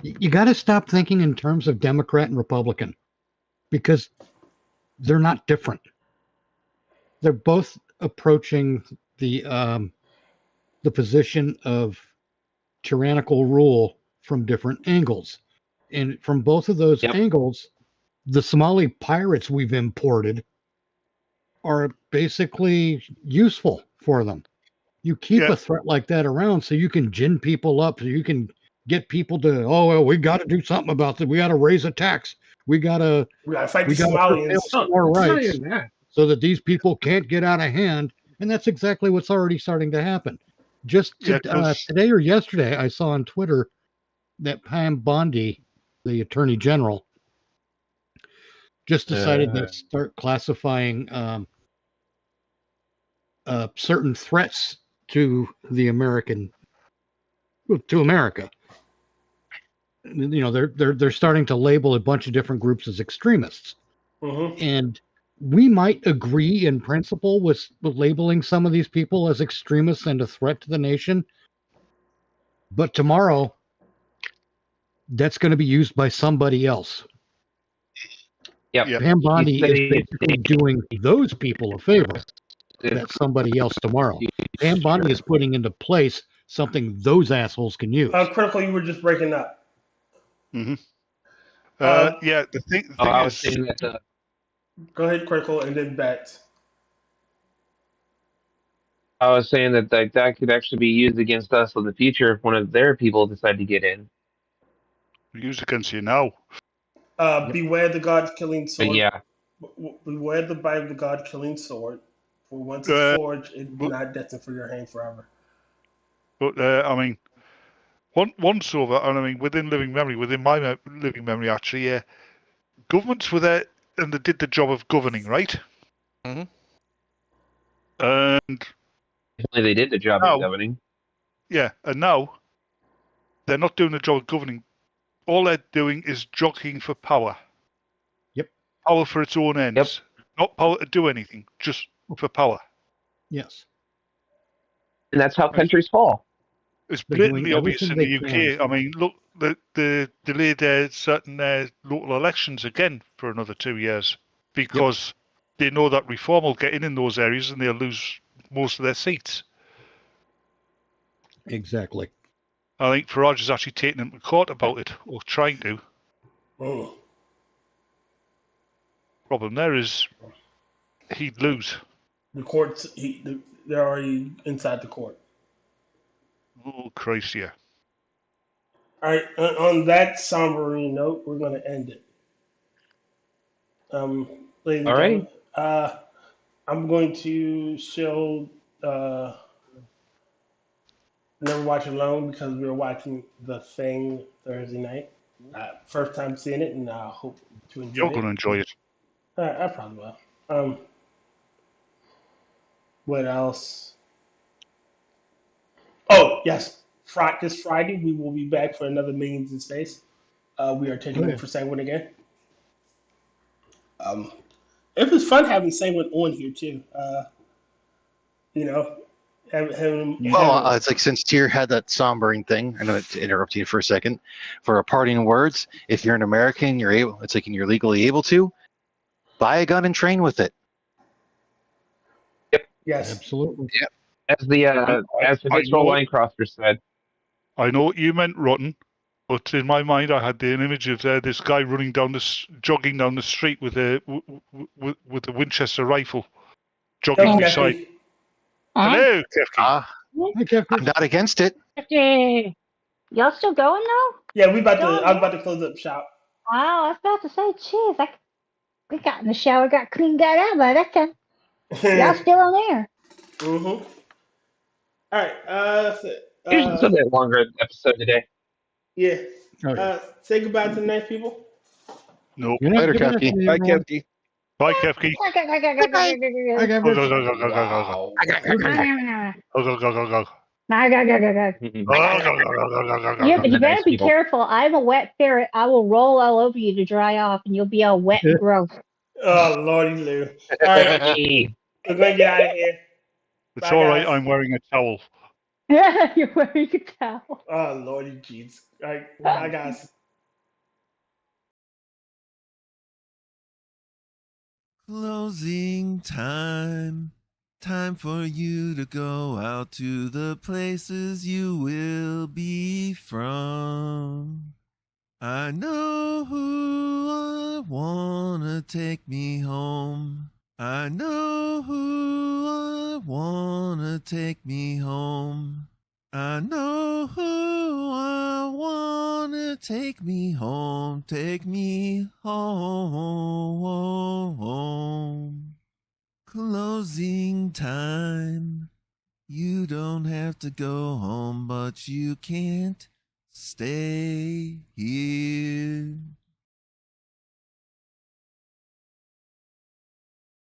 You got to stop thinking in terms of Democrat and Republican, because they're not different. They're both approaching the position of tyrannical rule from different angles, and from both of those angles, the Somali pirates we've imported are basically useful for them. You keep a threat like that around so you can gin people up, so you can get people to, oh, well, we got to do something about this. We got to raise a tax. We got to fight the Somalians. more rights so that these people can't get out of hand. And that's exactly what's already starting to happen. Just today or yesterday, I saw on Twitter that Pam Bondi, the Attorney General, just decided to start classifying certain threats to America. You know, they're starting to label a bunch of different groups as extremists, and we might agree in principle with labeling some of these people as extremists and a threat to the nation, but tomorrow that's going to be used by somebody else. Yep. Pam Bondi is basically doing those people a favor. That's somebody else tomorrow. Pam Bondi is putting into place something those assholes can use. Critical, you were just breaking up. Mm-hmm. The thing I was is, saying that. Go ahead, Critical, and then Bats. I was saying that could actually be used against us in the future if one of their people decide to get in. Used against you now. Beware the God-killing sword. But yeah. Beware the bite of the God-killing sword. For once it's forged, it's not destined for your hand forever. But I mean, once over, and I mean, within my living memory, actually, governments were there and they did the job of governing, right? Mm-hmm. And they did the job of governing. Yeah, and now they're not doing the job of governing. All they're doing is jockeying for power. Yep. Power for its own ends. Yep. Not power to do anything, just for power. Yes. And that's how countries fall. It's blatantly obvious in the UK. I mean, look, they delayed certain local elections again for another 2 years because they know that reform will get in those areas and they'll lose most of their seats. Exactly. I think Farage is actually taking them to court about it, or trying to. Oh. Problem there is he'd lose. The courts, they're already inside the court. Oh, Christ, yeah. All right, on that somber note, we're going to end it. Ladies and gentlemen, I'm going to show Never Watch Alone because we were watching The Thing Thursday night. First time seeing it, and I hope to enjoy it. You're going to enjoy it. I probably will. What else? Oh, yes. This Friday, we will be back for another Millions in Space. We are taking over for Sanguine again. It was fun having Sanguine on here, too. You know, it's like since Tyr had that sombering thing, I know to interrupt you for a second, for a parting words, if you're an American, you're able, it's like you're legally able to, buy a gun and train with it. Yep. Yes. Absolutely. Yep. As the Mitchell line crosser said. I know what you meant, Rotten, but in my mind I had an image of this guy jogging down the street with a Winchester rifle. jogging beside. Hello, Kefki. I'm not against it. Hey, y'all still going though? Yeah, we about to. I was about to close up shop. Wow, I was about to say, jeez, we got in the shower, got cleaned out by that time. Y'all still on there? Mm-hmm. All right. Here's a bit longer episode today. Yeah. Oh, yeah. Say goodbye to the nice people. Nope. Good night, Later, good Kefki. afternoon, Bye, everyone. Kefki. Bye, Kefki. Hi, Go, Gabbers. go, go, go, go, go, go, go, go, go, go, go. Yeah, but you better Nice be people. careful. I'm a wet ferret. I will roll all over you to dry off, and you'll be all wet and gross. Oh, Lordy Lou. All right. Hey. We're going to get out of here. It's Bye, all right. guys. I'm wearing a towel. You're wearing a towel. Oh, Lordy jeez. All right. Bye, guys. Closing time. Time for you to go out to the places you will be from. I know who I wanna take me home. I know who I wanna take me home. I know who I wanna take me home. Take me home. Closing time. You don't have to go home, but you can't stay here.